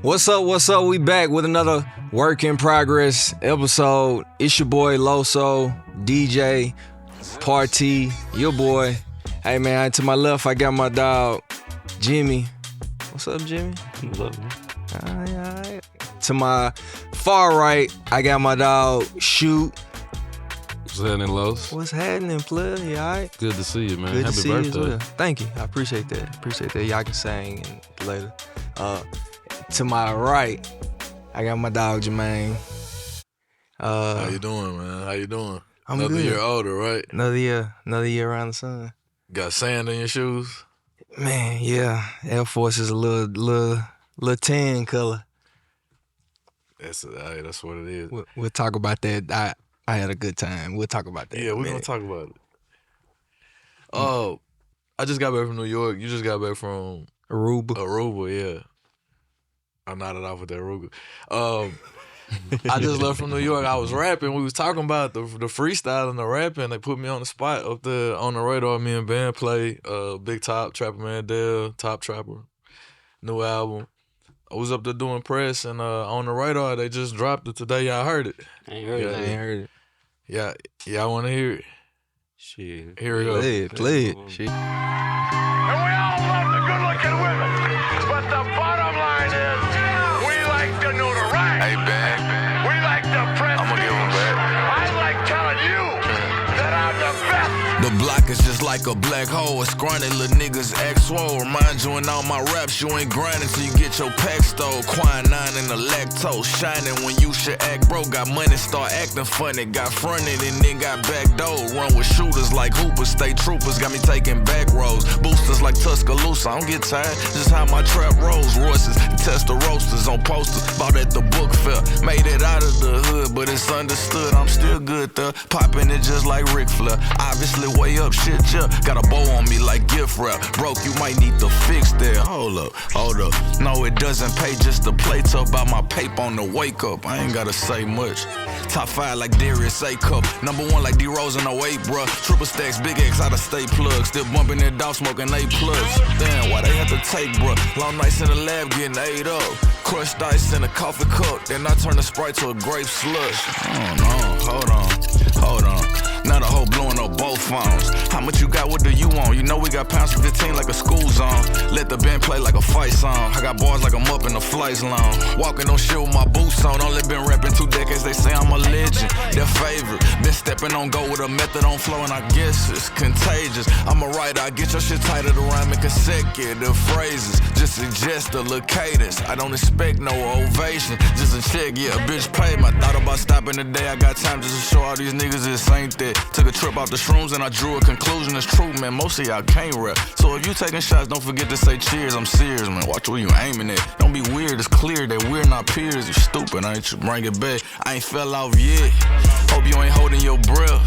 What's up? We back with another work in progress episode. It's your boy Loso, DJ, Partee, your boy. Hey man, to my left I got my dog, Jimmy. What's up, Jimmy? What's up, man? All right. To my far right, I got my dog, Shute. What's happening, Los? What's happening, player? You all right? Good to see you, man. Good Happy to see birthday. you as well. Thank you. I appreciate that. Y'all can sing and later. To my right, I got my dog, Jermaine. How you doing, man? How you doing? I'm Another good. year older, right? Another year around the sun. Got sand in your shoes? Man, yeah. Air Force is a little tan color. That's what it is. We'll talk about that. I had a good time. We'll talk about that. Yeah, we're gonna talk about it. Oh, I just got back from New York. You just got back from Aruba, yeah. I nodded off with that Aruba. I just left from New York. I was rapping. We was talking about the freestyle and the rapping. They put me on the spot up there on the radar. Me and Ben play Big Top, Trapper Mandel, Top Trapper, new album. I was up there doing press and on the radar they just dropped it today. Y'all heard it? I ain't heard it. Yeah, y'all want to hear it? Shit. Here we go. Play it. Shit. And we all love the good-looking women, but the bottom line is we like the notoriety. Hey, Ben. We like the prestige. I'ma give 'em back. I like telling you that I'm the best. The block is just like a black hole. A scrawny little niggas act swole. Remind you in all my raps, you ain't grinding till you get your pack stole. Quinine and the lactose shining when you should act broke. Got money, start acting funny. Got fronted and then got backdoored. Run with shooters like hoopers, state troopers. Got me taking back roads. Boosters like Tuscaloosa. I don't get tired, just how my trap rolls. Royces, test the roasters on posters. Bought at the book fair. Made it out of the hood, but it's understood. I'm still good though. Popping it just like Ric Flair. Obviously way up shit, yeah. Got a bow on me like gift wrap. Broke, you might need to fix that. Hold up. No, it doesn't pay just to play tough. About my paper on the wake up. I ain't gotta say much. Top 5 like Darius A Cup. Number 1 like D Rose in 08, bruh. Triple stacks, big X out of state plug. Still bumping that dog smoking 8 plugs. Damn, why they have to take, bruh? Long nights in the lab getting ate up. Crushed ice in a coffee cup. Then I turn the Sprite to a grape slush. Oh no, hold on. Now the hoe blowing up both phones. How much you got, what do you want? You know we got pounds for 15 like a school zone. Let the band play like a fight song. I got bars like I'm up in the flights long. Walking on shit with my boots on. Only been rapping 2 decades, they say I'm a legend. Their favorite. Been stepping on go with a method on flow and I guess it's contagious. I'm a writer, I get your shit tighter to rhyme in consecutive phrases. Just suggest a little cadence. I don't expect no ovation. Just a check, yeah, a bitch paid. I thought about stopping today. I got time just to show all these niggas this ain't that. Took a trip out the shrooms and I drew a conclusion. It's true, man. Most of y'all can't rap. So if you taking shots, don't forget to say cheers. I'm serious, man. Watch where you aiming at. Don't be weird. It's clear that we're not peers. You stupid. I ain't you bring it back. I ain't fell off yet. Hope you ain't holding your breath.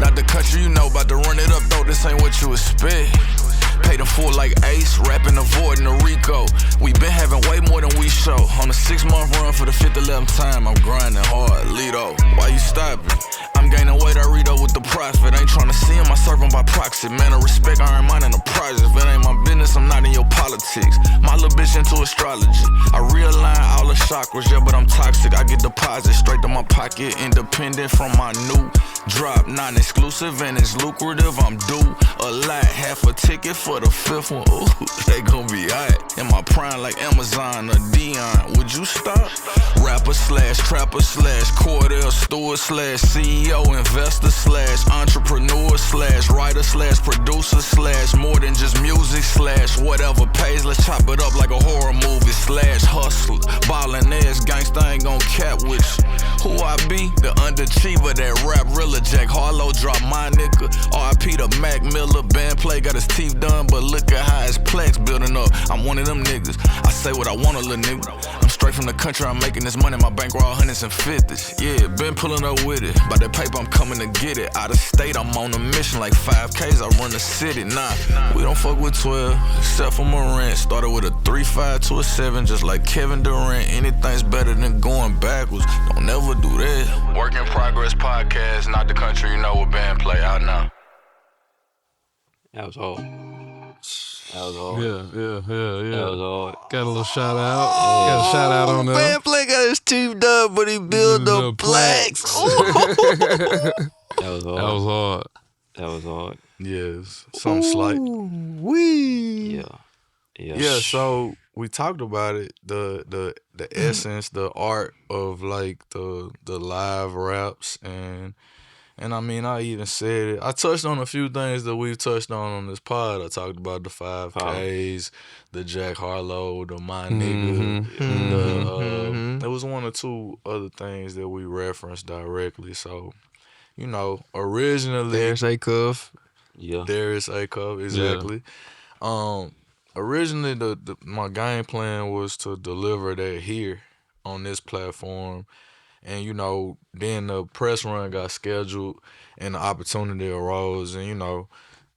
Not the country you know, about to run it up though. This ain't what you expect. Paid them for like Ace, rapping, avoiding the Rico. We been having way more than we show. On a 6-month run for the 5th, 11th time, I'm grinding hard. Lito, why you stopping? I'm gaining weight, I read up with the profit. Ain't tryna see him, I serve him by proxy. Man, I respect, I earn mine in the project. If it ain't my business, I'm not in your politics. My little bitch into astrology. I realign all the chakras, yeah, but I'm toxic. I get deposits straight to my pocket, independent from my new drop. Non-exclusive and it's lucrative, I'm due a lot. Half a ticket for the 5th one, ooh, they gon' be hot. In my prime like Amazon or Dion, would you stop? Rapper slash, trapper slash, Cordell Stewart slash, CEO, investor slash, entrepreneur slash, writer slash, producer slash, more than just music slash, whatever pays, let's chop it up like a horror movie slash, hustler, ballin' ass, gangsta ain't gon' cap with you. Who I be? The underachiever, that rap realer, Jack Harlow drop my nigga. RIP to Mac Miller, band play got his teeth done, but look at how his plex building up. I'm one of them niggas. I say what I want, a little nigga. I'm straight from the country, I'm making this money, my bankroll hundreds and fifties. Yeah, been pulling up with it. By that paper, I'm coming to get it. Out of state, I'm on a mission like 5Ks, I run the city. Nah, we don't fuck with 12, except for my rent. Started with a 3-5 to a 7, just like Kevin Durant. Anything's better than going backwards. Don't ever do that. Work in Progress podcast, not the country you know with band play out now. That was hard. That was hard. Yeah. That was hard. Got a little shout out. Got a shout out on there. Band play got his teeth done, but he built the plaques. That was hard. That was hard. That was hard. Yes, something slight. Wee. Yeah, so we talked about it, the essence, the art of like the live raps and I mean I even said it. I touched on a few things that we've touched on this pod. I talked about the 5Ks, the Jack Harlow, the My Nigga, there was one or two other things that we referenced directly. So, you know, originally There's a cuff. Yeah. there is a cup, exactly. Originally, my game plan was to deliver that here on this platform, and you know, then the press run got scheduled, and the opportunity arose, and you know,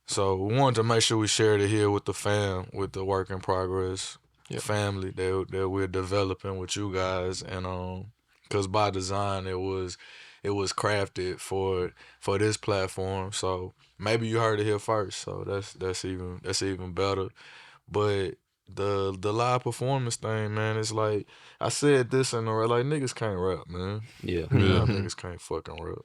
so we wanted to make sure we shared it here with the fam, with the work in progress family that we're developing with you guys, and because by design it was crafted for this platform, so. Maybe you heard it here first, so that's even better. But the live performance thing, man, it's like I said this in the like niggas can't rap, man. Yeah. Y'all niggas can't fucking rap.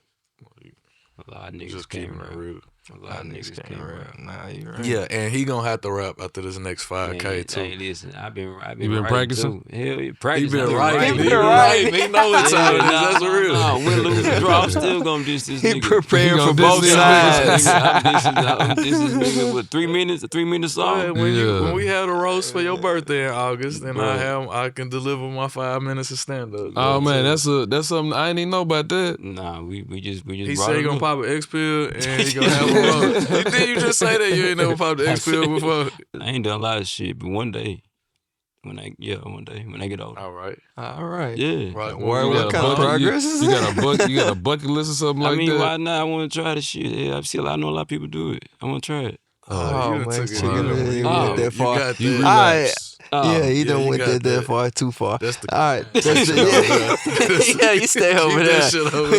A lot of niggas Just can't keeping it rap. real. A lot of niggas can't rap. Nah, you right. Yeah, and he gonna have to rap after this next 5K Man, too. hey, listen, I've been You been writing practicing? too. Hell, yeah, He practicing. been I've writing. writing. He know what time it is. That's real. No, win, lose, or draw. I'm still gonna diss this He nigga. prepared He for gonna both diss sides. I'm dissing this nigga with 3 minutes, a 3-minute song. Yeah, when we had a roast for your birthday in August, then I can deliver my 5 minutes of stand up. Oh man, that's something I didn't even know about that. Nah, we just He brought said he it gonna up. pop an X pill and he gonna have a roast. Did you just say that you ain't never popped the X pill before? I ain't done a lot of shit, but one day when I get older. All right. All right. Yeah. Right. What You got a kind of bucket- progress is you that? got a bucket list or something I like mean, that? why not? I want to try this shit. Yeah, I know a lot of people do it. I want to try it. Oh, you done man, took it. chicken, You you Oh, went that far. got You that. relax. Yeah, he yeah, done you went got that that. far, too far. That's the All right. That's shit over it. Yeah, you stay over Keep there. that shit over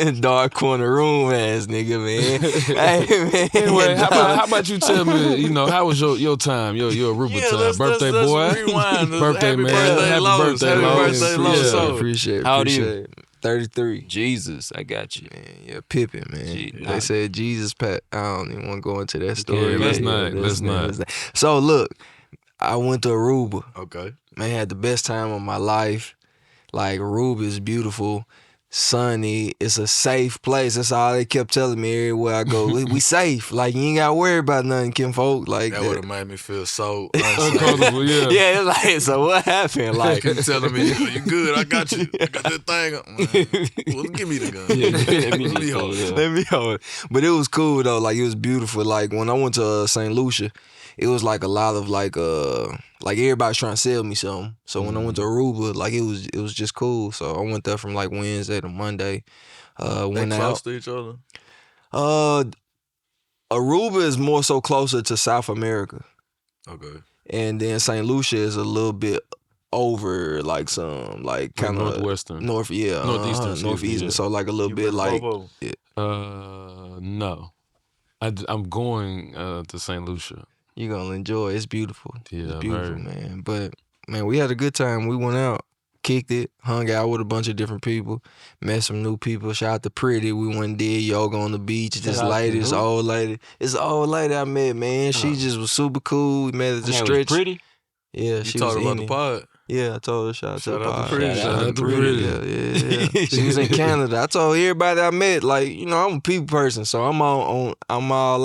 there. Dark corner room ass nigga, man. Hey, man. Anyway, how about you tell me, you know, how was your time, your Aruba time? Birthday let's boy? rewind. Birthday Happy man. birthday, Happy Los. birthday, Happy Los. birthday, Yeah. Los. So, Appreciate How old are you? it. 33. Jesus, I got you. Man, yeah, Pippin, man. Gee, They nah. said Jesus Pat. I don't even want to go into that story. let's man. not, let's not. So look, I went to Aruba. okay. Man, had the best time of my life. Like, Aruba is beautiful, sunny. It's a safe place. That's all they kept telling me everywhere I go. We safe. Like, you ain't got to worry about nothing, kinfolk. Like That would have made me feel so Uncomfortable, yeah. yeah, it's like, so what happened? Like, You telling me, you good, I got you. I got that thing. Man. Well, give me the gun. Let me Let me just hold say, it. yeah. let me hold it. But it was cool though. Like, it was beautiful. Like, when I went to St. Lucia, it was like a lot of like everybody's trying to sell me something. So when I went to Aruba, like it was just cool. So I went there from like Wednesday to Monday. They Went close out. to each other. Aruba is more so closer to South America, Okay. and then St. Lucia is a little bit over like some like kind of Northwestern. north, yeah, Northeastern, excuse me, northeastern. yeah. So like a little You bit been like Bobo? No. I'm going to St. Lucia. you're gonna enjoy it. It's beautiful. Yeah, It's beautiful, very. man. But man, we had a good time. We went out, kicked it, hung out with a bunch of different people, met some new people. Shout out to Pretty. We went and did yoga on the beach. This out to lady, this who? old lady. It's an old lady I met, man. She just was super cool. We met at the That was stretch. pretty. Yeah, You she talked was about in the it. pod. Yeah, I told her shout out Shout to out to the Pretty. pod. Shout out to Pretty. Yeah. She was in Canada. I told everybody I met, like, you know, I'm a people person, so I'm all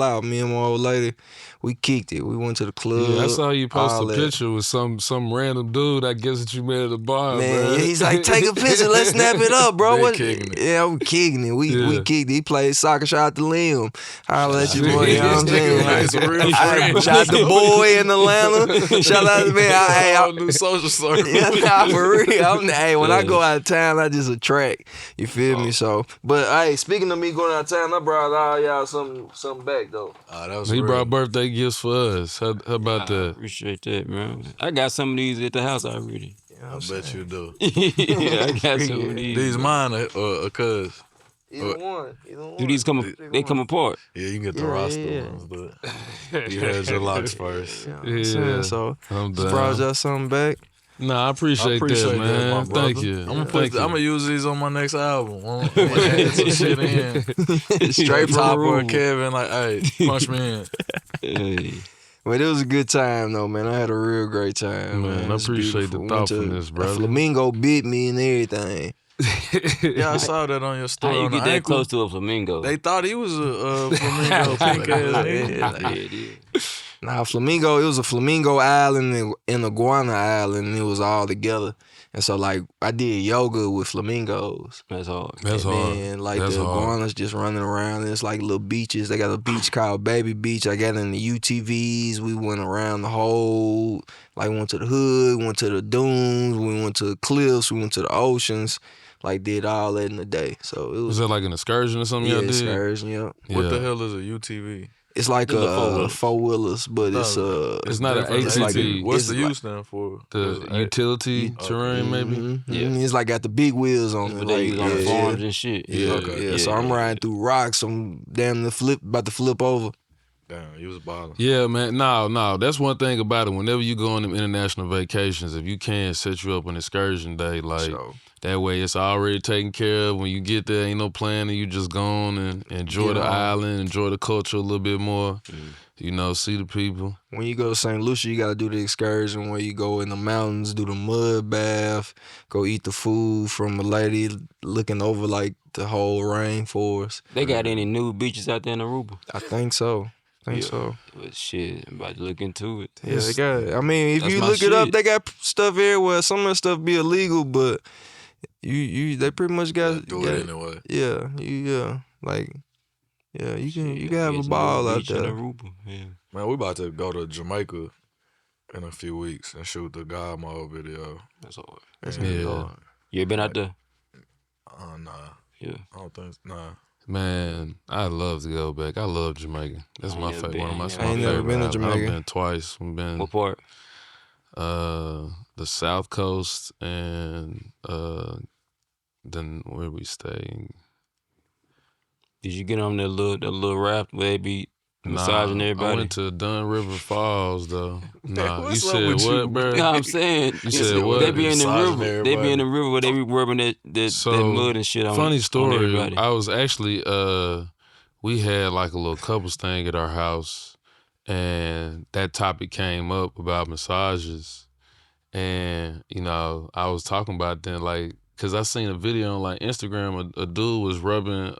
out. Me and my old lady, we kicked it. We went to the club. Yeah, I saw you post all a that. picture with some random dude, I guess, that you met at the bar, Man, bro. yeah, he's like, take a picture, let's snap it up, bro. They What? kicking it. Yeah, we kicking it. We Yeah. kicked it. He played soccer. Shout out to Liam. I'll let you boy. You know what I'm It's a saying? real friend. Shout out to boy in Atlanta. Shout out to me. Whole new social circle. Yeah, nah, for real. Hey, when I go out of town, I just attract. You feel me? So, but hey, speaking of me going out of town, I brought all y'all something back though. That was He real. brought birthday gifts for us. How about that? Appreciate that, man. I got some of these at the house already. I bet you do. Yeah, I got some of these. These mine are cuz. Either one. Do these they come apart? Yeah, you can get the roster ones, but you had your locks first. Yeah, I'm saying, so I'm just brought down. y'all something back. Nah, I appreciate that, man. my brother. Thank you. I'm gonna use these on my next album. I'm gonna add some shit in. Straight from Top or Aruba. Kevin, like, hey, punch me in. Hey. But it was a good time though, man. I had a real great time, man. I It's appreciate the beautiful. Went to- thoughtfulness, a brother. flamingo bit me and everything. Yeah, I saw that on your story. How you on get the that ankle. close to a flamingo? They thought he was a flamingo pink ass nigga. Yeah, it is. Nah, flamingo. It was a flamingo island and iguana island, and it was all together. And so, like, I did yoga with flamingos. That's hard. That's and hard. then, like, That's the hard. iguanas just running around. And it's like little beaches. They got a beach called Baby Beach. I got in the UTVs. We went around the whole, like, went to the hood, went to the dunes, we went to the cliffs, we went to the oceans. Like, did all that in a day. So it Was was that like an excursion or something yeah, y'all did? excursion, yeah. What the hell is a UTV? It's like The a four-wheelers, but it's It's not an different. ATV. What's It's the like- U stand for? The utility terrain, maybe? Mhm. It's like got the big wheels on it. But they use on the yeah, farms and shit. Yeah. Okay. yeah. So I'm riding through rocks. I'm damn near about to flip over. Damn, you was balling. Yeah, man. No. That's one thing about it. Whenever you go on them international vacations, if you can set you up an excursion day, like So that way it's already taken care of. When you get there, ain't no planning. You just go on and enjoy the island, enjoy the culture a little bit more. You know, see the people. when you go to St. Lucia, you got to do the excursion where you go in the mountains, do the mud bath, go eat the food from a lady looking over like the whole rainforest. They got any new beaches out there in Aruba? I think so. So. But shit, I'm about to look into it. Yeah, they got it. I mean, if That's you my look it up, shit. they got stuff everywhere. Some of the stuff be illegal, but they pretty much got Do got it anyway. Yeah, you can have a Get some ball new out beach in there. Aruba. Yeah. Man, we about to go to Jamaica in a few weeks and shoot the God Mode video. That's hard. That's gonna be Yeah. hard. You ever been out there? Nah. Yeah. I don't think, nah. Man, I'd love to go back. I love Jamaica. That's I my ain't never favorite. One of my, been. my I ain't never favorite been to islands. Jamaica. I've been twice. We've been What part? the South Coast and then where we stay. Did you get on that little raft where they be massaging everybody? I went to Dunn River Falls though. Nah, you What's up said with you? what, bro? No, I'm saying You said what? They be in the Massaging river. They be in everybody. the river where they be rubbing that So, mud and shit on. Funny on story. everybody. I was actually we had like a little couples thing at our house, and that topic came up about massages, and you know I was talking about then like. Cause I seen a video on like Instagram, a dude was rubbing,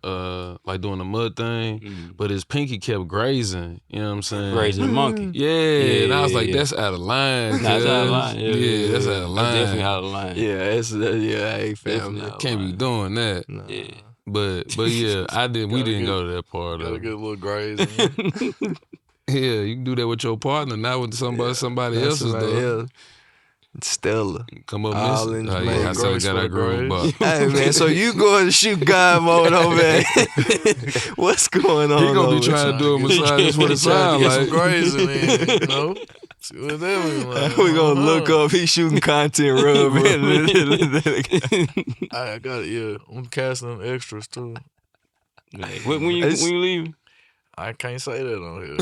like doing the mud thing, but his pinky kept grazing. You know what I'm saying? Grazing the monkey. Yeah, and I was like, yeah. that's out of line. That's out of cuz. line. Yeah, that's out of line. That's definitely out of line. Yeah, it's hey fam. Definitely out of Can't be line. doing that. Nah. Yeah. But yeah, I did. We Gotta didn't get- go to that part Gotta of get it. a little graze in you. Yeah, you can do that with your partner, not with somebody That's else's somebody though. else. Stella. Come up All missing. in Oh, Jamaica. yeah, I said I Grace got for our the groove, grace. but Hey man, so you going to shoot God mode over there? What's going on? he gonna over be trying to do a massage. That's what it Trying sounds to get some like. graze in there, you know? See what that mean, like, We gonna look up. He shooting content rub. I got it, yeah. I'm casting extras too. When you leave? I can't say that on here.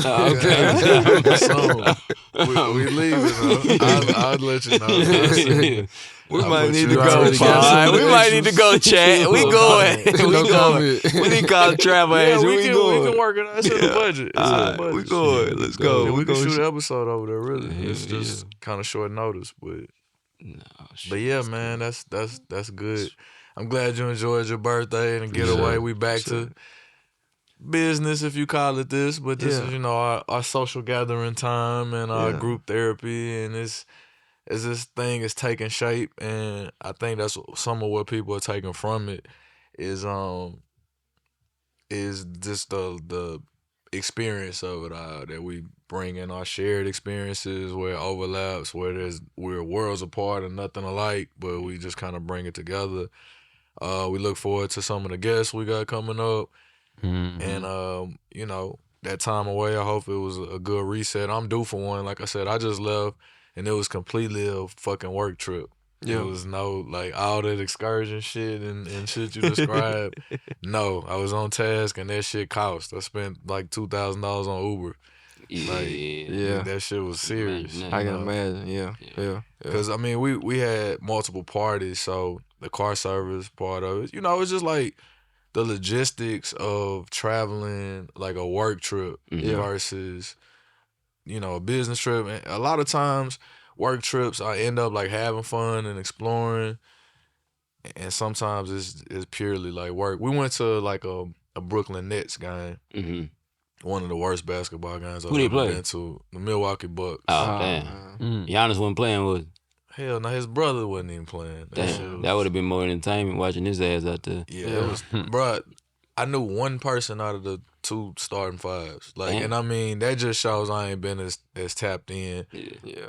Okay. So, we leaving. I'll let you know. We I'll might put need you to on. go. Already got Fine. some We might need to go chat. We going. No We going. comment. We need to call the travel Yeah, agent. we We can going. work it out. It's in the budget. It's in the budget. We going. Let's go. Yeah, we can gonna shoot an episode over there. Really, Yeah, it's just kind of short notice, but shit, but yeah, man, that's good. I'm glad you enjoyed your birthday and getaway. We back to business, if you call it this, but this is our social gathering time and our group therapy, and it's as this thing is taking shape, and I think that's some of what people are taking from it is just the experience of it all, that we bring in our shared experiences where it overlaps, where we're worlds apart and nothing alike, but we just kind of bring it together. We look forward to some of the guests we got coming up, and that time away, I hope it was a good reset. I'm due for one. Like I said, I just left, and it was completely a fucking work trip. It was no, like, all that excursion shit and shit you described. No, I was on task and that shit cost. I spent like $2,000 on Uber. Yeah. That shit was serious. Imagine that. I can imagine. Yeah. Because, I mean, we had multiple parties, so the car service part of it, you know, it's just like the logistics of traveling, like a work trip versus, you know, a business trip. And a lot of times, work trips, I end up like having fun and exploring, and sometimes it's purely like work. We went to like a Brooklyn Nets game, one of the worst basketball games I've Who they ever play? been to. The Milwaukee Bucks. Oh, damn. Giannis wasn't playing, was he? Hell no, his brother wasn't even playing. Damn. That would have been more entertainment watching his ass out there. Yeah, it was, bruh. I knew one person out of the 2 starting 5s. Like, and I mean, that just shows I ain't been as tapped in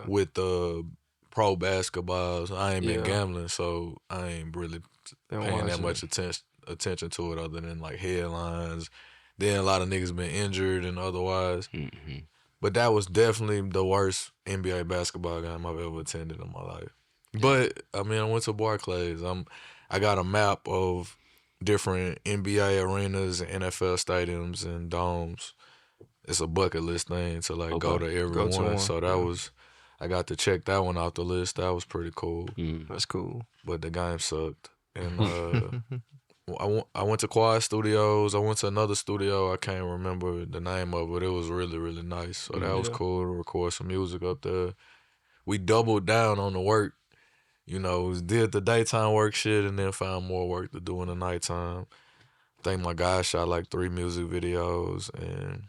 with the pro basketballs. I ain't been gambling, so I ain't really paying that much attention to it other than like headlines. Then a lot of niggas been injured and otherwise. But that was definitely the worst NBA basketball game I've ever attended in my life. But I mean, I went to Barclays. I got a map of different NBA arenas and NFL stadiums and domes. It's a bucket list thing to like go to every one. So that was, I got to check that one off the list. That was pretty cool. That's cool. But the game sucked. And I went to Quad Studios. I went to another studio. I can't remember the name of it. It was really, really nice. So that was cool to record some music up there. We doubled down on the work. You know, did the daytime work shit and then found more work to do in the nighttime. I think my guy shot like 3 music videos and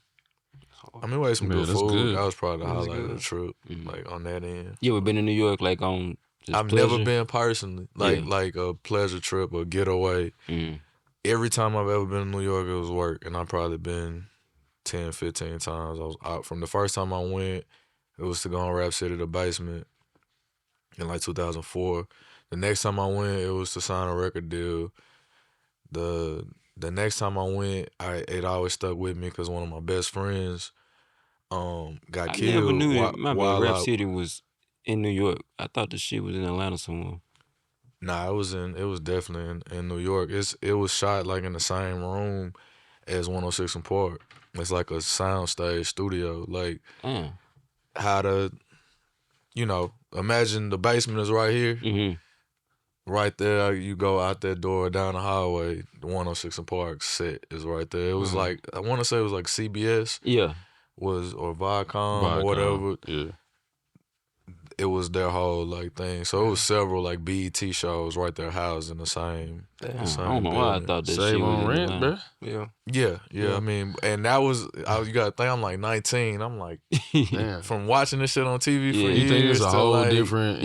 I mean, we ate some good food. Good. That was probably the highlight of the trip, like on that end. You ever been to New York like on just I've pleasure? never been personally, like a pleasure trip or getaway. Every time I've ever been to New York, it was work, and I've probably been 10, 15 times. I was out from the first time I went, it was to go on Rap City, The Basement, in like 2004. The next time I went, it was to sign a record deal. The next time I went, it always stuck with me because one of my best friends got killed. I never knew that. My bad, Rap out. City was in New York. I thought the shit was in Atlanta somewhere. Nah, it was definitely in New York. It was shot like in the same room as 106 and Park. It's like a soundstage studio. Like how to, you know, imagine the basement is right here. Right there, you go out that door down the hallway. The 106 and Park set is right there. It was like, I want to say it was like CBS. Yeah. Or Viacom or whatever. Yeah. It was their whole like thing. So it was several like BET shows right there housed in the same. I don't know why I thought that Save shit on was in rent, Atlanta. bro. Yeah. I mean, and that was, you got to think, I'm like 19. I'm like, Damn. from watching this shit on TV for You years. think it's a to whole like, different,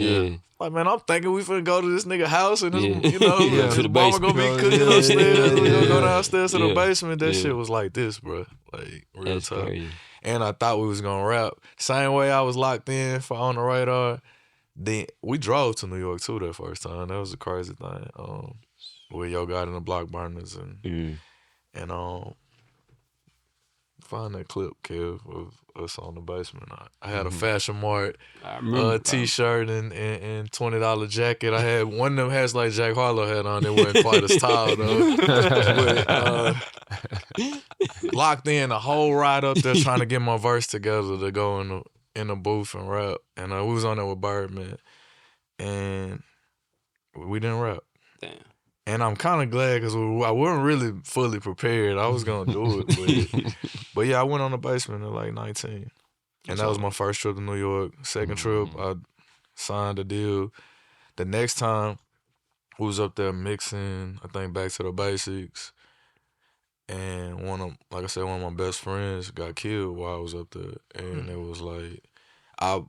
Like, man, I'm thinking we finna go to this nigga house and, his, you know, To his the mama basement. gonna be cooking upstairs. We gonna go downstairs to the Yeah. basement. That Yeah. shit was like this, bro. Like, real That's tough. crazy. And I thought we was gonna rap. Same way I was locked in for On the Radar. Then we drove to New York too that first time. That was a crazy thing. With Yo God and the Block Burners and find that clip, Kev, of us on the basement. I had a Fashion Mart t-shirt and $20 jacket. I had one of them hats like Jack Harlow had on. It wasn't quite as tall though. But, locked in the whole ride up there trying to get my verse together to go in the booth and rap. And we was on there with Birdman. And we didn't rap. Damn. And I'm kind of glad because I wasn't really fully prepared. I was going to do it. But yeah, I went on the basement at like 19. And that was my first trip to New York. Second trip, I signed a deal. The next time, we was up there mixing, I think, Back to the Basics. And one of my best friends got killed while I was up there. And it was like,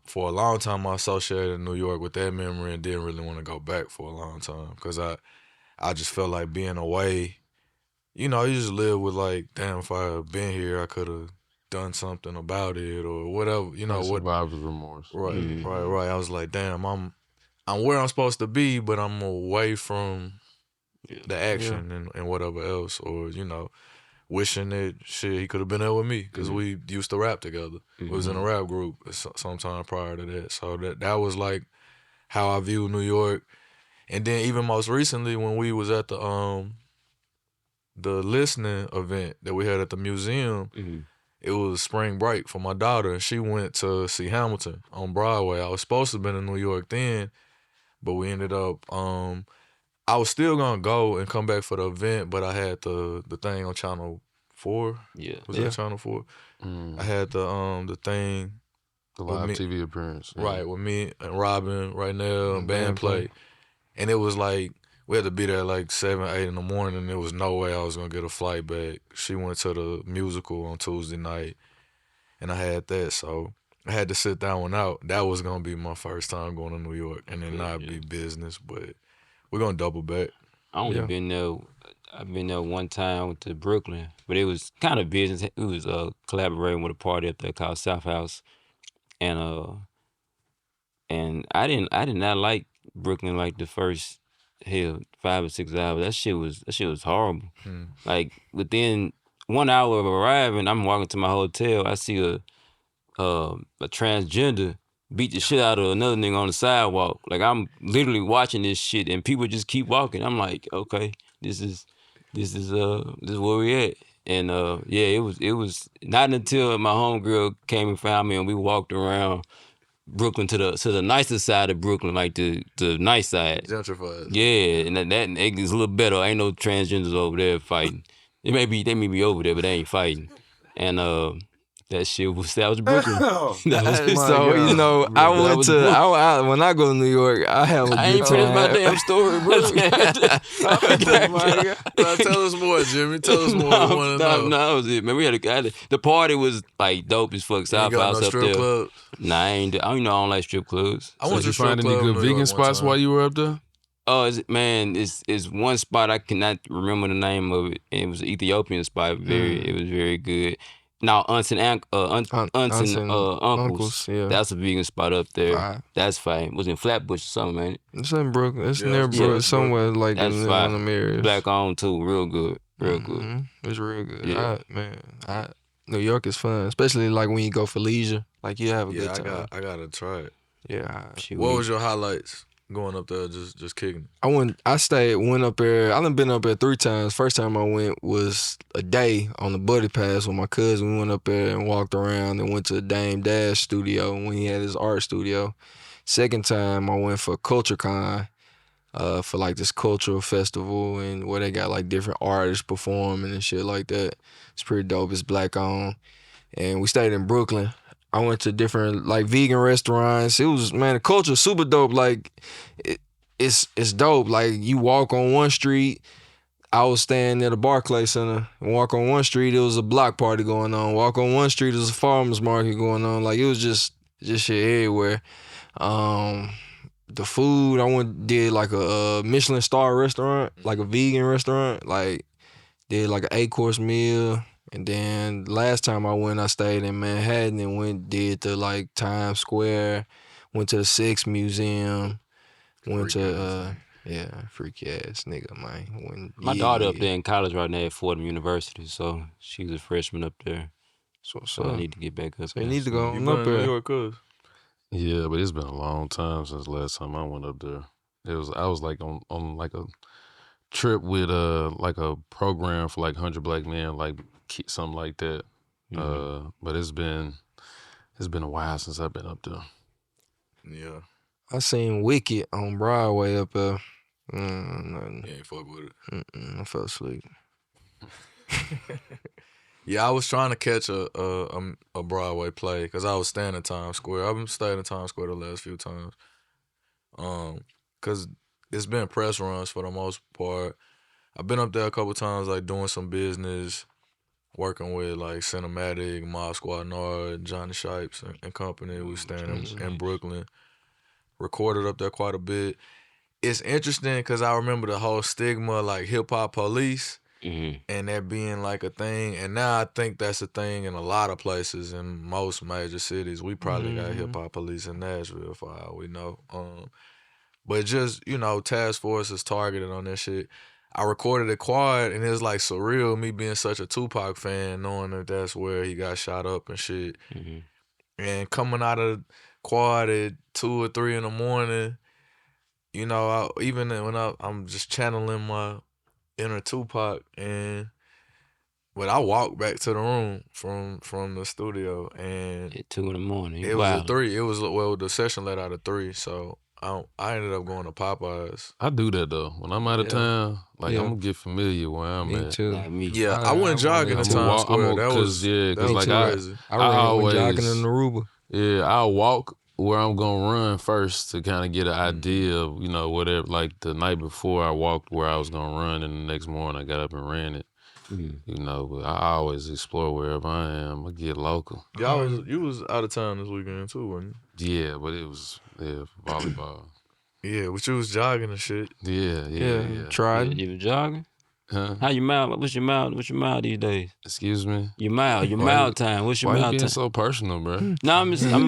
for a long time, I associated New York with that memory and didn't really want to go back for a long time because I just felt like being away, you know, you just live with like, damn, if I had been here, I could have done something about it or whatever, you know. Survivor's remorse. Right. I was like, damn, I'm where I'm supposed to be, but I'm away from the action and whatever else, or, you know, wishing that shit he could have been there with me because we used to rap together. We was in a rap group sometime prior to that. So that was like how I view New York. And then even most recently when we was at the listening event that we had at the museum, it was spring break for my daughter, and she went to see Hamilton on Broadway. I was supposed to have been in New York then, but we ended up I was still gonna go and come back for the event, but I had the thing on Channel 4. Yeah. Was it Channel 4? I had the thing. The with live me- TV appearance. Yeah. Right, with me and Robin right now and band play. And it was like, we had to be there at like 7, 8 in the morning, and there was no way I was gonna get a flight back. She went to the musical on Tuesday night, and I had that, so I had to sit that one out. That was gonna be my first time going to New York, and then not be business, but we're gonna double back. I only been there. I've been there one time to Brooklyn, but it was kind of business. It was collaborating with a party up there called South House, and I did not like Brooklyn like the first 5 or 6 hours. That shit was horrible. Like within 1 hour of arriving, I'm walking to my hotel. I see a transgender beat the shit out of another nigga on the sidewalk. Like I'm literally watching this shit, and people just keep walking. I'm like, okay, this is where we at. And it was not until my homegirl came and found me, and we walked around Brooklyn to the nicer side of Brooklyn, like the nice side. Gentrified. Yeah, and that is a little better. Ain't no transgenders over there fighting. They may be over there, but they ain't fighting. And that was Brooklyn. So you know, I went to when I go to New York, I have a I ain't good finished my time. damn story, bro. Now, tell us more, Jimmy. Tell us more. We want to know. No, that was it, man. We had the party was like dope as fuck. You South ain't got House no up strip there. club? Nah, I don't like strip clubs. I went Did to you strip find any club in good New vegan York one spots time. while you were up there? Oh, it's one spot I cannot remember the name of it. It was an Ethiopian spot. It was very good. Now, aunts and uncles. Yeah. That's a vegan spot up there. Fire. That's fine. It was in Flatbush or something, man. It's in Brooklyn. It's Yeah, near it's Brooklyn, Brooklyn. somewhere like That's in one fine. of them areas. Black on too, real good, real good. It's real good. Yeah. New York is fun, especially like when you go for leisure. Like you have a Yeah, good time. I gotta try it. Yeah. Shit, What was your highlights going up there, just kicking? Went up there. I done been up there 3 times. First time I went was a day on the Buddy Pass with my cousin. We went up there and walked around and went to Dame Dash studio when he had his art studio. Second time I went for CultureCon, for like this cultural festival and where they got like different artists performing and shit like that. It's pretty dope. It's black owned. And we stayed in Brooklyn. I went to different like vegan restaurants. It was, man, the culture super dope. Like it's dope. Like you walk on one street. I was staying at the Barclay Center and walk on one street, it was a block party going on. Walk on one street, it was a farmer's market going on. Like it was just shit everywhere. The food, did like a Michelin star restaurant, like a vegan restaurant. Like did like an 8-course meal. And then last time I went, I stayed in Manhattan and did the like Times Square, went to the Six Museum, went to freaky ass nigga, man. My daughter up there in college right now at Fordham University, so she's a freshman up there. So I need to get back up there. You need to go You on been up in New there. York, cuz? Yeah, but it's been a long time since the last time I went up there. I was like on like a trip with like a program for like 100 Black men, like something like that. But it's been a while since I've been up there. Yeah. I seen Wicked on Broadway up there. You ain't fuck with it. I fell asleep. Yeah, I was trying to catch a Broadway play because I was staying in Times Square. I've been staying in Times Square the last few times. Because it's been press runs for the most part. I've been up there a couple times, like doing some business, working with like Cinematic, Mob Squad Nard, Johnny Shipes and company. We staying in Brooklyn. Recorded up there quite a bit. It's interesting because I remember the whole stigma, like hip hop police. And that being like a thing. And now I think that's a thing in a lot of places in most major cities. We probably got hip hop police in Nashville for all we know. But just, task force is targeted on that shit. I recorded a quad and it was like surreal, me being such a Tupac fan, knowing that that's where he got shot up and shit. And coming out of quad at 2 or 3 in the morning, you know, even when I'm just channeling my inner Tupac, but I walked back to the room from the studio, and At 2 in the morning. it was a 3. It was the session let out at 3, so I ended up going to Popeyes. I do that though. When I'm out of town, like I'm gonna get familiar where I'm Me at. too. Not me. Yeah, I went jogging in I'm Times Square. That was like crazy. I ran always jogging in Aruba. Yeah, I'll walk where I'm gonna run first to kind of get an idea of, you know, whatever. Like the night before, I walked where I was gonna run, and the next morning I got up and ran it. You know, but I always explore wherever I am. I get local. You was out of town this weekend too, weren't you? Yeah, but it was volleyball. Yeah, but you was jogging and shit. Yeah. Tried. You was jogging? Huh? How you mile? What's your mile these days? Excuse me? Your mile time. What's your Why you mile being time? so personal, bro? No, I'm trying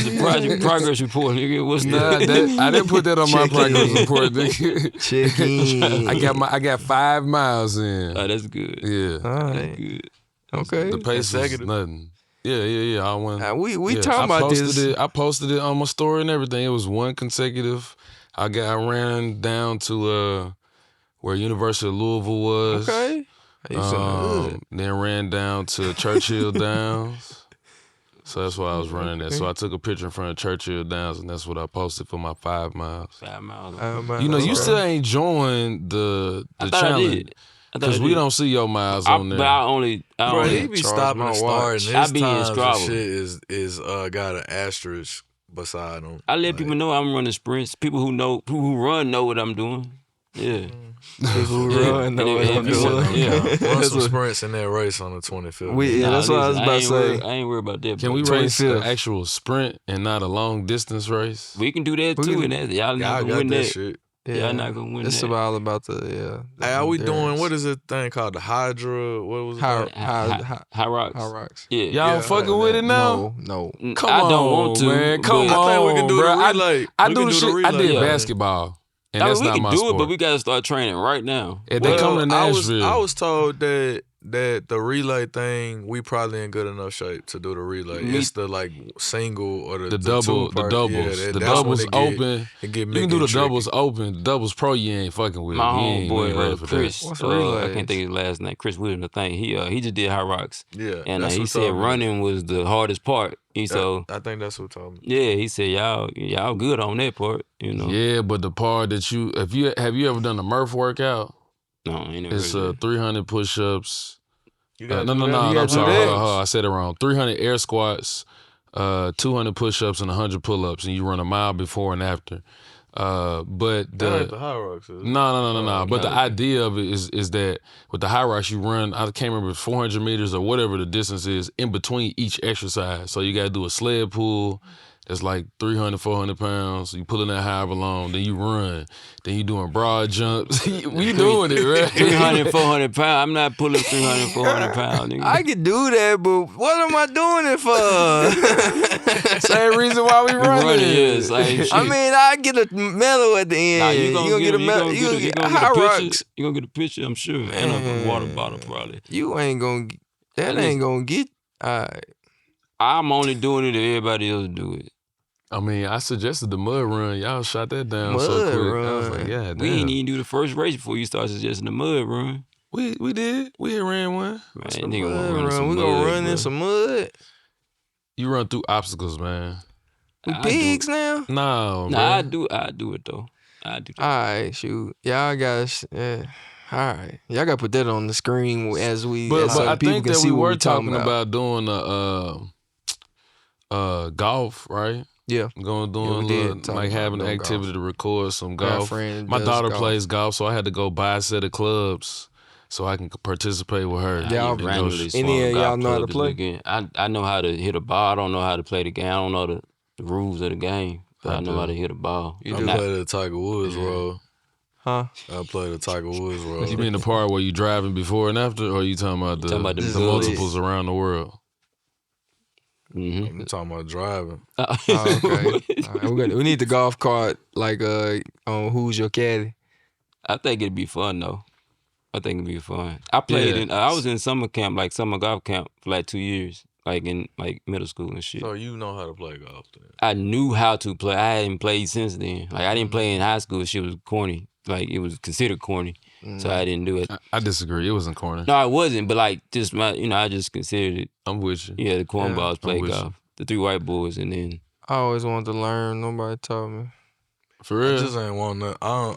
the progress report, nigga. What's Nah, that? I didn't put that on my progress report, nigga. Check in. I got 5 miles in. Oh, that's good. Yeah. All That's right. good. Okay. The pace is Consecutive. nothing. Yeah. I went. We yeah, talking about this. I posted it on my story and everything. It was one consecutive. I ran down to where University of Louisville was. Okay. You in the hood. Then ran down to Churchill Downs. So that's why I was running there. So I took a picture in front of Churchill Downs, and that's what I posted for my 5 miles. 5 miles. You know, you still ain't joined the I thought challenge. I did. Because we don't see your miles on there. But I only Bro, he be charge stopping my and watch. starting. I His be in times and Strava. shit is got an asterisk beside him. I let people know I'm running sprints. People who run know what I'm doing. Yeah. Who Yeah. run know And what if- I'm if you want- doing. yeah. Run some sprints in that race on the 25th. Yeah, that's what I was about to say. I ain't worried about that. Can bro. we race an 25th. actual sprint and not a long distance race? We can do that We too, can- and that y'all not Y'all gonna got win that that. shit. Y'all not gonna win It's that. all about Hey, are we doing, endurance. what is it thing called? The Hydra? What was it? High, called? High rocks. high rocks. Yeah. Y'all Yeah, fucking with it now? No. Come I on, don't want to, man. Come but- on, I think we can do bro. the relay. I We do can the do shit. the I did relay. basketball, and I mean, that's we not can my do sport. it, but we gotta start training right now. If they come to Nashville, I was told that the relay thing, we probably in good enough shape to do the relay. It's the like single or the doubles, two-part. the doubles, Yeah, the that's when doubles it get- open. It get You can do the tricky. doubles open. The doubles pro, you ain't fucking with. My You ain't homeboy ready for Chris, What's I relays? can't think of his last name. Chris Williams, I think he just did high rocks. Yeah, And that's he who said told me. running was the hardest part. So I think that's who told me. yeah, he said y'all good on that part. You know. Yeah, but the part that have you ever done a Murph workout? No, I ain't never It's heard of that. 300 push-ups. You No, gotta do that? You I'm gotta sorry. do that. Hold on, I said it wrong. 300 air squats, 200 push-ups, and 100 pull-ups, and you run a mile before and after. But That ain't the the high rocks. Is it? no. But the idea of it is that with the high rocks you run, I can't remember if it's 400 meters or whatever the distance is in between each exercise. So you got to do a sled pull. That's like 300, 400 pounds. You pulling that however long, then you run. Then you doing broad jumps. We doing it, right? 300, 400 pounds. I'm not pulling 300, 400 pounds. Nigga. I could do that, but what am I doing it for? Same reason why we running. Yeah, same shit. I mean, I get a medal at the end. Nah, you gonna get a medal. You gonna get high a rocks. picture. You gonna get a picture, I'm sure, and a water bottle probably. You ain't gonna. That ain't gonna get. Alright. I'm only doing it if everybody else do it. I mean, I suggested the mud run. Y'all shot that down so Mud quick. I was run. like, yeah, damn. We ain't even do the first race before you start suggesting the mud run. We did. We had ran one. Man, Some nigga mud wanna run run. some We gonna mud, run bro. in some mud. You run through obstacles, man. We I do. pigs now. No, Nah, bro. I do it though. I do that. Alright, shoot. Y'all guys. Alright. Y'all gotta put that on the screen as we. But so I people think can that see we what were talking about doing golf, right? Yeah. Going doing Yeah, we a did little, talk like about having an doing activity golf. to record some Got a golf. friend My does daughter golf. plays golf, so I had to go buy a set of clubs so I can participate with her. Y'all And go randomly sh- Any swung of golf y'all know how club to this play? weekend. I know how to hit a ball. I don't know how to play the game. I don't know the rules of the game, but I know how to hit a ball. You I do. played the Tiger Woods role. Huh? I played the Tiger Woods role. You mean the part where you driving before and after, or you talking about the, talking about the the multiples around the world? Mm-hmm. I'm talking about driving. Oh, okay. All right, we need the golf cart like on Who's Your Caddy. I think it'd be fun though. I think it'd be fun. I played Yeah. I was in summer camp, like summer golf camp for like 2 years. like in like middle school and shit. So you know how to play golf then? I knew how to play. I hadn't played since then. Like I didn't play in high school. Shit was corny. Like it was considered corny, so I didn't do it. I disagree. It wasn't corny. No, it wasn't. But like just my, I just considered it. I'm with you. Yeah, the cornballs played with you. golf. The 3 white boys, and then I always wanted to learn. Nobody taught me. For I real. just ain't want nothing. I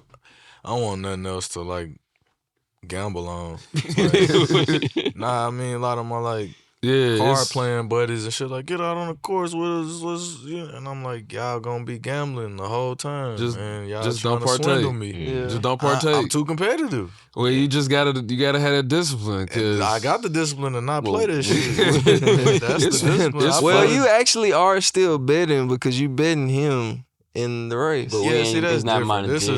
don't want nothing else to like gamble on. Nah, I mean a lot of my like yeah, card it's- playing buddies and shit like get out on the course with us. And I'm like, y'all gonna be gambling the whole time. Just- and y'all just trying don't to swindle partake. me. Yeah. Just don't I'm partake. too competitive. Well, you gotta have that discipline. Cause I got the discipline to not play that shit. That's the It's- discipline. it's I Well, play. you actually are still betting because you betting him in the race. But we Yeah, ain't- see, that's it's not different. monetary.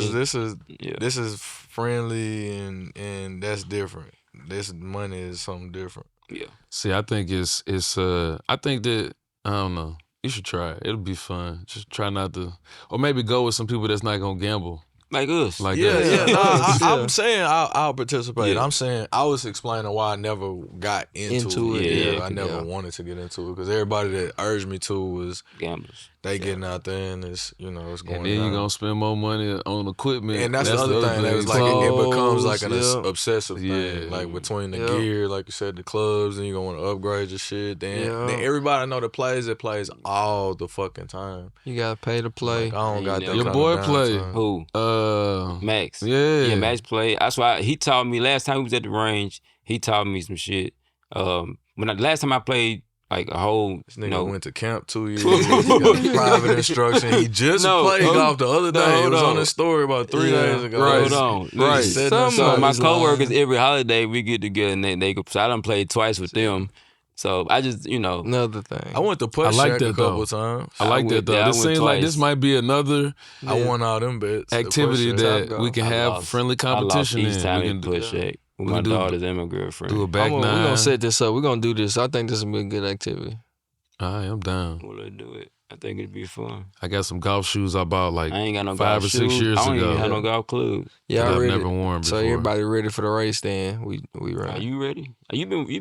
This is friendly and that's different. This money is something different. yeah. see, I think it's I think that I don't know. You should try it. It'll be fun. Just try not to, or maybe go with some people that's not gonna gamble Like us. like Yeah, that. yeah. Nah, Yeah. I'm saying I'll participate. Yeah. I'm saying I was explaining why I never got into it. Yeah, Yeah, I never yeah. wanted to get into it because everybody that urged me to was Gamblers. they getting out there and it's it's going And then down. you're gonna spend more money on equipment. And that's the other thing. That was like it becomes like an obsessive thing. Yeah. Like between the Yep. gear, like you said, the clubs, and you're gonna want to upgrade your shit. Then everybody I know that plays all the fucking time. You gotta pay to play. Like, I don't And got you that know- Your kind boy of play. downtime. Who? Max. Yeah. Max played. That's why he taught me last time we was at the range. He taught me some shit. Last time I played like a whole, This nigga went to camp 2 years. No. He got private instruction. He just No, played golf the other day. hold it was on. on his story about 3 Yeah, days ago. right. Hold on. Right. Listen. Some So of my his coworkers, lying. every holiday we get together and they go. So I done played twice with them. So I just, Another thing. I went to Putt I like Shack that, a couple though. times. I like that though. I This went seems like twice. this might be another I won all them bets. at activity Putt Shack. that we can I have lost. friendly I lost competition each in. time We in can push shack with we my can do- daughters and my girlfriend. do a back We're nine. gonna set this up. We're gonna do this. I think this will be a good activity. All right, I'm down. Well, let's do it. I think it'd be fun. I got some golf shoes I bought like I ain't got no 5 golf or 6 shoes. years I don't ago even have no golf clubs. that Yeah, I've ready. never worn before. So everybody ready for the race? Then we Are run. you ready? You been working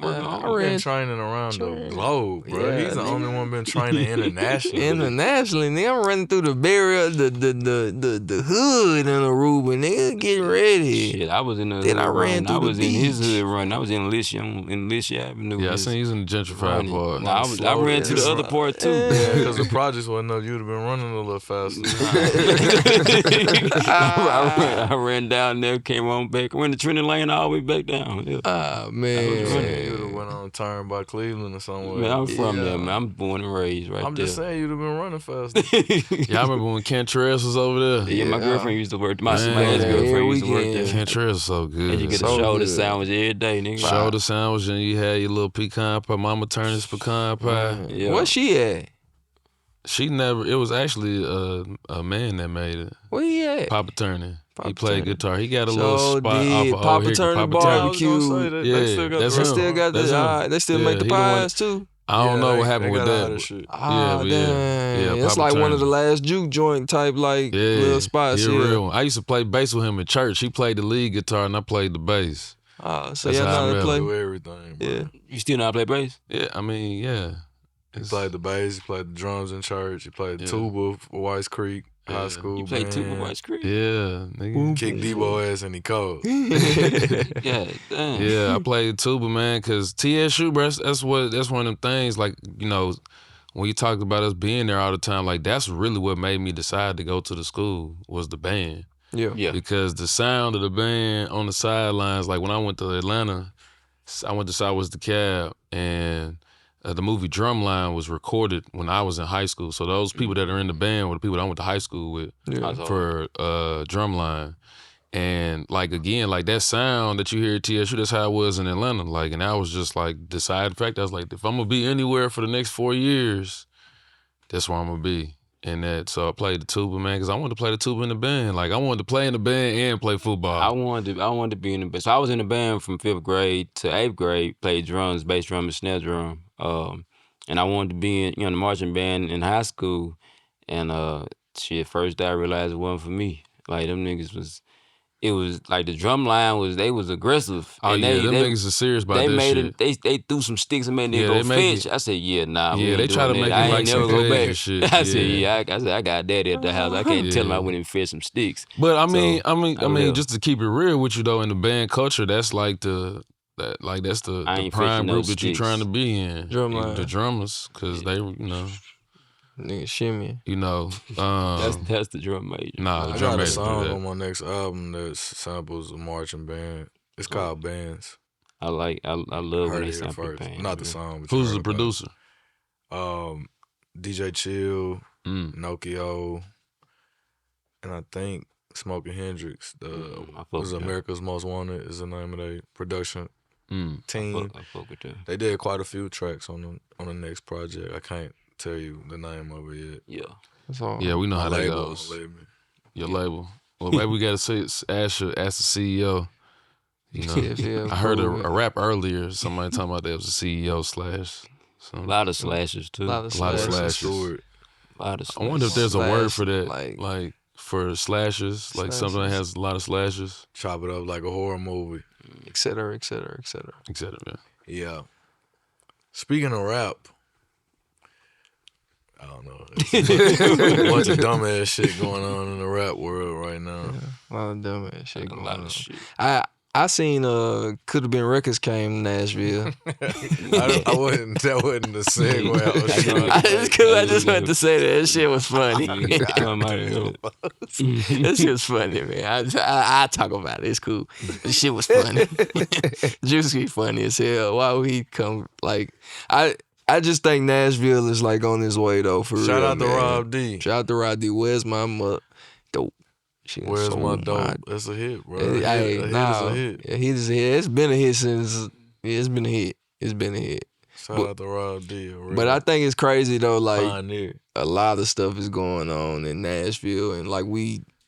I on ran Been training around the globe, bro. Yeah, He's the nigga. only one been training internationally. Internationally, nigga, I'm running through the barrier, the hood in Aruba, nigga, getting ready. Shit, I was in the Then hood I ran running. through I the was in his beach. hood running. I was in Alicia Avenue. Yeah, I just seen you in the gentrified running. part. Nah, I ran to the other part too. Yeah, because the projects wasn't up, you'd have been running a little faster. I ran down there, came on back, went to Trinity Lane all the way back down. Yeah. Ah You'd man, have went on a turn by Cleveland or somewhere. Man, I'm from Yeah. there, man. I'm born and raised right I'm there. just saying you'd have been running faster. Yeah, I remember when Cantrell was over there. Yeah, my Yeah. girlfriend used to work. My Man, ex-girlfriend here used to work we there. can. Cantrell was so good. And you get So a shoulder good. sandwich every day, nigga. shoulder sandwich, and you had your little pecan pie. Mama Turner's pecan pie. Yeah. where she at? She never. It was actually a man that made it. Where he at? Papa Turner. Papa He played Turner. guitar. He got a So little spot did off of Papa Old Hickory. Turner Papa bar- Turner. I was gonna say Barbecue. that Yeah, they still got that's the They him. still got That's the. him. They still Yeah, make the he the one- pies too. I don't know they- what happened they with got all that. that shit. Ah, but yeah. dang. Yeah, It's Papa like one of Turner. the last juke joint type like Yeah, little spots. he a Yeah. real one. I used to play bass with him in church. He played the lead guitar and I played the bass. Ah, so That's y'all how I know how to met play. Do everything. Bro. Yeah. You still know how to play bass? Yeah, I mean, yeah. He played the bass. He played the drums in church. He played the Yeah. tuba for Whites Creek Yeah. High School. You played two band. White Creek? Yeah, nigga. Kick Debo ass and he cold. Yeah, damn. Yeah, I played tuba, man, because TSU, bro, that's one of them things, like, you know, when you talked about us being there all the time, like, that's really what made me decide to go to the school, was the band. Yeah. Yeah. Because the sound of the band on the sidelines, like when I went to Atlanta, I went to Southwest DeKalb, and the movie Drumline was recorded when I was in high school. So those people that are in the band were the people that I went to high school with Yeah. for Drumline. And like, again, like that sound that you hear at TSU, that's how it was in Atlanta. Like, and I was just like, decided fact, I was like, if I'm gonna be anywhere for the next 4 years, that's where I'm gonna be. And that, so I played the tuba, man, because I wanted to play the tuba in the band. Like, I wanted to play in the band and play football. I wanted to be in the band. So I was in the band from 5th grade to 8th grade, played drums, bass drum, and snare drum. And I wanted to be in the marching band in high school. And shit, first day I realized it wasn't for me. Like, them niggas was it was like the drum line was aggressive. Oh and yeah, they them niggas are serious about they that made shit. it. They threw some sticks and made Yeah, nigga they go make fetch. it- I said, yeah, nah, we Yeah, ain't they try to doing make that. it I like ain't never some go gangster back. shit. I said, Yeah. I said, I got daddy at the house. I can't tell him I Yeah. went and fed some sticks. But I So, mean, left. just to keep it real with you though, in the band culture, that's like that's I the ain't prime fetching no group that you sticks. trying to be in. Drum The line. drummers, cause they, Nigga shimmy. That's the drum major. nah, the I drum got a major do song that. on my next album that samples a marching band. It's called Bands. I love when Heard they it here sample first. band. Not the song, but you Who's heard the about it. producer? DJ Chill, Mm. Nokio, and I think Smokey Hendrix. I fuck Was with that. America's Most Wanted is the name of their production Mm. team. I fuck with that. They did quite a few tracks on the next project. I can't tell you the name of it yet. Yeah. That's all. Yeah, we know My how that label goes. won't let me. Your label. Well, maybe we gotta ask the CEO. You know, Yeah, I heard a cool. rap earlier. Somebody talking about that was a CEO / A something. lot of slashes too. A lot of A lot of slashes. slashes. Stewart. A lot of I wonder if slashes. there's a word Slash, for that, like- like for slashes, like something that Slashes. has a lot of slashes, Chop it up like a horror movie. Et cetera, et cetera, et cetera. etc. Yeah. Speaking of rap, I don't know. It's a bunch of dumbass shit going on in the rap world right now. A lot of dumb ass shit A going lot on. of shit. I seen Could Have Been Records came to Nashville. I wasn't. That wasn't the segue I was trying to make. I just wanted to say that. That shit was funny. Come out of here. That shit was funny, man. I talk about it. It's cool. The shit was funny. Juicy funny as hell. Why would he come? Like, I just think Nashville is like on his way though. For Shout real, out to man. Rob D. Shout out to Rob D. Where's my dope? Shit, Where's so my dope? That's a hit, bro. A hit is a hit. Yeah, he just hit. It's been a hit since. Yeah, it's been a hit. It's been a hit. Shout out to Rob D. But I think it's crazy though. Like pioneer. a lot of stuff is going on in Nashville, and like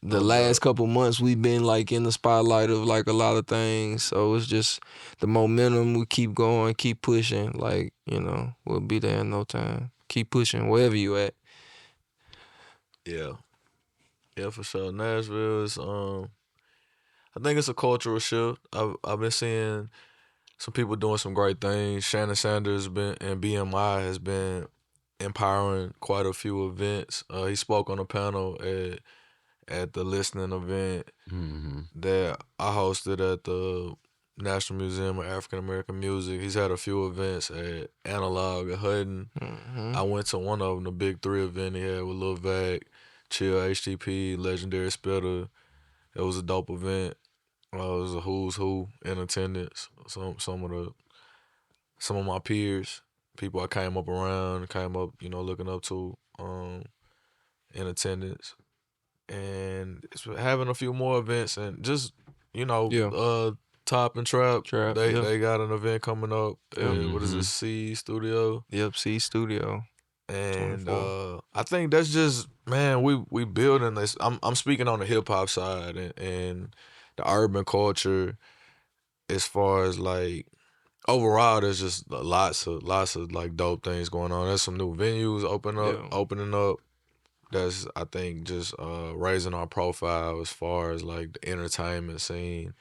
the last couple months we've been like in the spotlight of like a lot of things. So it's just the momentum. We keep going, keep pushing. Like, we'll be there in no time. Keep pushing wherever you at. Yeah. Yeah, for sure. Nashville is I think it's a cultural shift. I've been seeing some people doing some great things. Shannon Sanders and BMI has been empowering quite a few events. He spoke on a panel at the listening event that I hosted at the National Museum of African American Music. He's had a few events at Analog at Hutton. I went to one of them, the Big 3 event he had with Lil Vag, Chill, HTP, Legendary Spitter. It was a dope event. It was a who's who in attendance. Some of my peers, people I came up, looking up to, in attendance. And it's having a few more events and just, Top and Trap. They got an event coming up. What is it, C Studio? Yep, C Studio. And 24. I think that's just, man, we building this. I'm speaking on the hip hop side and the urban culture as far as like overall there's just lots of like dope things going on. There's some new venues opening up. That's, I think, just raising our profile as far as like the entertainment scene.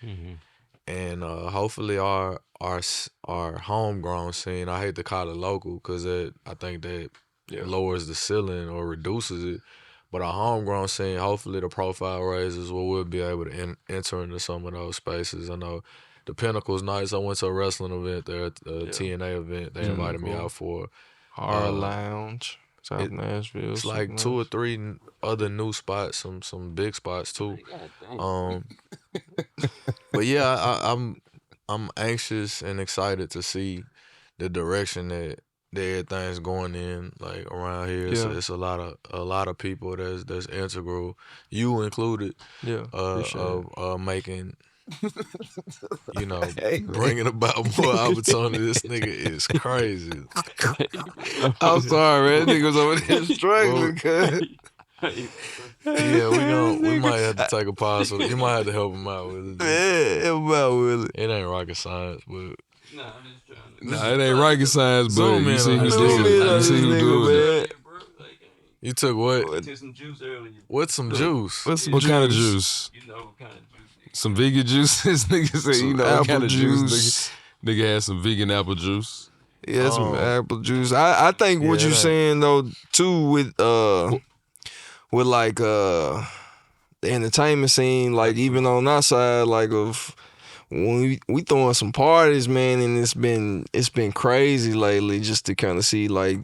And hopefully our homegrown scene, I hate to call it local because I think that lowers the ceiling or reduces it. But our homegrown scene, hopefully the profile raises where we'll be able to enter into some of those spaces. I know the Pinnacle's nice. I went to a wrestling event there, a TNA event. They invited me out for. Horror Lounge, South Nashville. It's like 2 or 3 other new spots, some big spots too. But yeah, I'm anxious and excited to see the direction that everything's going in, like around here. It's a lot of people that's integral, you included. Yeah, of making. Bringing about more opportunity. This nigga is crazy. I'm sorry, man. Niggas over there struggling, cuz. Yeah, we might have to take a pause. You might have to help him out with it. Yeah, help out with it. It ain't rocket science, but Nah, it ain't rocket science, but Zoom you in see on who this do nigga. it. You see who do it. man. You took what? Took some juice earlier. What's some juice? What's some What kind of juice? juice? You know what kind of juice? Some vegan juice. This nigga said, Some you know what kind apple of juice, juice. nigga had some vegan apple juice. Yeah, some apple juice. I think what yeah, you that- saying though too with like the entertainment scene, like even on our side, like of when we throwing some parties, man, and it's been crazy lately just to kind of see like,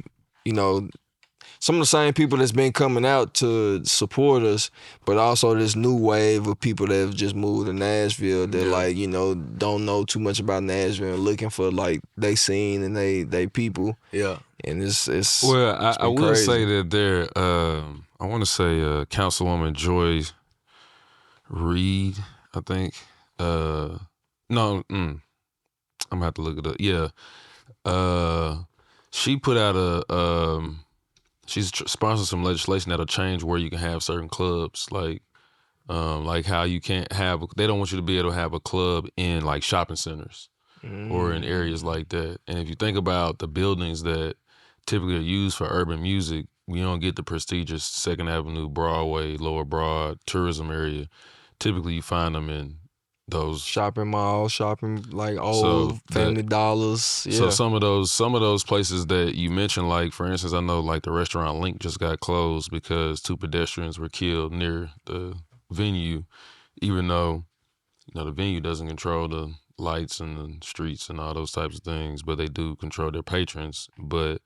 you know, some of the same people that's been coming out to support us, but also this new wave of people that have just moved to Nashville that like, you know, don't know too much about Nashville and looking for like they scene and they people. Yeah. And it's Well, I been will crazy. say that there, I want to say Councilwoman Joy Reid, I think. No, I'm gonna have to look it up. Yeah, she put out she's sponsored some legislation that'll change where you can have certain clubs, like how you can't have. They don't want you to be able to have a club in like shopping centers or in areas like that. And if you think about the buildings that typically are used for urban music, you don't get the prestigious Second Avenue, Broadway, Lower Broad tourism area. Typically, you find them in those shopping malls, shopping like old Family Dollars. Yeah. So some of those places that you mentioned, like for instance, I know like the restaurant Link just got closed because 2 pedestrians were killed near the venue, even though the venue doesn't control the lights and the streets and all those types of things, but they do control their patrons. But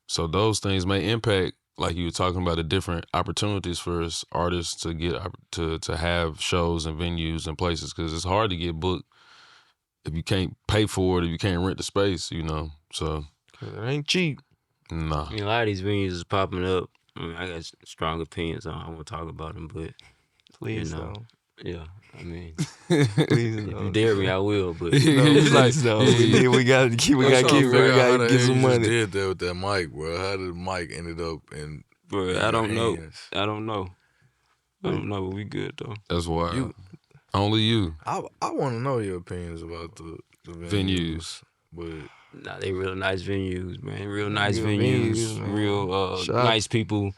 so those things may impact, like you were talking about, the different opportunities for us artists to get to have shows and venues and places, because it's hard to get booked if you can't pay for it, if you can't rent the space, you know. So it ain't cheap. Nah. I mean, a lot of these venues is popping up. I mean, I got strong opinions on. I won't talk about them, but Please you know, don't. yeah. I mean, Please if you don't. dare me, I will. But He's like, No, we gotta keep I'm trying to figure out how the get hell some you just money. did that with that mic, bro. How did the mic ended up in? bro, I don't know. I don't know. But we good though. That's why. You- Only you. I want to know your opinions about the venues, but Nah, they real nice venues, man. Real nice Good venues. venues, man. Real Shout out- nice people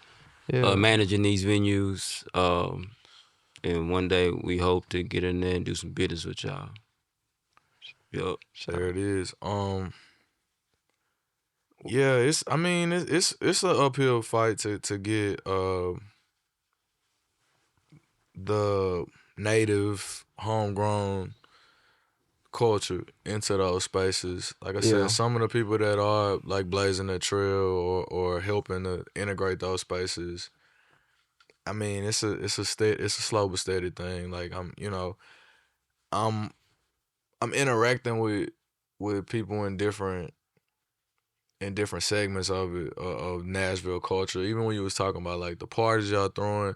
Yeah. managing these venues. And one day we hope to get in there and do some business with y'all. Yup. there it is. Yeah, it's an uphill fight to get the native homegrown culture into those spaces. Like I Yeah. said, some of the people that are like blazing the trail or helping to integrate those spaces, I mean, it's a slow but steady thing. Like I'm interacting with people in different segments of it of Nashville culture. Even when you was talking about like the parties y'all throwing,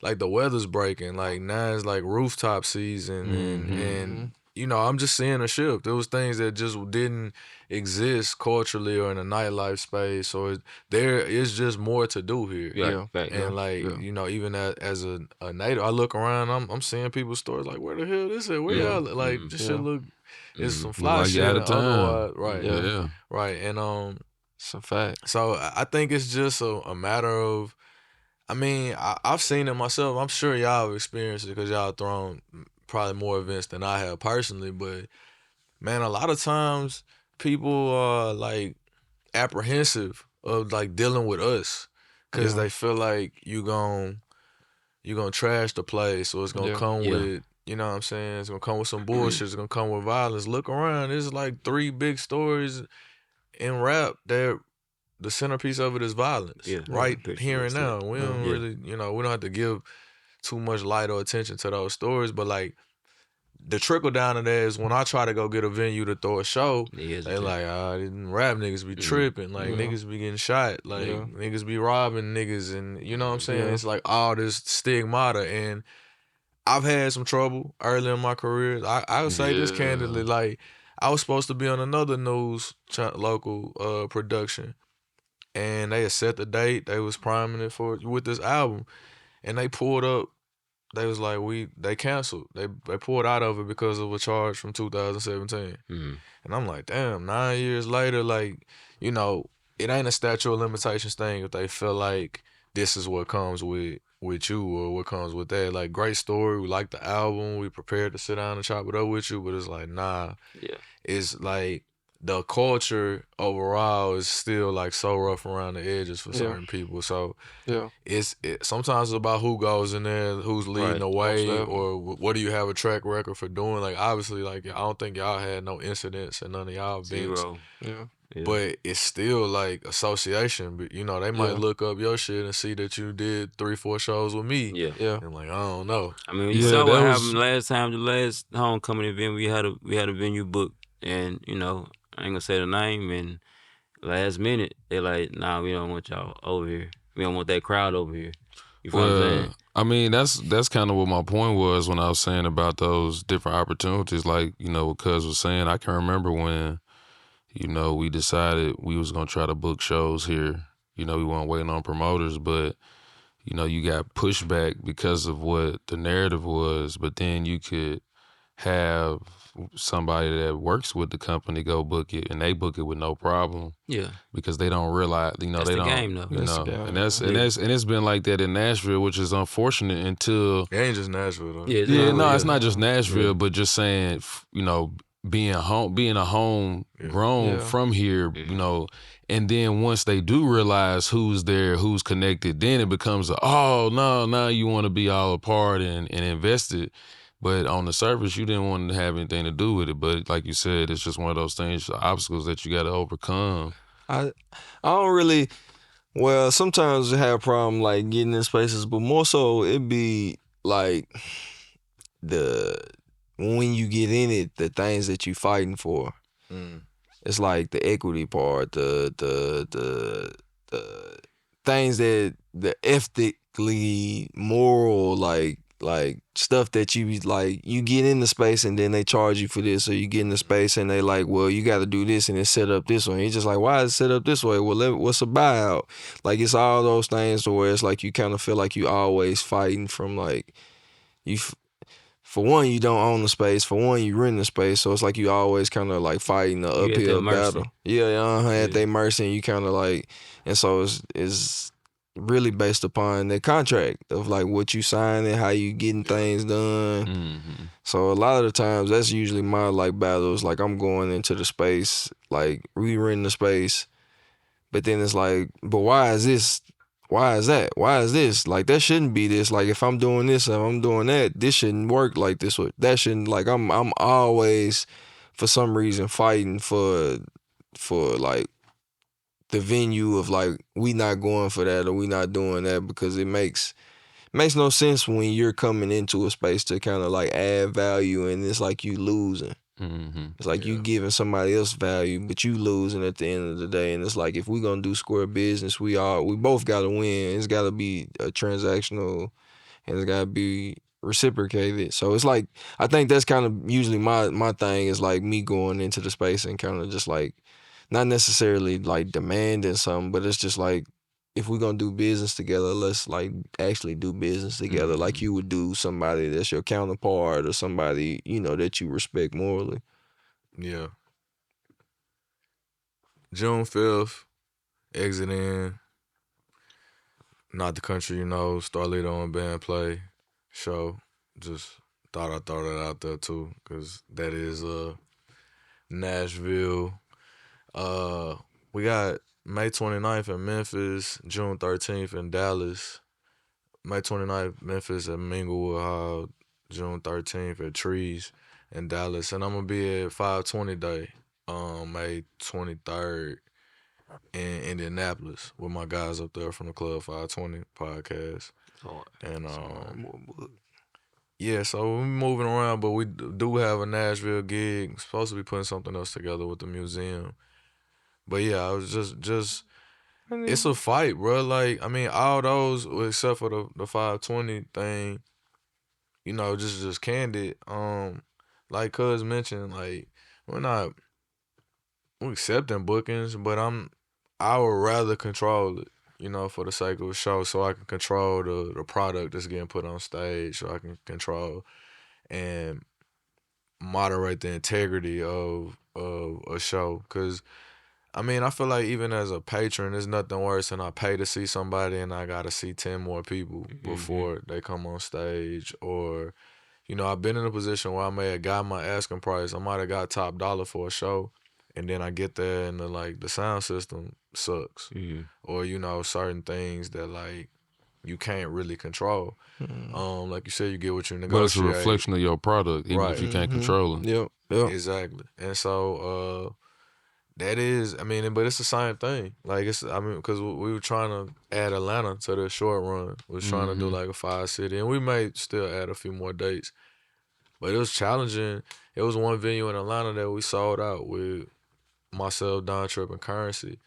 like the weather's breaking. Like now it's like rooftop season, and you know, I'm just seeing a shift. There was things that just didn't exist culturally or in a nightlife space, or there is just more to do here. Yeah. Fact, And like you know, even as a native, I look around, I'm seeing people's stores like, where the hell this at? Where y'all like? This shit look. It's some fly Like you shit. out And of town. otherwise, right? Yeah. Right. And It's a fact. so I think it's just a matter of. I mean, I've seen it myself. I'm sure y'all have experienced it because y'all thrown probably more events than I have personally. But man, a lot of times people are like apprehensive of like dealing with us because they feel like you gonna trash the place, or it's gonna come with, you know what I'm saying, it's gonna come with some bullshit, it's gonna come with violence. Look around, there's like 3 big stories in rap that the centerpiece of it is violence. Right here and now. We don't really, you know, we don't have to give too much light or attention to those stories, but like the trickle down of that is when I try to go get a venue to throw a show, they like, didn't rap niggas be tripping, like niggas be getting shot, like niggas be robbing niggas, and you know what I'm saying? It's like all this stigmata, and I've had some trouble early in my career. I would say this candidly, like I was supposed to be on another news local production, and they had set the date. They was priming it with this album, and they pulled up. They was like, they canceled. They pulled out of it because of a charge from 2017. And I'm like, damn, 9 years later, like, you know, it ain't a statute of limitations thing if they feel like this is what comes with you or what comes with that. Like, great story. We like the album. We prepared to sit down and chop it up with you, but it's like, nah. Yeah. It's like the culture overall is still like so rough around the edges for certain people. So Yeah. sometimes it's about who goes in there, who's leading Right. the way, Most or what do you have a track record for doing. Like, obviously, like, I don't think y'all had no incidents and none of y'all been. Zero. Yeah. Yeah. But it's still like association. But you know, they might Yeah. look up your shit and see that you did 3-4 shows with me. Yeah. Yeah. And like, I don't know. I mean, you Yeah, saw what that was- happened last time. The last homecoming event, we had a venue booked, and you know, I ain't gonna say the name. And last minute, they like, nah, we don't want y'all over here. We don't want that crowd over here. You feel what I'm saying? I mean, that's kind of what my point was when I was saying about those different opportunities. Like, you know, what Cuz was saying, I can remember when, you know, we decided we was gonna try to book shows here. You know, we weren't waiting on promoters, but you know, you got pushback because of what the narrative was. But then you could have somebody that works with the company go book it, and they book it with no problem Yeah. because they don't realize, you know, That's they the don't, game, though. you That's know, the game, and that's yeah. and it's been like that in Nashville, which is unfortunate until. It ain't just Nashville though. Yeah. Yeah, no, yeah. it's not just Nashville, Yeah. but just saying, you know, being a home grown Yeah. from here, you know, and then once they do realize who's there, who's connected, then it becomes oh no, now you want to be all a part and invested. But on the surface, you didn't want to have anything to do with it. But like you said, it's just one of those things, obstacles that you got to overcome. I don't really. Well, sometimes I have a problem like getting in spaces, but more so it be like when you get in it, the things that you fighting for. It's like the equity part, the things that the ethically moral like stuff that you like you get in the space and then they charge you for this, or you get in the space and they like, well, you got to do this and it's set up this way. It's just like, why is it set up this way? Well, what's a buyout? Like, it's all those things to where it's like you kind of feel like you always fighting from like for one, you don't own the space. For one, you rent the space, so it's like you always kind of like fighting the You at their uphill mercy. battle. Yeah, at their mercy, and you kind of like, and so it's really based upon the contract of like what you sign and how you getting things done. Mm-hmm. So a lot of the times, that's usually my like battles. Like, I'm going into the space, like we renting the space, but then it's like, but why is this? Why is that? Why is this? Like, that shouldn't be this. Like, if I'm doing this, if I'm doing that, this shouldn't work like this. That shouldn't, like, I'm always, for some reason, fighting for like the venue of like, we not going for that or we not doing that, because it makes no sense when you're coming into a space to kind of like add value and it's like you losing. Mm-hmm. It's like you giving somebody else value, but you losing at the end of the day. And it's like, if we gonna do square business, we both gotta win. It's gotta be a transactional and it's gotta be reciprocated. So it's like, I think that's kind of usually my thing, is like me going into the space and kind of just like, not necessarily like demanding something, but it's just like, if we're gonna do business together, let's like actually do business together, like you would do somebody that's your counterpart or somebody, you know, that you respect morally. Yeah. June 5th, exit in. Not the country, you know, Starlito and band play show. Just thought I'd throw that out there too, because that is Nashville. We got May 29th in Memphis, June 13th in Dallas. May 29th, Memphis at Minglewood Hall, June 13th at Trees in Dallas. And I'm going to be at 520 Day, May 23rd in Indianapolis with my guys up there from the Club 520 podcast. And yeah, so we're moving around, but we do have a Nashville gig. Supposed to be putting something else together with the museum. But yeah, I was just it's a fight, bro. Like, I mean, all those except for the 520 thing, you know, just candid. Like Cuz mentioned, like, we're accepting bookings, but I would rather control it, you know, for the sake of a show, so I can control the product that's getting put on stage, so I can control and moderate the integrity of a show. Cause I mean, I feel like even as a patron, there's nothing worse than I pay to see somebody and I gotta see 10 more people before they come on stage. Or, you know, I've been in a position where I may have got my asking price. I might have got top dollar for a show, and then I get there and the sound system sucks. Or, you know, certain things that like you can't really control. Like you said, you get what you negotiate. But it's a reflection of your product, even if you can't control it. Yep. Exactly. And so that is, I mean, but it's the same thing. Like because we were trying to add Atlanta to the short run. We was trying to do like a 5-city, and we may still add a few more dates. But it was challenging. It was one venue in Atlanta that we sold out with myself, Don Trip, and Currency.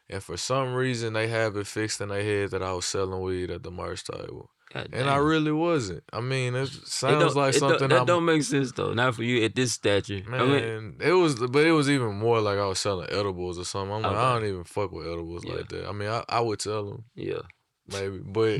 And for some reason, they have it fixed in their head that I was selling weed at the merch table. And I really wasn't. I mean, it sounds like something that don't make sense though. Not for you at this stature. Man, I mean, it was even more like I was selling edibles or something. I'm like, I don't even fuck with edibles like that. I mean, I would tell them. Yeah. Maybe, but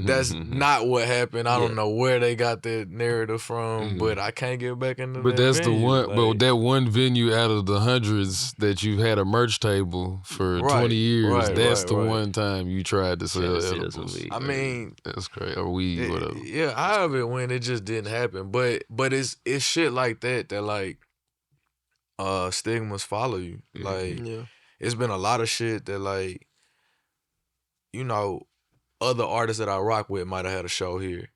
that's not what happened. I don't know where they got that narrative from, but I can't get back into that. But that's venue. the one. Like, but that one venue out of the hundreds that you've had a merch table for 20 years. That's the one time you tried to sell edibles. I mean, that's crazy. Or weed, whatever. Yeah, I have it when it just didn't happen. But it's shit like that like stigmas follow you. Like it's been a lot of shit that like, you know, other artists that I rock with might have had a show here.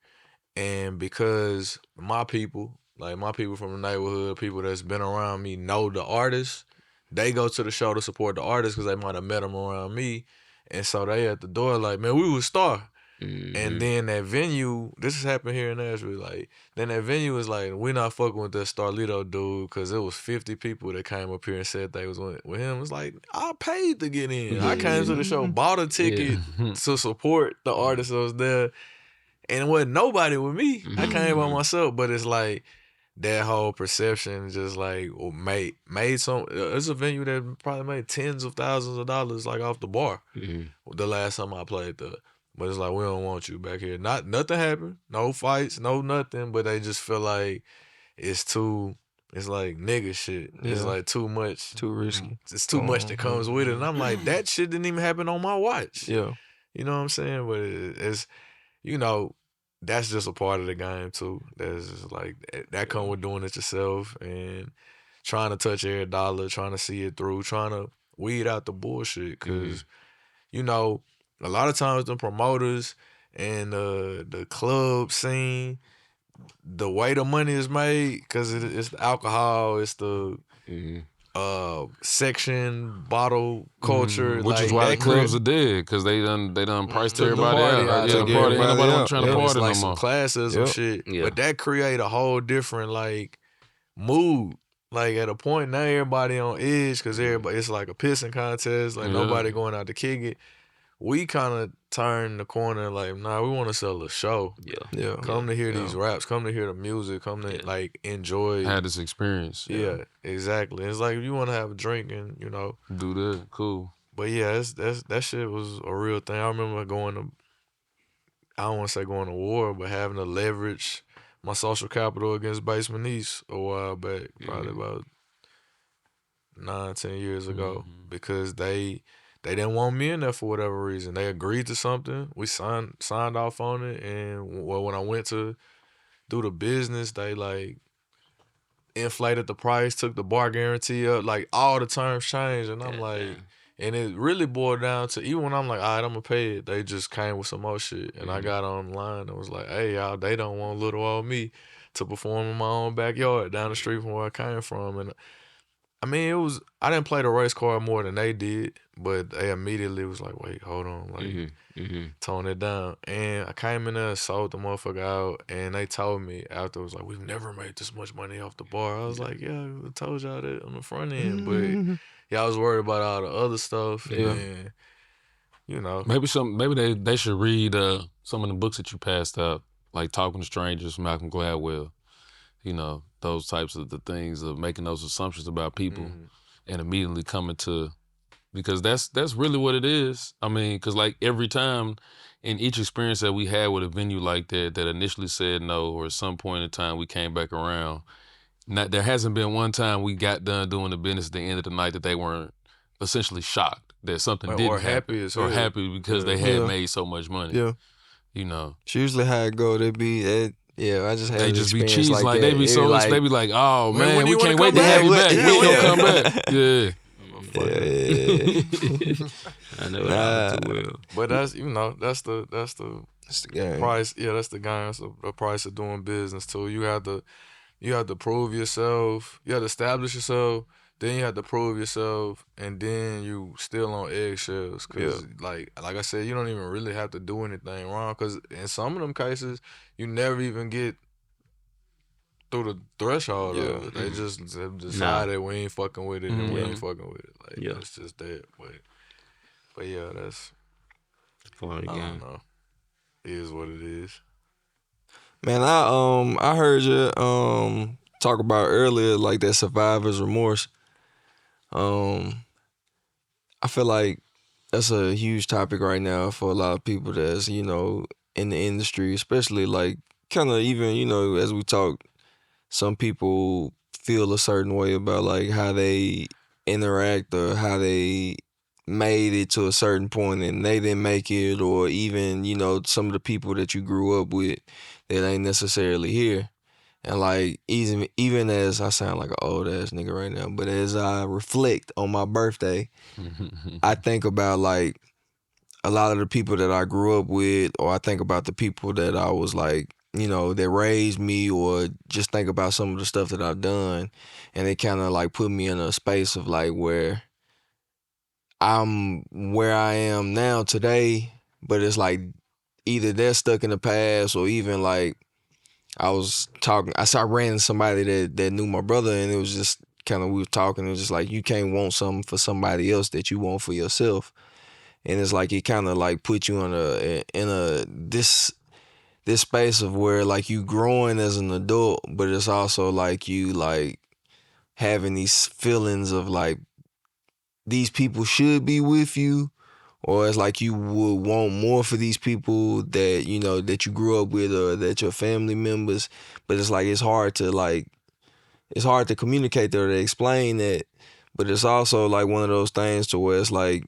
And because my people from the neighborhood, people that's been around me know the artists, they go to the show to support the artists because they might have met them around me. And so they at the door like, man, we was star. And then that venue, this has happened here in Nashville, like, then that venue was like, we're not fucking with that Starlito dude because it was 50 people that came up here and said they was with him. It's like, I paid to get in. I came to the show, bought a ticket to support the artist that was there, and it wasn't nobody with me. I came by myself, but it's like, that whole perception just like made some. It's a venue that probably made tens of thousands of dollars like off the bar. The last time I played there. But it's like, we don't want you back here. Nothing happened. No fights, no nothing. But they just feel like it's like nigga shit. It's like too much. Too risky. It's too much that comes with it. And I'm like, that shit didn't even happen on my watch. Yeah. You know what I'm saying? But it's, you know, that's just a part of the game too. That's just like, that come with doing it yourself and trying to touch every dollar, trying to see it through, trying to weed out the bullshit. Because, you know, a lot of times the promoters and the club scene, the way the money is made, because it's the alcohol, it's the section bottle culture, which like, is why the clubs are dead, because they done priced everybody out. Ain't nobody trying to party it's like no some more. classism shit, but that create a whole different like mood. Like at a point now, everybody on edge because everybody, it's like a pissing contest. Like nobody going out to kick it. We kind of turn the corner like, nah, we want to sell a show. Come to hear these raps. Come to hear the music. Come to like enjoy. Had this experience. Yeah, exactly. It's like if you want to have a drink and, you know, do that. Cool. But yeah, that shit was a real thing. I remember I don't want to say going to war, but having to leverage my social capital against Basement East a while back, probably about 9-10 years ago, because they didn't want me in there for whatever reason. They agreed to something. We signed off on it, and when I went to do the business, they like inflated the price, took the bar guarantee up, like all the terms changed, and I'm like, and it really boiled down to, even when I'm like, all right, I'm gonna pay it, they just came with some more shit, and I got online and was like, hey y'all, they don't want little old me to perform in my own backyard down the street from where I came from. And I mean, I didn't play the race card more than they did, but they immediately was like, wait, hold on, like, tone it down. And I came in there, sold the motherfucker out, and they told me after, it was like, we've never made this much money off the bar. I was like, yeah, I told y'all that on the front end, but yeah, I was worried about all the other stuff, and, you know. Maybe they should read some of the books that you passed out, like Talking to Strangers, Malcolm Gladwell. You know, those types of the things of making those assumptions about people and immediately coming to, because that's really what it is. I mean, because like every time in each experience that we had with a venue like that initially said no, or at some point in time we came back around, there hasn't been one time we got done doing the business at the end of the night that they weren't essentially shocked that something Or didn't happy happen, as or hell. happy because they had Yeah. made so much money. Yeah. You know, It's usually how it go. They be I just had they an just be experience cheesing like like that. they be so like, they be like, oh When man, do we you wanna can't wait come to have you back? back. Yeah, When you when gonna come back? Yeah. I know it all too well. But that's that's the It's the game. price. Yeah, that's the game. That's the price of doing business too. You have to prove yourself. You have to establish yourself. Then you have to prove yourself, and then you still on eggshells. Cause like I said, you don't even really have to do anything wrong. Cause in some of them cases, you never even get through the threshold of it. They just decided we ain't fucking with it, and we ain't fucking with it. Like it's just that. But yeah, that's Part of the I game. don't know. It is what it is. Man, I heard you talk about earlier like that survivor's remorse. I feel like that's a huge topic right now for a lot of people that's, in the industry, especially like kind of even, as we talk, some people feel a certain way about like how they interact or how they made it to a certain point and they didn't make it, or even, some of the people that you grew up with that ain't necessarily here. And like even as I sound like an old ass nigga right now, but as I reflect on my birthday, I think about like a lot of the people that I grew up with, or I think about the people that I was like, that raised me, or just think about some of the stuff that I've done, and it kind of like put me in a space of like where I'm where I am now today, but it's like either they're stuck in the past, or even like I ran into somebody that knew my brother, and it was just kind of, we were talking, it was just like, you can't want something for somebody else that you want for yourself. And it's like it kind of like put you in this space of where like you growing as an adult, but it's also like you like having these feelings of like these people should be with you, or it's like you would want more for these people that that you grew up with, or that your family members, but it's like it's hard to communicate that or to explain that. But it's also like one of those things to where it's like,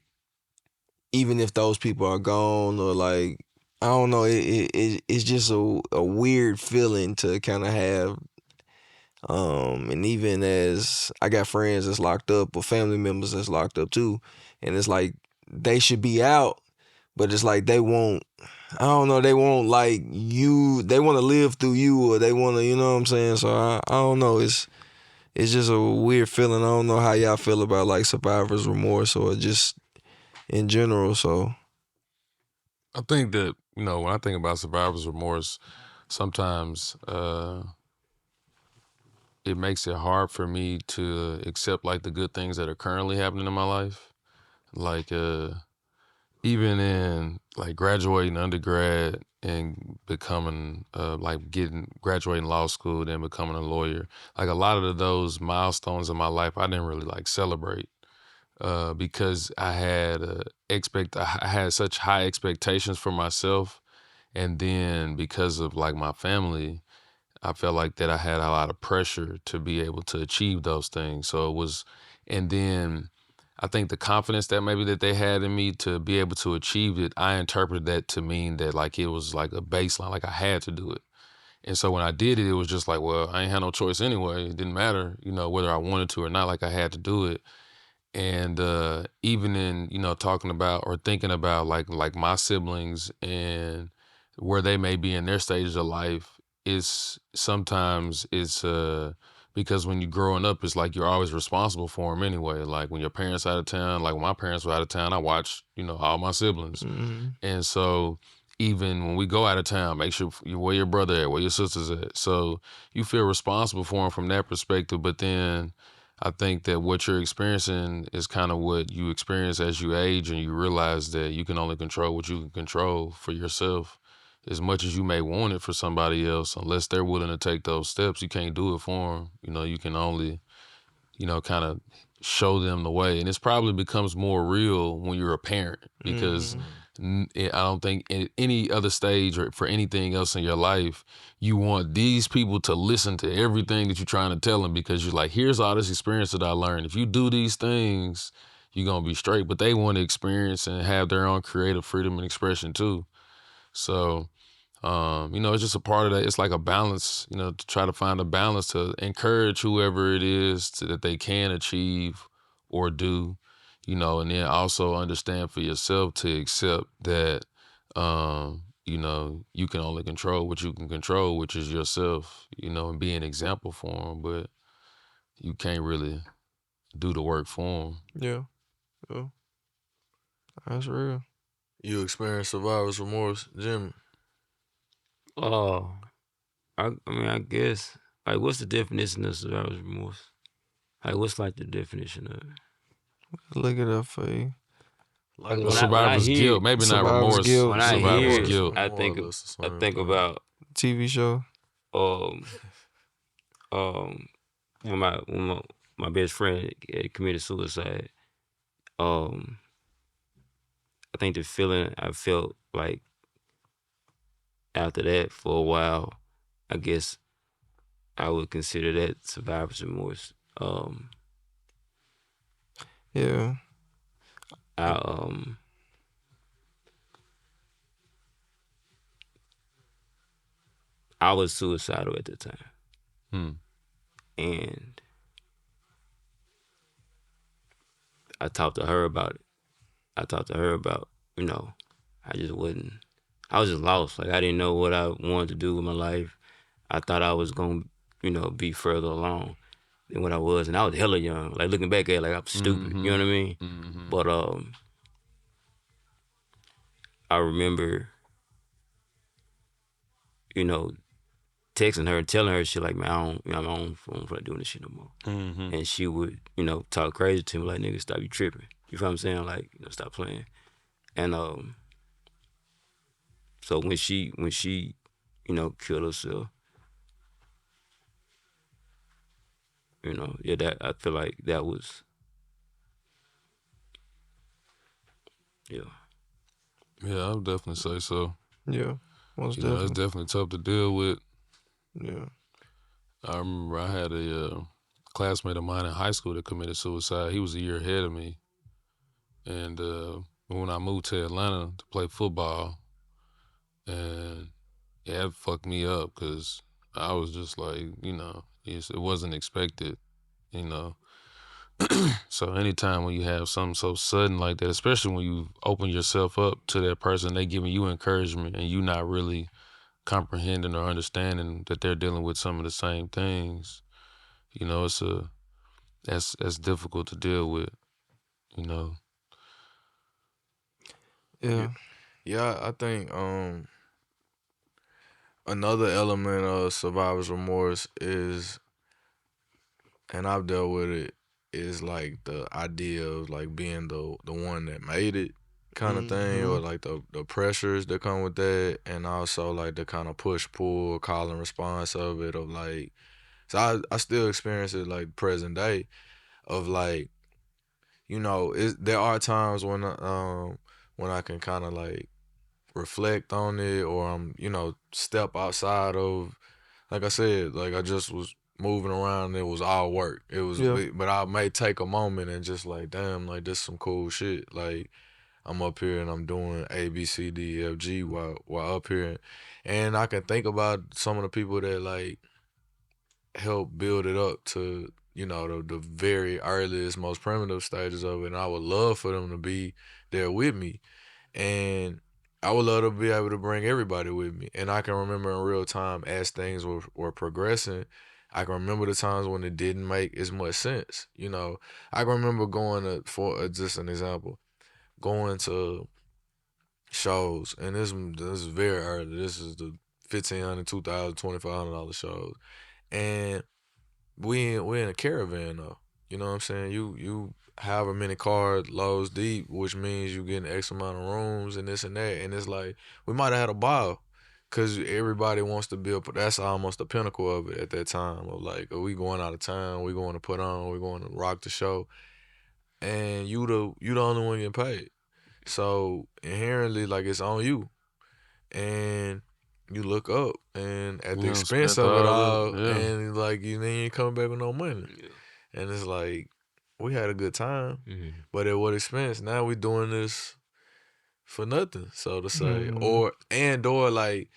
even if those people are gone, or like, I don't know, it's just a weird feeling to kind of have. And even as I got friends that's locked up, or family members that's locked up too, and it's like they should be out, but it's like they won't. I don't know. They won't like you. They want to live through you, or they want to. You know what I'm saying? So I don't know. It's just a weird feeling. I don't know how y'all feel about like survivor's remorse, or just in general. So I think that, when I think about survivor's remorse, sometimes it makes it hard for me to accept like the good things that are currently happening in my life. Like even in like graduating undergrad and becoming graduating law school, then becoming a lawyer, like a lot of those milestones in my life I didn't really like celebrate. Because I had such high expectations for myself, and then because of like my family, I felt like that I had a lot of pressure to be able to achieve those things. So it was, and then I think the confidence that maybe that they had in me to be able to achieve it, I interpreted that to mean that like it was like a baseline, like I had to do it. And so when I did it, it was just like, well, I ain't had no choice anyway. It didn't matter, whether I wanted to or not, like I had to do it. And even in talking about or thinking about like my siblings and where they may be in their stages of life, is sometimes it's because when you're growing up, it's like you're always responsible for them anyway. Like when your parents out of town, like when my parents were out of town, I watched all my siblings. And so even when we go out of town, make sure where your brother at, where your sister's at. So you feel responsible for them from that perspective. But then I think that what you're experiencing is kind of what you experience as you age, and you realize that you can only control what you can control for yourself. As much as you may want it for somebody else, unless they're willing to take those steps, you can't do it for them. You can only, kind of show them the way. And it probably becomes more real when you're a parent, because I don't think at any other stage or for anything else in your life, you want these people to listen to everything that you're trying to tell them, because you're like, here's all this experience that I learned. If you do these things, you're gonna be straight. But they want to experience and have their own creative freedom and expression too. So, it's just a part of that. It's like a balance, to try to find a balance to encourage whoever it is that they can achieve or do, and then also understand for yourself to accept that, you can only control what you can control, which is yourself, and be an example for them, but you can't really do the work for them. Yeah. That's real. You experience survivor's remorse, Jimmy? Oh, I mean, I guess, like, what's the definition of survivor's remorse? Like, what's like the definition of it? Look it up for you. Like When I Survivor's hear- guilt, maybe not Survivor's remorse. guilt. When I Survivor's hear it, guilt. I More think or less the I same think thing. about TV show. when my best friend had committed suicide. I think the feeling I felt like after that for a while, I guess I would consider that survivor's remorse. Yeah. I was suicidal at the time. And I talked to her about it. I was just lost. Like, I didn't know what I wanted to do with my life. I thought I was going to, be further along than what I was. And I was hella young. Like, looking back at it, like, I'm stupid. You know what I mean? But I remember, texting her and telling her shit like, man, I don't feel like doing this shit no more. And she would, talk crazy to me like, nigga, stop, you tripping. You feel what I'm saying? Like, stop playing. And so when she, killed herself, that I feel like that was, Yeah, I would definitely say so. Yeah. Most It's definitely. definitely tough to deal with. Yeah. I remember I had a classmate of mine in high school that committed suicide. He was a year ahead of me. And when I moved to Atlanta to play football, and it fucked me up because I was just like, it wasn't expected, So anytime when you have something so sudden like that, especially when you open yourself up to that person, they giving you encouragement and you not really comprehending or understanding that they're dealing with some of the same things, that's difficult to deal with, Yeah. Yeah, I think another element of survivor's remorse is, and I've dealt with it, is like the idea of like being the one that made it kind of thing, or like the pressures that come with that, and also like the kind of push pull call and response of it, of like, so I still experience it like present day, of like, there are times when I can kind of like reflect on it, or I'm step outside of, like I said, like I just was moving around and it was all work. It was, Yeah. but I may take a moment and just like, damn, like this some cool shit. Like I'm up here and I'm doing A, B, C, D, F, G while up here, and I can think about some of the people that like help build it up to the very earliest, most primitive stages of it, and I would love for them to be there with me, and I would love to be able to bring everybody with me. And I can remember in real time as things were progressing, I can remember the times when it didn't make as much sense. I can remember going to, for just an example, going to shows, and this is very early. This is the $1,500, $2,000, $2,500 shows, and we in a caravan though. You know what I'm saying? You however many car loads deep, which means you getting X amount of rooms and this and that. And it's like, we might have had a ball, because everybody wants to build. That's almost the pinnacle of it at that time. Of like, are we going out of town? We going to put on? We going to rock the show? And you the only one getting paid. So inherently, like, it's on you. And you look up, and at the You done expense spent of it all all, of it, yeah. and like then you ain't coming back with no money. And it's like, we had a good time, Mhm. but at what expense? Now we doing this for nothing, so to say, or like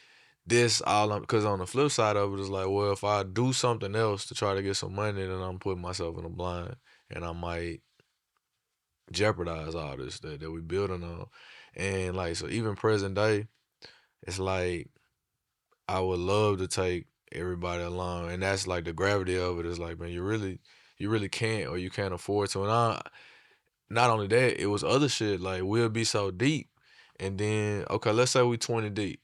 this all. Because on the flip side of it is like, well, if I do something else to try to get some money, then I'm putting myself in a blind, and I might jeopardize all this that we building on, and like so even present day, it's like I would love to take everybody along, and that's like the gravity of it is like, man, you really can't, or you can't afford to. And not only that, it was other shit like we'll be so deep, and then okay, let's say we 20 deep.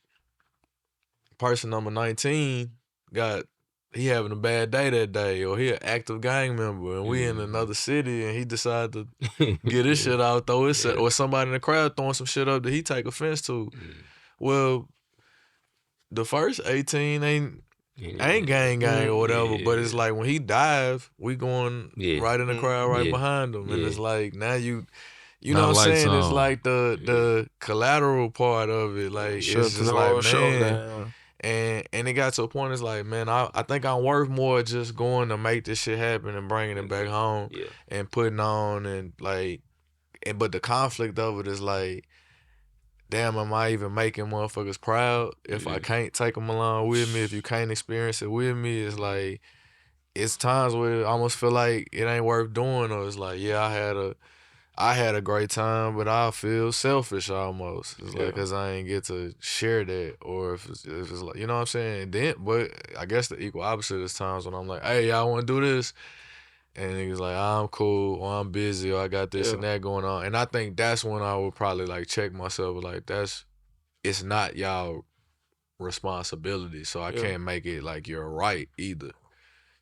Person number 19 he having a bad day that day, or he an active gang member, and we in another city, and he decided to get his shit out, throw his shit, or somebody in the crowd throwing some shit up that he take offense to. Well, the first 18 ain't gang or whatever, but it's like when he dive, we going right in the crowd right behind him, and it's like now you know what I'm saying? It's like the collateral part of it, like it's just like, man. And it got to a point, it's like, man, I think I'm worth more just going to make this shit happen and bringing it back home and putting on and like, but the conflict of it is like, damn, am I even making motherfuckers proud if I can't take them along with me? If you can't experience it with me, it's like, it's times where I almost feel like it ain't worth doing, or it's like, yeah, I had a great time, but I feel selfish almost. It's like because I ain't get to share that, or if it's like, you know what I'm saying. Then, but I guess the equal opposite is times when I'm like, hey, y'all want to do this, and niggas like, I'm cool, or I'm busy, or I got this and that going on, and I think that's when I would probably like check myself, like it's not y'all responsibility, so I can't make it like you're right either.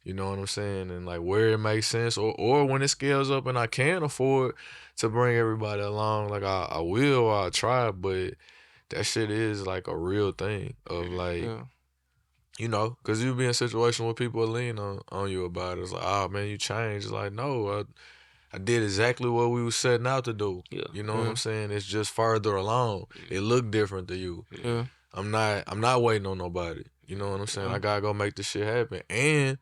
You know what I'm saying? And like where it makes sense, or when it scales up and I can afford to bring everybody along, like I will or I try, but that shit is like a real thing of like, you know, because you be in a situation where people lean on you about it. It's like, oh man, you changed. It's like, no, I did exactly what we was setting out to do. You know what I'm saying? It's just further along. It looked different to you. I'm not waiting on nobody. You know what I'm saying? I gotta go make this shit happen. And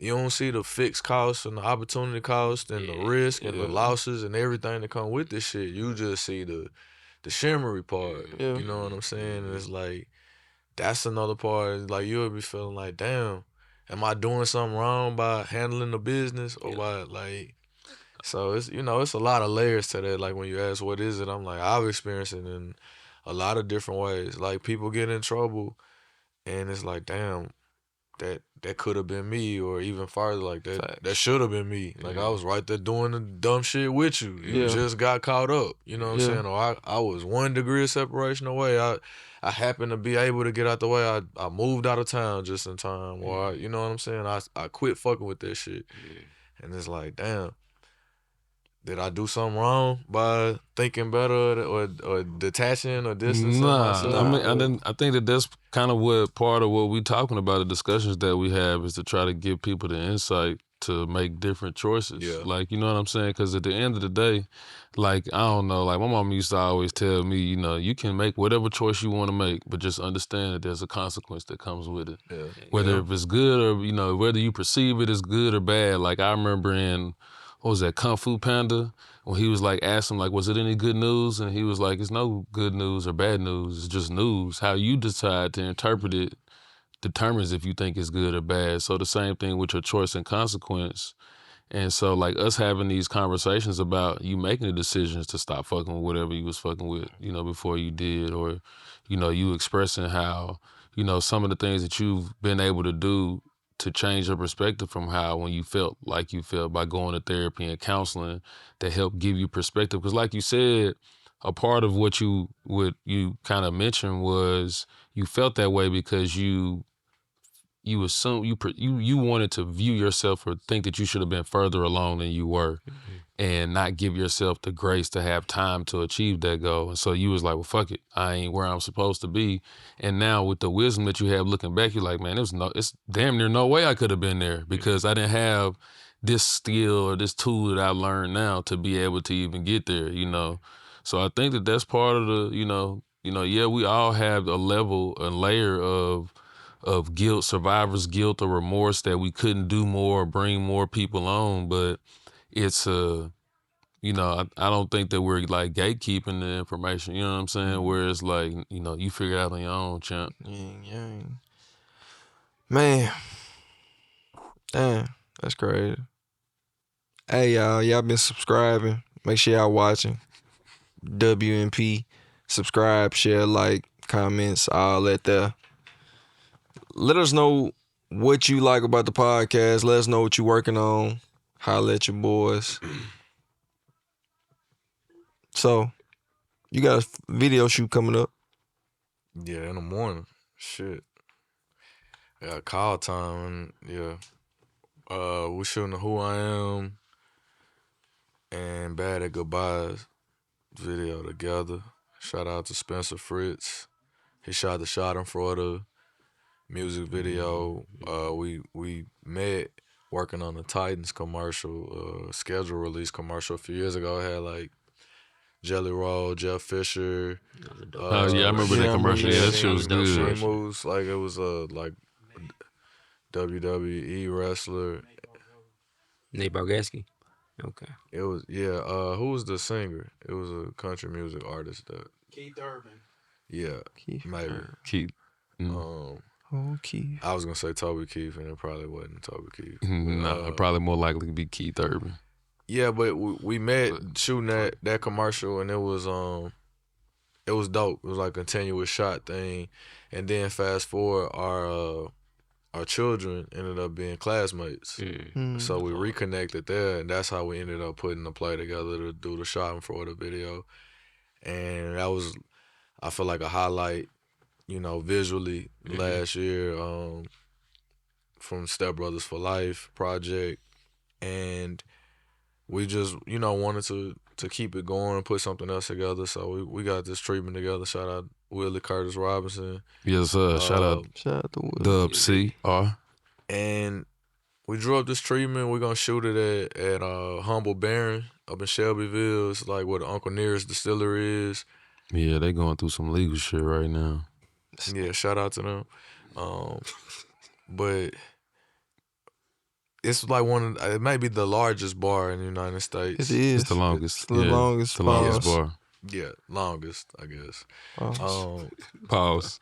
you don't see the fixed costs and the opportunity cost and the risk and the losses and everything that come with this shit. You just see the shimmery part. You know what I'm saying? And it's like, that's another part. Like you'll be feeling like, damn, am I doing something wrong by handling the business or by like? So it's, you know, it's a lot of layers to that. Like when you ask what is it, I'm like, I've experienced it in a lot of different ways. Like people get in trouble, and it's like, damn, that could have been me, or even farther, like that should have been me. Like I was right there doing the dumb shit with you. You just got caught up. You know what I'm saying? Or I was 1 degree of separation away. I happened to be able to get out the way. I moved out of town just in time. Or you know what I'm saying? I quit fucking with that shit. And it's like, damn, did I do something wrong by thinking better or detaching or distancing myself? I think that's kind of what part of what we talking about, the discussions that we have, is to try to give people the insight to make different choices. Like, you know what I'm saying? Because at the end of the day, like, I don't know, like my mom used to always tell me, you know, you can make whatever choice you want to make, but just understand that there's a consequence that comes with it. Whether if it's good or, you know, whether you perceive it as good or bad. Like I remember in, what was that, Kung Fu Panda, when he was like, asked him like, was it any good news? And he was like, it's no good news or bad news, it's just news. How you decide to interpret it determines if you think it's good or bad. So the same thing with your choice and consequence. And so like us having these conversations about you making the decisions to stop fucking with whatever you was fucking with, you know, before you did, or, you know, you expressing how, you know, some of the things that you've been able to do to change your perspective from how when you felt like you felt by going to therapy and counseling that help give you perspective. Because like you said, a part of what you kind of mentioned was you felt that way because you assume you wanted to view yourself or think that you should have been further along than you were, and not give yourself the grace to have time to achieve that goal. And so you was like, well, fuck it, I ain't where I'm supposed to be. And now with the wisdom that you have looking back, you're like, man, it's damn near no way I could have been there because I didn't have this skill or this tool that I learned now to be able to even get there, you know? So I think that that's part of the, you know, yeah, we all have a layer of guilt, survivor's guilt or remorse that we couldn't do more or bring more people on. But it's you know, I don't think that we're like gatekeeping the information. You know what I'm saying? Where it's like, you know, you figure it out on your own, champ. Yeah. Man, damn, that's crazy. Hey, y'all been subscribing. Make sure y'all watching. WNP. Subscribe, share, like, comments, all that there. Let us know what you like about the podcast. Let us know what you're working on. Holla at your boys. So, you got a video shoot coming up. Yeah, in the morning. Shit. Yeah, call time. Yeah. We shooting the Who I Am and Bad at Goodbyes video together. Shout out to Spencer Fritz. He shot the Schadenfreude music video. We met working on the Titans commercial, schedule release commercial a few years ago. It had like Jelly Roll, Jeff Fisher. Oh yeah, I remember that commercial. Yeah, that shit was good. Moves, like it was like WWE wrestler. Nate Bargatze. Okay. It was who was the singer? It was a country music artist that Keith Urban. Yeah, maybe. Keith. Keith. I was gonna say Toby Keith, and it probably wasn't Toby Keith. No, probably more likely to be Keith Urban. Yeah, but we met shooting that commercial, and it was dope. It was like a continuous shot thing, and then fast forward, our children ended up being classmates. So we reconnected there, and that's how we ended up putting the play together to do the Schadenfreude video, and that was, I feel like, a highlight, you know, visually last year, from Step Brothers for Life project, and we just, you know, wanted to keep it going and put something else together. So we got this treatment together. Shout out Willie Curtis Robinson. Yes, sir. Shout out to Will. Dub C.R. And we drew up this treatment. We're gonna shoot it at Humble Baron up in Shelbyville. It's like where the Uncle Nearest distillery is. Yeah, they going through some legal shit right now. Yeah, shout out to them. But it's like it may be the largest bar in the United States. It is. It's the longest. It's the longest. The longest bar. Yeah, longest, I guess. Pause.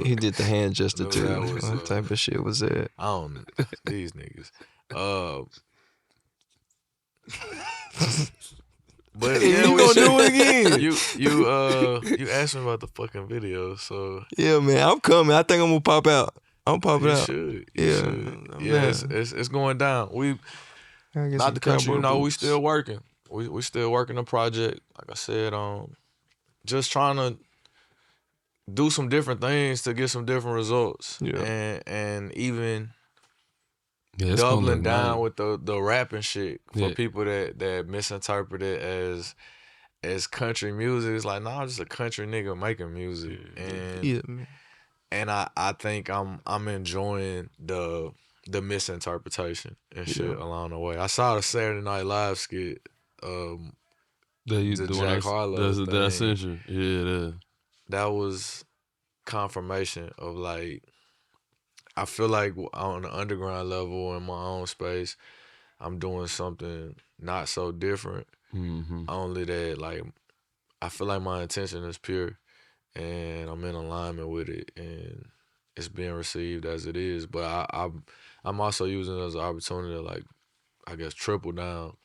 He did the hand gesture too. That was, What type of shit was that? I don't know. These niggas. But yeah, you gonna do it again? You asked me about the fucking video, so Yeah, man, I'm coming. I think I'm gonna pop out. I'm popping you out. should. Yeah, Yeah, it's going down. We not the country, you know, we still working. We still working the project. Like I said, just trying to do some different things to get some different results. Yeah. And even doubling doubling down with the rapping shit for people that misinterpret it as country music. It's like, nah, I'm just a country nigga making music. And I think I'm enjoying the misinterpretation and shit along the way. I saw the Saturday Night Live skit. The Jack Harlow thing. That sent you. Yeah, that was confirmation of, like, I feel like on the underground level in my own space, I'm doing something not so different. Only that, like, I feel like my intention is pure and I'm in alignment with it and it's being received as it is. But I'm also using it as an opportunity to, like, I guess, triple down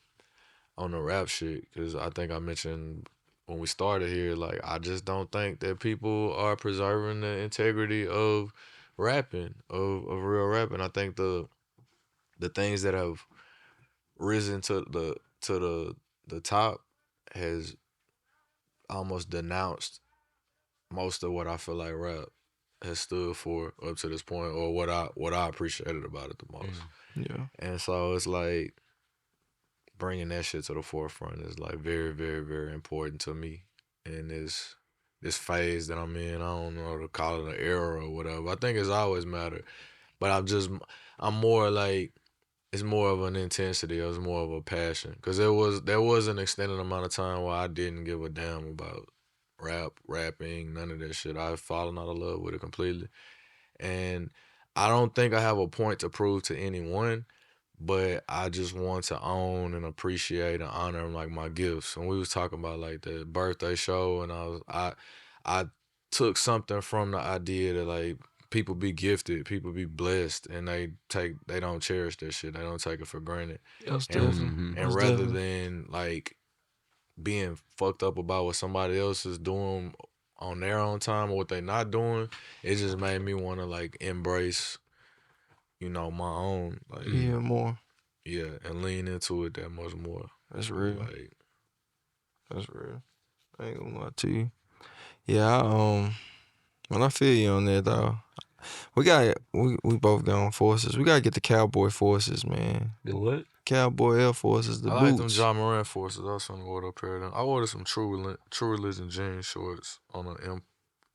on the rap shit, because I think I mentioned when we started here, like, I just don't think that people are preserving the integrity of rapping, of real rapping. I think the things that have risen to the top has almost denounced most of what I feel like rap has stood for up to this point, or what I appreciated about it the most. Yeah. And so it's like, bringing that shit to the forefront is, like, very, very, very important to me in this phase that I'm in. I don't know to call it an era or whatever. I think it's always mattered, but I'm more like, it's more of an intensity, or it's more of a passion, because there was an extended amount of time where I didn't give a damn about rapping, none of that shit. I've fallen out of love with it completely, and I don't think I have a point to prove to anyone. but I just want to own and appreciate and honor like my gifts. And we was talking about like the birthday show, and I took something from the idea that like people be gifted, people be blessed, and they don't cherish that shit. They don't take it for granted. That's And, definitely. and rather than like being fucked up about what somebody else is doing on their own time or what they not doing, it just made me want to like embrace, you know, my own, like more. yeah, and lean into it that much more. That's real. Like, That's real. I ain't gonna lie to you. Yeah, when I feel you on that though, we both got on forces. We gotta get the cowboy forces, man. The what? Cowboy Air Forces, the I like them boots. John Moran forces. I was trying to order a pair of them. I ordered some True Religion jean shorts on an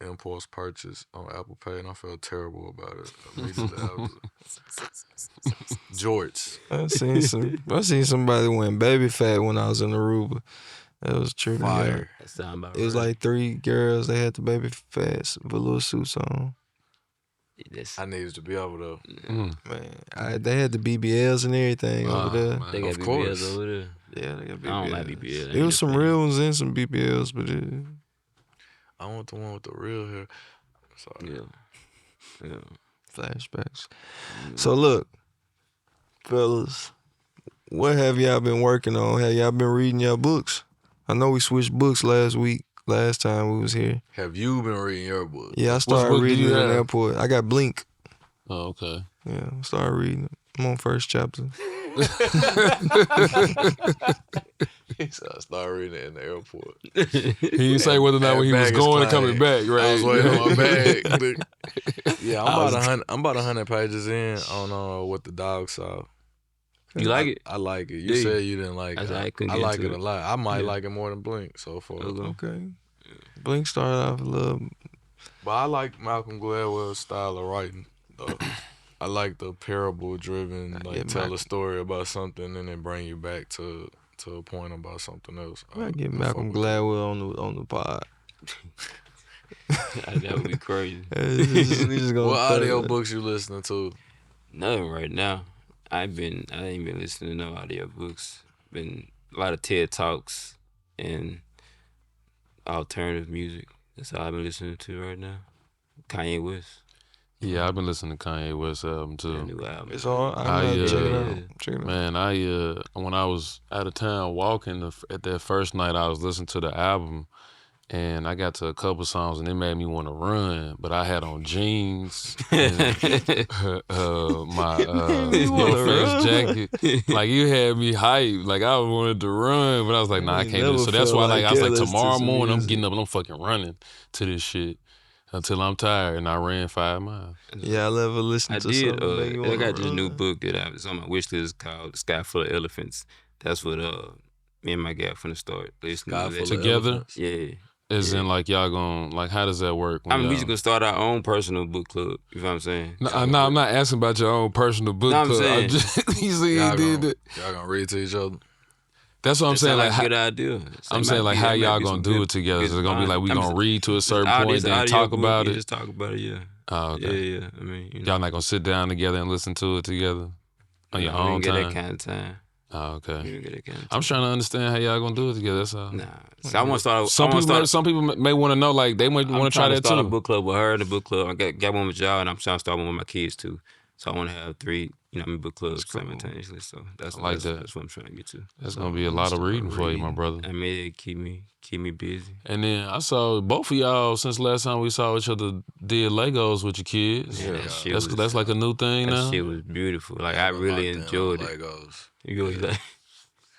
impulse purchase on Apple Pay, and I felt terrible about it. Immediately jorts. I seen somebody went baby fat when I was in Aruba. That was tripping. Fire. That sound about It was right. like 3 girls. They had the baby fats velour suits on. That's, I needed to be over there. Man, they had the BBLs and everything over there. Man. they got Of BBLs course. over there. Yeah, they got BBLs. I don't like BBLs. It was some real ones and some BBLs, but I want the one with the real hair. Sorry. Yeah. flashbacks. So look, fellas, what have y'all been working on? Have y'all been reading y'all books? I know we switched books last time we was here. Have you been reading your book? Yeah, I book started do reading you it in the have? airport. I got Blink. Oh, okay. Yeah, I started reading it. I'm on first chapter. He said I started reading it in the airport. He didn't say whether or not when he was Baggage going or claim. coming back, right? I was waiting on my bag. Yeah, I'm about 100 pages in on what the dog saw. You like it? I like it. You Do you? said you didn't like I it. said I couldn't I get like into it a it. lot. I might Yeah. like it more than Blink so far. Okay. Blink started off a little. But I like Malcolm Gladwell's style of writing, though. I like the parable driven, like Yeah, tell Malcolm. a story about something and then bring you back to a point about something else. I get fuck Malcolm with that. Gladwell on the pod. That would be crazy. We just gonna What throw audio it. books you listening to? Nothing right now. I ain't been listening to no audio books. Been a lot of TED Talks and alternative music. That's all I've been listening to right now. Kanye West. Yeah, I've been listening to Kanye West album That too. new album. It's all. I, I'm not checking uh, it out. Check it out. Man, when I was out of town walking at that first night, I was listening to the album, and I got to a couple songs, and it made me want to run. But I had on jeans, and, my North Face jacket. Like you had me hyped. Like I wanted to run, but I was like, nah, I You can't do never this. So that's felt why, like I was like, careless to tomorrow some morning, I'm music. getting up and I'm fucking running to this shit until I'm tired, and I ran 5 miles. Yeah, I ever listened I to did. something make you I wanna got this new run. book that it's on my wish list called "Sky Full of Elephants." That's what me and my guy finna start listening Sky to. Full that. of Together? Elephants? Yeah. As Yeah. in, like y'all gonna like, how does that work? when I mean, we y'all- just gonna start our own personal book club. You know what I'm saying? No, I'm not asking about your own personal book No, I'm club. saying- You see, Y'all he did gonna, that. y'all gonna read to each other? That's what I'm That saying. sound Like, a good idea. So I'm it saying, might like, be- how that might y'all be gonna some do good- it together? Is good it gonna be like we bond. gonna read to a certain All point, this then audio talk book, about yeah, it? Just talk about it, yeah. Oh, okay. Yeah. I mean, you know. Y'all not gonna sit down together and listen to it together on your Nah, we own ain't get time? that kind of time. Oh, We okay. ain't get that kind of time. I'm trying to understand how y'all gonna do it together. That's all. Nah. So I want to start. Some people may want to know, like they might I'm want to try trying to that start a too. book club with her and a book club. I got one with y'all, and I'm trying to start one with my kids too. So I want to have 3, book clubs cool. simultaneously. So that's I like that. That's what I'm trying to get to. That's gonna be a lot of reading for you, my brother. I mean, it keep me busy. And then I saw both of y'all since last time we saw each other did Legos with your kids. Yeah, that shit That's was- that's like a new thing That now. shit was beautiful. Like I I've been really locked in enjoyed on it. Legos. You always like,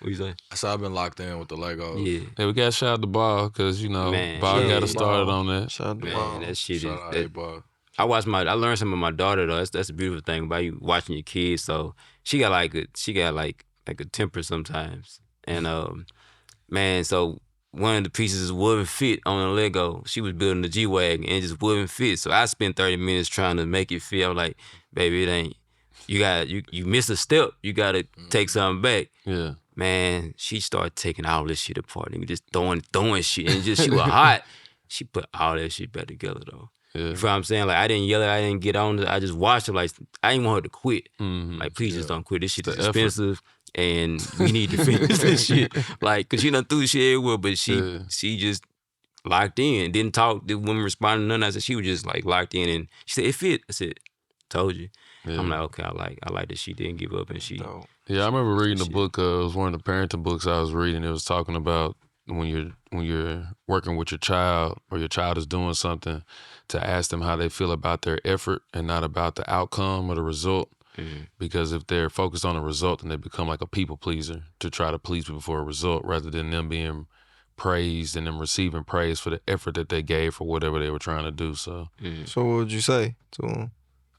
what you say? I said I've been locked in with the Legos. Yeah, Hey, we got to shout out to Ball because Man, Ball yeah. got us started on that. Shout out to man, Bob. that shit Shout out is. A-Ball. I learned some of my daughter though. That's a beautiful thing about you watching your kids. So she got like a temper sometimes. And man, so one of the pieces wouldn't fit on a Lego. She was building the G-Wagon and it just wouldn't fit. So I spent 30 minutes trying to make it fit. I'm like, baby, it ain't. You miss a step. You gotta take something back. Yeah. Man, she started taking all this shit apart and just throwing shit. And just she was hot. She put all that shit back together though. Yeah. You feel what I'm saying? Like I didn't yell at her, I didn't get on it. I just watched her. Like I didn't want her to quit. Mhm. Like please just don't quit. This shit is The effort. expensive, and we need to finish this shit. Like, cause she done threw shit everywhere, but Yeah. she just locked in. Didn't talk. The woman responded to none. I said she was just like locked in, and she said it fit. I said, told you. Yeah. I'm like, okay, I like that she didn't give up, and she. Dope. Yeah, I remember reading a Shit. book. It was one of the parenting books I was reading. It was talking about when you're working with your child or your child is doing something, to ask them how they feel about their effort and not about the outcome or the result. Mhm. Because if they're focused on the result, then they become like a people pleaser to try to please people for a result rather than them being praised and them receiving praise for the effort that they gave for whatever they were trying to do. So So what would you say to him?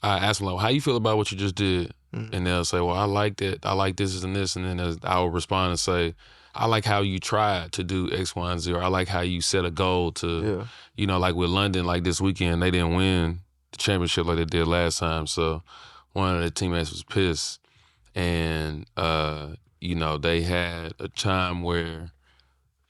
I ask them, like, how you feel about what you just did? Mhm. And they'll say, well, I like that. I like this and this. And then I will respond and say, I like how you tried to do X, Y, and Z. Or I like how you set a goal to, you know, like with London, like this weekend, they didn't win the championship like they did last time. So one of the teammates was pissed. And, you know, they had a time where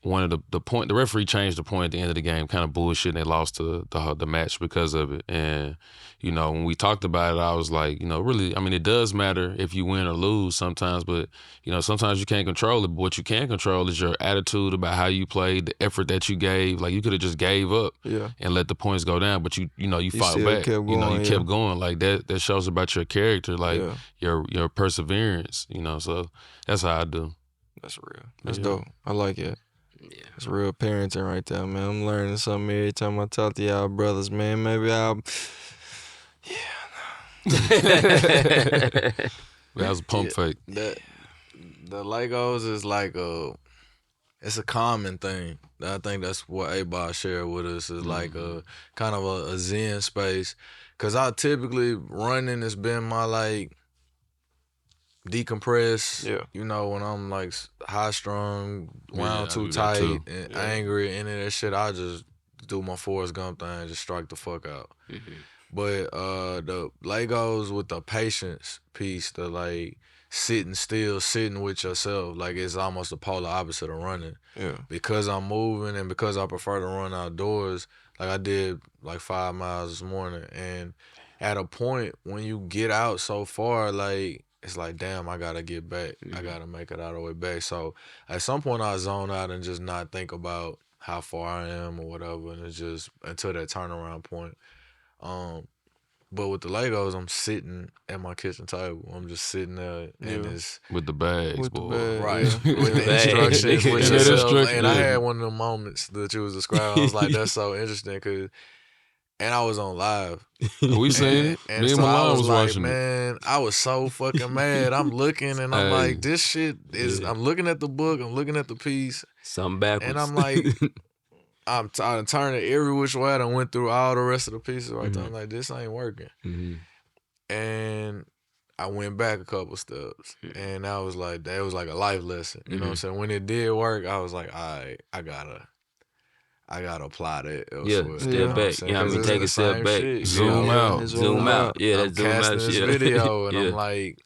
one of the referee changed the point at the end of the game, kind of bullshit, and they lost the match because of it. And, you know, when we talked about it, I was like, you know, really, I mean, it does matter if you win or lose sometimes, but, you know, sometimes you can't control it. But what you can control is your attitude about how you played, the effort that you gave. Like, you could have just gave up and let the points go down, but you fought still back. kept You know, going, you kept going. Like, that shows about your character, like your perseverance, you know. So that's how I do. That's real. That's dope. I like it. Yeah. It's real parenting right there, man. I'm learning something every time I talk to y'all brothers, man. Maybe I'll... That was a pump fake. The Legos is like it's a common thing. I think that's what A-Ball shared with us is like a kind of a zen space. Cause I typically running has been my like decompress. You know, when I'm like high strong, wound too tight and angry, any of that shit, I just do my Forrest Gump thing and just strike the fuck out. But the Legos with the patience piece, the like sitting still, sitting with yourself, like it's almost the polar opposite of running. Because I'm moving and because I prefer to run outdoors, like I did like 5 miles this morning, and at a point when you get out so far, like it's like, damn, I gotta get back. I gotta make it all the way back. So at some point I zone out and just not think about how far I am or whatever, and it's just until that turnaround point. But with the Legos, I'm sitting at my kitchen table. I'm just sitting there and it's with the bags, boy. right with the instructions, with yourself. And I had one of them moments that you was describing. I was like, that's so interesting, and I was on live. We seen it. And Me and so I Milan was was like, watching it. man, I was so fucking mad. I'm looking and I'm like, this shit is. I'm looking at the book. I'm looking at the piece. Something backwards. And I'm like, I'm turning it every which way. I done went through all the rest of the pieces right there. I'm like, this ain't working. And I went back a couple steps, and that was like a life lesson. You know what I'm saying? When it did work, I was like, all right, I gotta apply that elsewhere. Step back. You know what I mean? Take a step back. Shit, zoom out. Zoom out. Yeah, I'm that's zoom out casting this shit. video, and I'm like,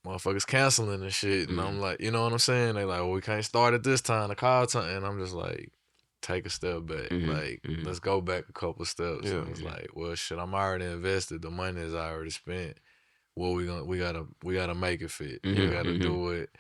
motherfuckers canceling and shit. And I'm like, you know what I'm saying? They like, well, we can't start at this time, the call time. And I'm just like, take a step back. Like, let's go back a couple steps. And it's like, well, shit, I'm already invested. The money is already spent. Well, we gotta make it fit. We gotta do it.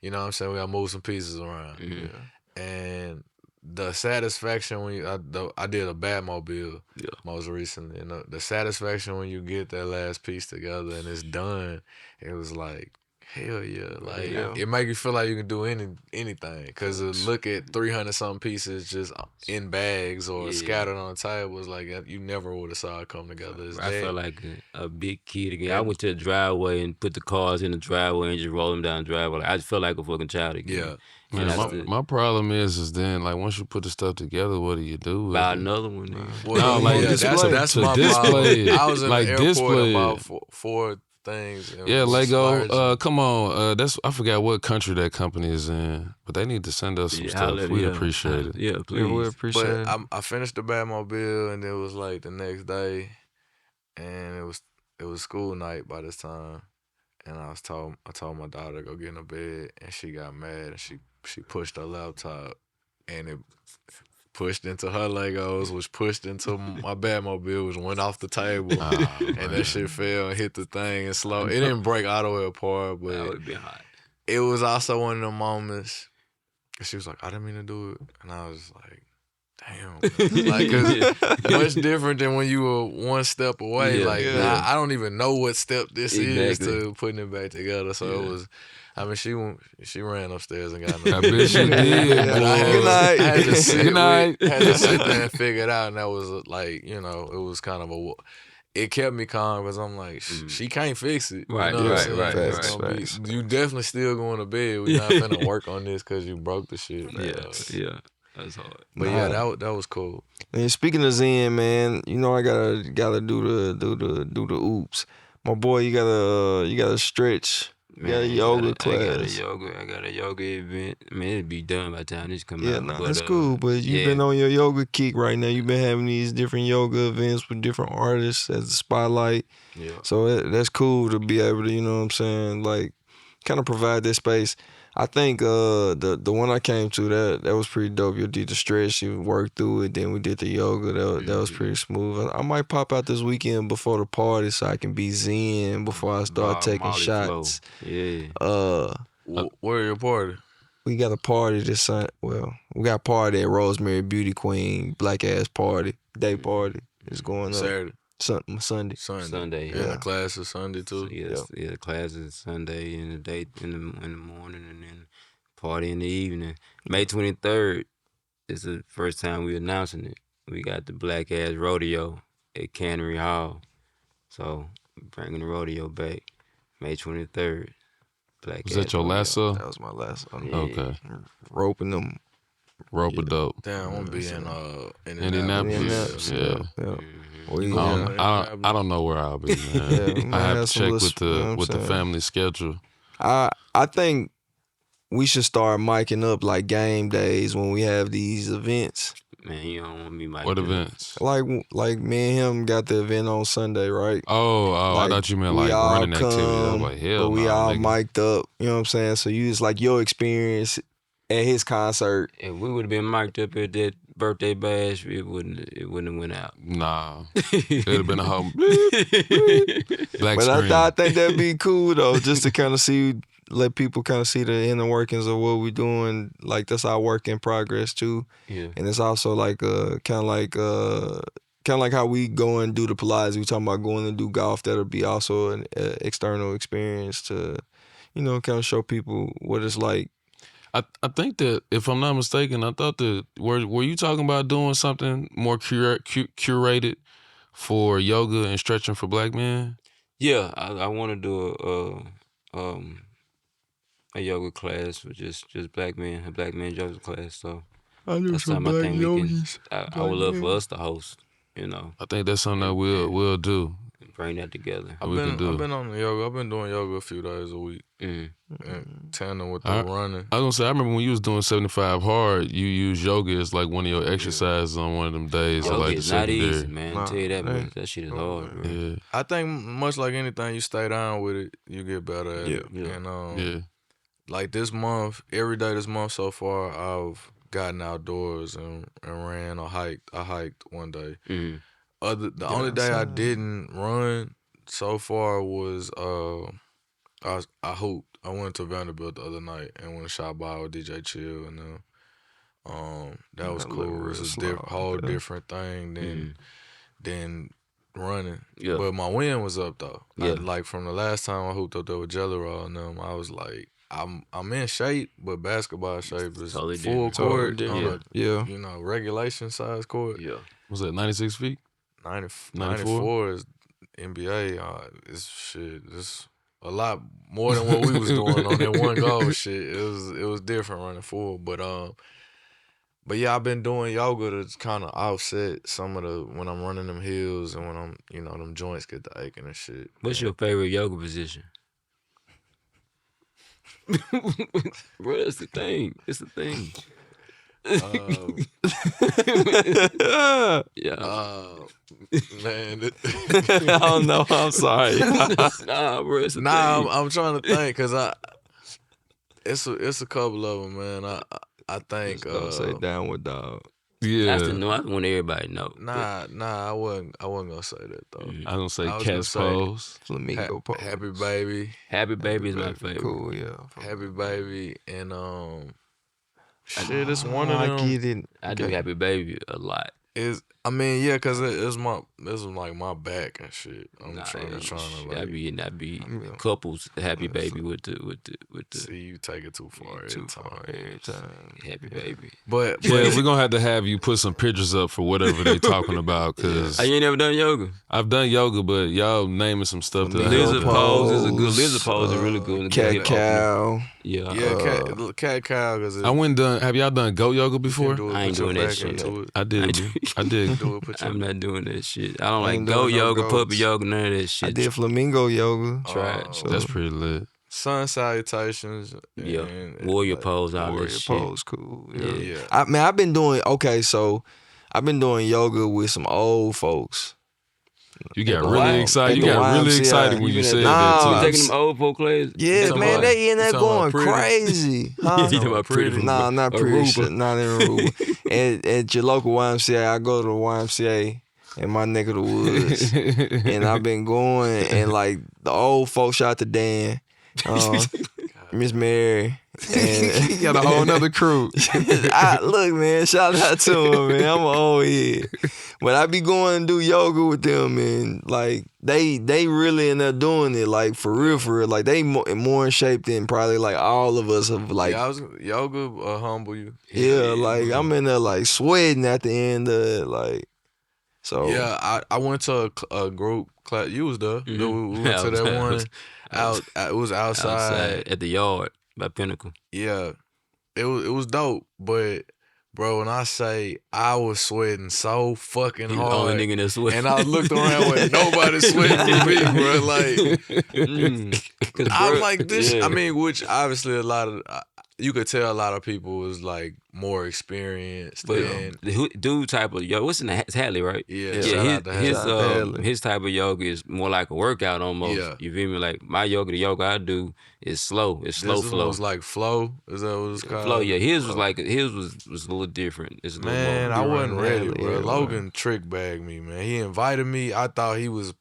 You know what I'm saying? We gotta move some pieces around. And the satisfaction when I did a Batmobile most recently, and the satisfaction when you get that last piece together and it's done, it was like, hell yeah, like it make you feel like you can do anything. Cause to look at 300 something pieces just in bags or scattered on the table was like you never would have saw it come together. I felt like a big kid again. I went to the driveway and put the cars in the driveway and just roll them down the driveway. Like, I just felt like a fucking child again. Man, my problem is then like once you put the stuff together, what do you do with buy it? another one. Well, no, like that's my display. problem. I was in like the airport display. about four things. Yeah, Lego. Come on. I forgot what country that company is in, but they need to send us some stuff. We'd appreciate it. Yeah, please. we appreciate it. I finished the Batmobile, and it was like the next day, and it was school night by this time, and I told my daughter to go get in the bed, and she got mad, and she pushed her laptop, and pushed into her Legos, which pushed into my Batmobile, which went off the table, and that shit fell and hit the thing and slow. It didn't break all the way apart, but That would be hot. it was also one of the moments. She was like, "I didn't mean to do it," and I was like, "Damn!" Like, 'cause much different than when you were one step away. Yeah, like, yeah. Nah, I don't even know what step this is Exactly. to putting it back together. So it was. I mean, she ran upstairs and got I bet she did. But I Good night. had to sit Good night. had to sit there and figure it out, and that was like, it was kind of it kept me calm because I'm like, she can't fix it. Right, you know what I'm right, saying? right, It's right. gonna be- Facts. You definitely still going to bed. We're not finna work on this because you broke the shit. Yeah, that's hard. But yeah, that was cool. And speaking of Zen, man, you know I gotta do the oops. My boy, you gotta stretch. You got a yoga class. I got a yoga event. I mean, it'd be done by the time this come Yeah, out. nah, but, that's cool. But you've yeah. been on your yoga kick right now. You've been having these different yoga events with different artists as the spotlight. Yeah. So that's cool to be able to, you know what I'm saying, like kind of provide that space. I think the one I came to that was pretty dope. You did the stretch, you worked through it, then we did the yoga. That was pretty smooth. I might pop out this weekend before the party so I can be zen before I start taking Molly shots. Flow. Yeah. Where your party? We got a party this Sunday. Well, we got a party at Rosemary Beauty Queen Black Ass Party Day Party. It's going up Saturday, Sunday. Sunday. And the class is Sunday too. The class is Sunday and the day in the morning and then party in the evening. May 23rd is the first time we announcing it. We got the Black Ass Rodeo at Cannery Hall. So bringing the rodeo back. May 23rd. Black Was Ass that your Rodeo. lasso? That was my last one. Yeah. Okay. Roping them. Rope a dope. Damn, I'm gonna be in Indianapolis. Yeah. We, I don't know where I'll be, man. we might I have have to some check little- with the you know what I'm saying? family schedule. I think we should start miking up like game days when we have these events. Man, you don't want me like What that. events? Like me and him got the event on Sunday, right? Oh, I thought you meant we like all running activity. I was like, hell but we nah, all nigga. mic'd up. You know what I'm saying? So you just like your experience at his concert. If we would have been mic'd up at that birthday bash, it wouldn't have went out. Nah, it'd have been a whole black But screen. I think that'd be cool though, just to kind of let people kind of see the inner workings of what we're doing. Like that's our work in progress too. Yeah. And it's also like kind of like how we go and do the Pilates. We talking about going and do golf. That'll be also an external experience to, kind of show people what it's like. I think that if I'm not mistaken, I thought that were you talking about doing something more curated for yoga and stretching for black men? Yeah, I want to do a yoga class for just black men, a black man yoga class. So I do that's some something I black think we can. yogis. I would love for us to host. I think that's something that we'll do. Bring that together. I've been on the yoga. I've been doing yoga a few days a week. Mm. And tandem with the running. I was gonna say, I remember when you was doing 75 hard, you used yoga as like one of your exercises on one of them days. Yoga like is the not secondary. easy, man. I'll tell you that much. That shit is hard, bro. Yeah, I think much like anything, you stay down with it, you get better at it. Yeah. And yeah. like this month, every day this month so far, I've gotten outdoors and ran or hiked. I hiked one day. Mm. The only day I didn't run so far was I hooped. I went to Vanderbilt the other night and went and shot ball with DJ Chill and that was cool. It's a whole different thing than running. Yeah. But my win was up though. Yeah. Like from the last time I hooped up there with Jelly Roll and them, I was like, I'm in shape, but basketball shape is Totally full different. court Totally on different. a regulation size court. Yeah. Was that 96 feet? 94 is NBA. It's shit. It's a lot more than what we was doing on that one goal. Shit, it was different running forward. But yeah, I've been doing yoga to kind of offset some of the when I'm running them hills and when I'm them joints get the aching and shit. What's your favorite yoga position? Bro, that's the thing. It's the thing. Yeah. Man, I don't know. I'm sorry. Nah, bro, it's the thing. I'm trying to think because it's a couple of them, man. I think Don't say downward dog. Yeah. That's the no. I want everybody to know. Nah, I wasn't gonna say that though. Mhm. I was gonna I say was Cat's gonna say- Pose. Flamingo pose. Happy Baby, Happy Baby is my Baby, favorite. Cool, yeah. Happy Baby, and shit, it's one of I them. get it. I do Happy Baby a lot. Is I mean, yeah, cause this is like my back and shit. I'm trying to I like be couples Happy Baby with the see you take it too far Too every far time. every time. Happy Baby. But Yeah, we're gonna have you put some pictures up for whatever they talking about, cause You ain't never done yoga? I've done yoga, but y'all naming some stuff that I Lizard haven't done. pose is a good. Lizard pose is really good. Cat cow. Yeah. yeah, cat cow, cause I went done. Have y'all done goat yoga before? I ain't doing that shit. I did. I did. I'm not doing that shit. I don't I like ain't goat doing no yoga, goats. puppy yoga, none of that shit. I did flamingo yoga. Try it. So That's pretty lit. Sun salutations. Yeah. and, Warrior like, pose, all warrior that shit. pose, cool. Yeah. Yeah. I've been doing I've been doing yoga with some old folks. You got the really Y- excited. at You the got really YMCA. excited when You you been at said the- that Nah, You too. taking them old folk classes? Yeah, talking man, about- they in you there talking about going pretty? crazy. Huh? You talking about pretty? Nah, not pretty. Aruba. Shit, not in Aruba. at your local YMCA, I go to the YMCA in my neck of the woods, and I've been going, and like the old folks, shout out to Dan, Miss Mary, and You got a whole nother crew. look, man, shout out to him, man. I'm an old head, but I be going and do yoga with them, and like they really in there doing it, like for real, like they more in shape than probably like all of us have, like. Yeah, yoga humble you. Yeah, like I'm in there like sweating at the end of it, like. So Yeah, I went to a group class. You was there. We went to that one out. It was outside. at the yard by Pinnacle. Yeah, it was dope. But bro, when I say I was sweating so fucking You the hard, only nigga that sweat. and I looked around with nobody sweating with me, bro. Like I'm like this. Yeah. I mean, which obviously a lot of you could tell a lot of people was like more experienced. But and the dude type of yoga, what's in the it's Hadley, right? yeah, shout out to his Hadley. his type of yoga is more like a workout almost. Yeah. You feel me? Like my yoga, the yoga I do is slow. It's slow This flow. was like flow. Is that what it's called? Flow, yeah. His was a little different. It's a little Man, more. I wasn't ready, Yeah, bro. man. Logan trick bagged me, man. He invited me. I thought he was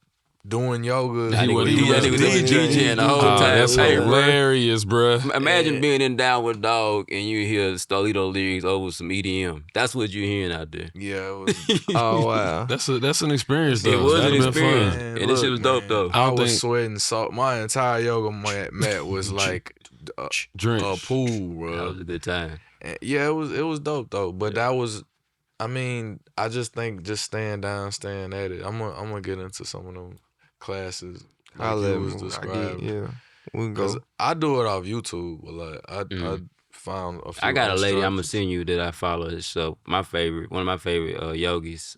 doing yoga. That nigga was DJing. DJing the whole Oh, time. that's Hey, bro. hilarious, bruh. Imagine being in Down with Dog and you hear Starlito lyrics over some EDM. That's what you're hearing out there. Yeah, it was. oh wow. That's an experience though. It was an That'd been experience. fun. Man, And this shit was dope, though. I don't was think- sweating so. My entire yoga mat was like a Drink. pool, That bro. was a good time. And yeah, it was dope though. But that was. I mean, I just think just staying down, staying at it. I'm gonna get into some of them classes like I you let was me. describing. Yeah, we can Cause go. I do it off YouTube a lot. I found a few. I got a lady I'm gonna instructors. send you that I follow. So one of my favorite yogis.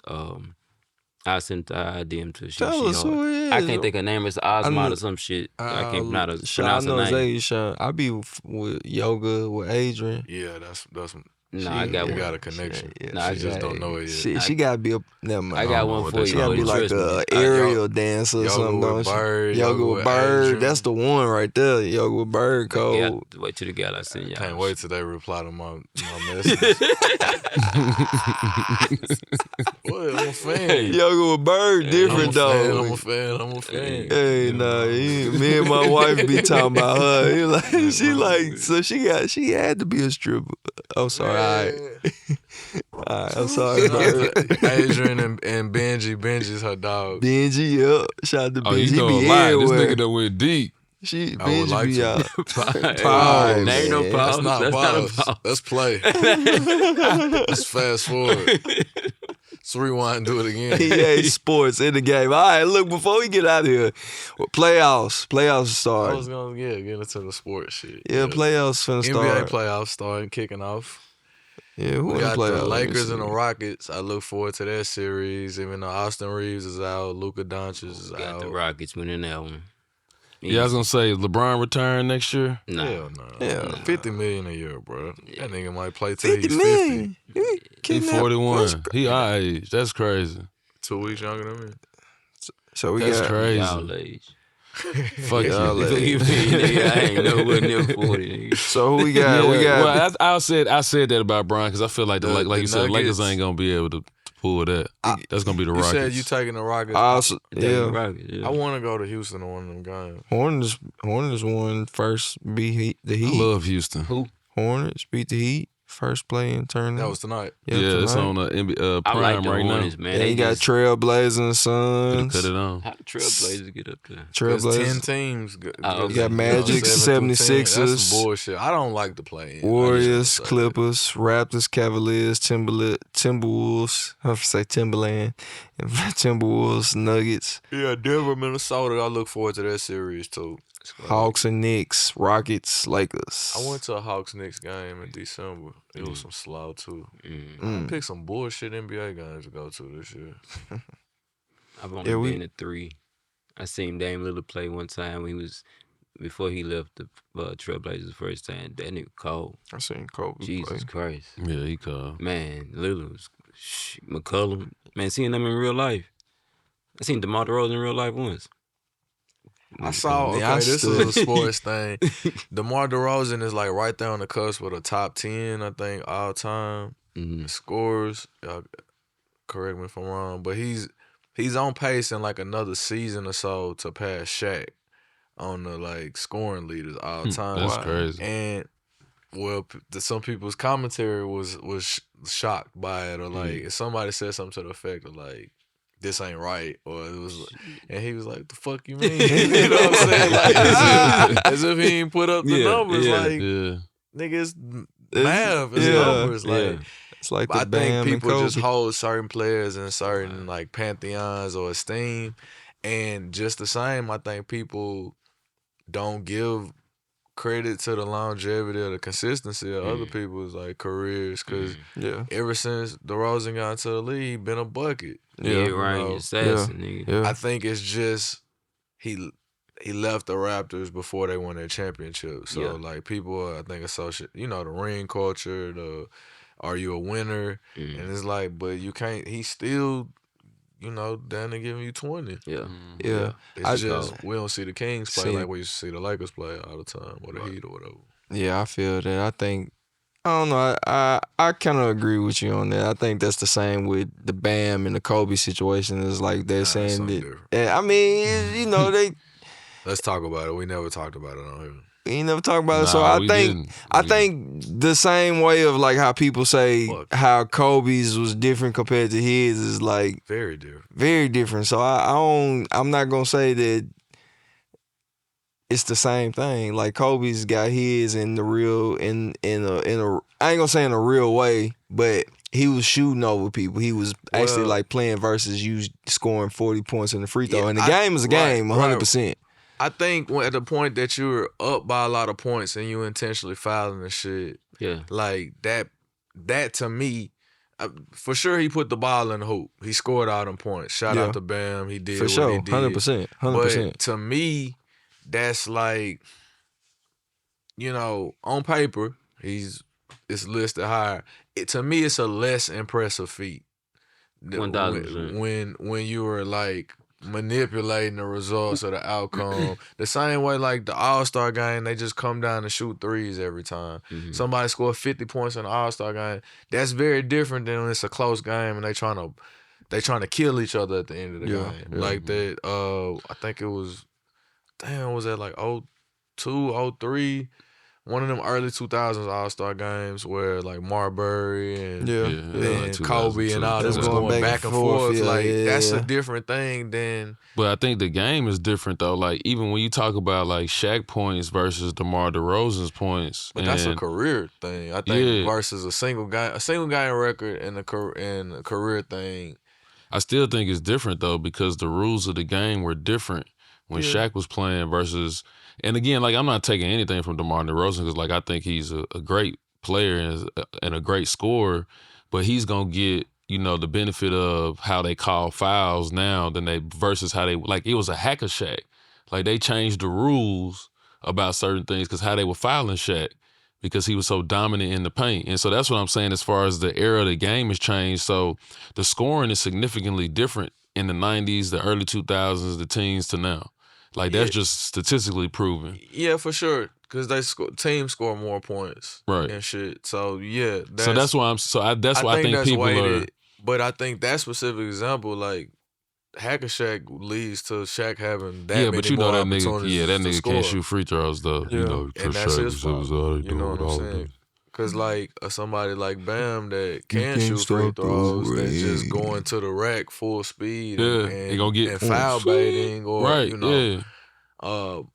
I sent her DM to. She Tell us hard. who it is. I can't think her name. It's Osmond know- or some shit. I can't I pronounce know her name. Zayshawn. I be with yoga with Adrian. Yeah, that's. No, I got You one. got a connection. Yeah, Nah, I She just don't know it yet. She gotta be a. Never mind. I got don't know one what for that you. She gotta be though, like trust me. a aerial dancer or yoga something, with don't she? Bird, Yoga yoga with with Bird. Adrian. That's the one right there. Yoga with Bird code. Yeah, wait till the gal I send y'all. Can't wait till they reply to my message. What? I'm a fan. Yoga with Bird different though. I'm a fan. Hey, nah, me and my wife be talking about her. He like, she like, so she had to be a stripper. I'm sorry, all right, I'm sorry, Bird. Adrian and Benji. Benji's her dog. Benji, yeah, shout out to Oh, Benji. you He know a be lot. This everywhere. nigga done went deep. She I would Benji like be to. out. Pause. There ain't no man. pause. That's not That's not pause. a pause. Let's play. Let's fast forward. Let's rewind and do it again. EA Sports in the game. All right, look, before we get out of here, playoffs I start. was gonna get into the sports shit. Yeah, playoffs finna NBA start. playoffs starting, kicking off. Yeah, who We in the got playoffs? the Let me Lakers and the see. Rockets. I look forward to that series. Even though Austin Reeves is out, Luka Doncic is Got out. the Rockets winning that one. Yeah, I was gonna say LeBron return next year. Nah. Hell no. Yeah. 50 million a year, bro. That nigga might play till 50 he's million. 50. You He kidnapped- 41. He our age. That's crazy. 2 weeks younger than me. So we That's got crazy. Y'all age. Fuck Y'all you. lame. Nigga, I ain't nowhere near 40. Nigga. So who we got? We got. Well, I said that about Brian because I feel like like The you said, Lakers Nuggets- ain't gonna be able to pull that. That's gonna be the You Rockets. said you taking the Rockets. Also, Damn, yeah. Rockets, yeah. I want to go to Houston to one of them games. Hornets won first. Beat the I Heat. love Houston. Who? Hornets beat the Heat. First play in tournament. That was tonight. Yep, Yeah, it's tonight. on I Prime like the right Hornets, now. man. Then They you got just, Trailblazers Could've Suns. cut it on. how the Trailblazers get up there? There's 10 Trailblazers. teams. Oh, You got okay. Magic, 76ers. That's some bullshit. I don't like the play. Warriors, Clippers, Raptors, Cavaliers, Timberwolves. I have to say Timberland, and Timberwolves, Nuggets, Yeah, Denver, Minnesota. I look forward to that series too. Hawks and Knicks, Rockets, Lakers. I went to a Hawks Knicks game in December. It was some slow too. I picked some bullshit NBA games to go to this year. I've only Yeah, we- been to 3. I seen Dame Lillard play one time when he was before he left the Trailblazers the first time. That nigga cold. I seen Kobe Jesus play. Christ, Yeah, he called. man, Lillard was McCullum. Man, seeing them in real life. I seen DeMar DeRozan in real life once. I saw. Okay, Yeah, I this stood- is a sports thing. DeMar DeRozan is like right there on the cusp with a top 10, I think, all time scores. Correct me if I'm wrong, but he's on pace in like another season or so to pass Shaq on the like scoring leaders all time. That's crazy. And well, some people's commentary was shocked by it, or like if somebody said something to the effect of like, this ain't right, or it was, and he was like, "The fuck you mean?" You know what I'm saying? Like as if he ain't put up the numbers. Like Yeah. niggas, math, it's yeah, numbers. Like It's like I the Bam think and people Kobe. just hold certain players in certain like pantheons or esteem, and just the same, I think people don't give credit to the longevity or the consistency of other people's like careers, because Yeah, ever since DeRozan got into the league, he been a bucket. Yeah, you Ryan know. Assassin, nigga. yeah. I think it's just he left the Raptors before they won their championship. So Yeah. like people, I think associate, the ring culture, the are you a winner, and it's like, but you can't. He's still, down there giving you 20. Yeah. Yeah. It's just we don't see the Kings play See- like we used to see the Lakers play all the time, or the Heat or whatever. Yeah, I feel that. I think I don't know. I kind of agree with you on that. I think that's the same with the Bam and the Kobe situation. It's like they're Nah, it's saying something that. different. I mean, they Let's talk about it. We never talked about it on here. ain't never talk about it. So Nah, I we think didn't. I think the same way of like how people say Fuck. how Kobe's was different compared to his is like Very different. very different. So I'm not gonna say that it's the same thing. Like Kobe's got his in the real in a I ain't gonna say in a real way, but he was shooting over people. He was actually Well- like playing versus you scoring 40 points in the free throw. Yeah, and the I- game is a game, right, 100%. I think at the point that you're up by a lot of points and you intentionally fouling and shit, Yeah. like that to me, for sure he put the ball in the hoop. He scored all them points. Shout Yeah. out to Bam. He did For what sure, he did. 100%. 100%. But to me, that's like, on paper, it's listed higher. To me, it's a less impressive feat. 1000%. When you were like manipulating the results of the outcome, the same way like the All-Star game, they just come down and shoot threes every time. Somebody scored 50 points in the All-Star game. That's very different than when it's a close game and they trying to kill each other at the end of the Yeah, game. yeah. Like that. I think it was. Damn, was that like 02, 03? One of them early 2000s All-Star games where like Marbury and Yeah. then like Kobe and all That's them was going back and forth. yeah, Like yeah, that's yeah. a different thing than But I think the game is different though. Like even when you talk about like Shaq points versus DeMar DeRozan's points, but that's a and- career thing. I think Yeah. versus a single guy record and a career thing. I still think it's different though because the rules of the game were different when Shaq was playing versus. And again, like I'm not taking anything from DeMar DeRozan because like I think he's a great player and a great scorer, but he's gonna get the benefit of how they call fouls now than they versus how they like it was a hacker Shaq. Like they changed the rules about certain things because how they were fouling Shaq because he was so dominant in the paint. And so that's what I'm saying as far as the era of the game has changed. So the scoring is significantly different in the 90s, the early 2000s, the teens to now. Like that's just statistically proven. Yeah, for sure. Because teams score more points, Right. and shit. So yeah, That's why I think that's people weighted. are. But I think that specific example, like Hacker Shack, leads to Shaq having that many But you more know that nigga. opportunities Yeah, that to nigga score. can't shoot free throws though. Yeah. You know, And that's his fault. You know what I'm saying? Because like somebody like Bam that can shoot free throws, that's just going to the rack full speed he gonna get and foul baiting or right. you know,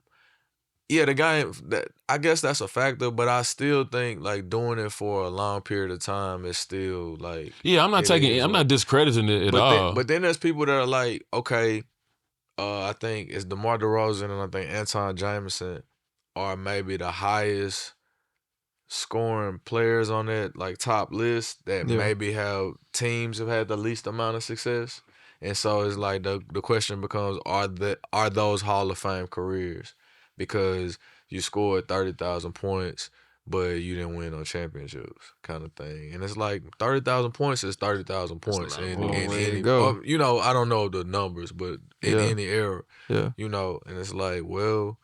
Yeah. the game that I guess that's a factor, but I still think like doing it for a long period of time is still like I'm not discrediting it at all. But then there's people that are like, okay, I think it's DeMar DeRozan and I think Anton Jameson are maybe the highest scoring players on that like top list that maybe have teams have had the least amount of success. And so it's like the question becomes, are those Hall of Fame careers? Because you scored 30,000 points, but you didn't win no championships, kind of thing. And it's like 30,000 points is 30,000 points in any. You know, I don't know the numbers, but in any era, you know. And it's like, well,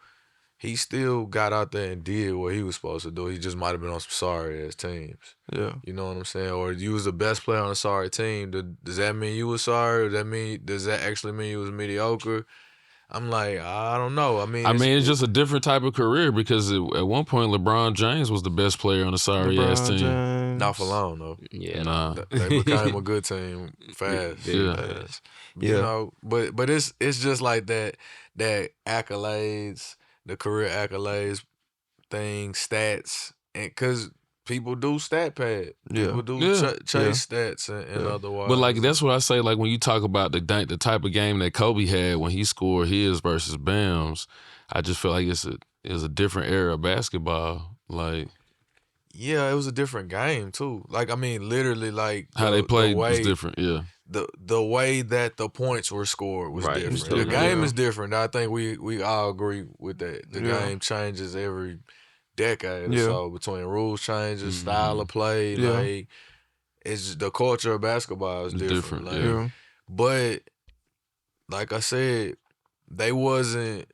he still got out there and did what he was supposed to do. He just might have been on some sorry ass teams. Yeah, you know what I'm saying. Or you was the best player on a sorry team. Does that mean you was sorry? Or does that actually mean you was mediocre? I'm like, I don't know. I mean, it's just a different type of career because at one point LeBron James was the best player on a sorry ass team. James. Not for long though. Yeah, nah. They became a good team fast. Yeah. You know, but it's just like that accolades, the career accolades thing, stats, and because people do stat pad. People do chase stats and otherwise. But like that's what I say. Like when you talk about the type of game that Kobe had when he scored his versus Bam's, I just feel like it's a different era of basketball. Like yeah, it was a different game too. Like I mean, literally, like how they played was different. Yeah. The way that the points were scored was different. The game is different. I think we all agree with that. The game changes every decade or so between rules changes, style of play. Like it's just, the culture of basketball is different. Like, but like I said, they wasn't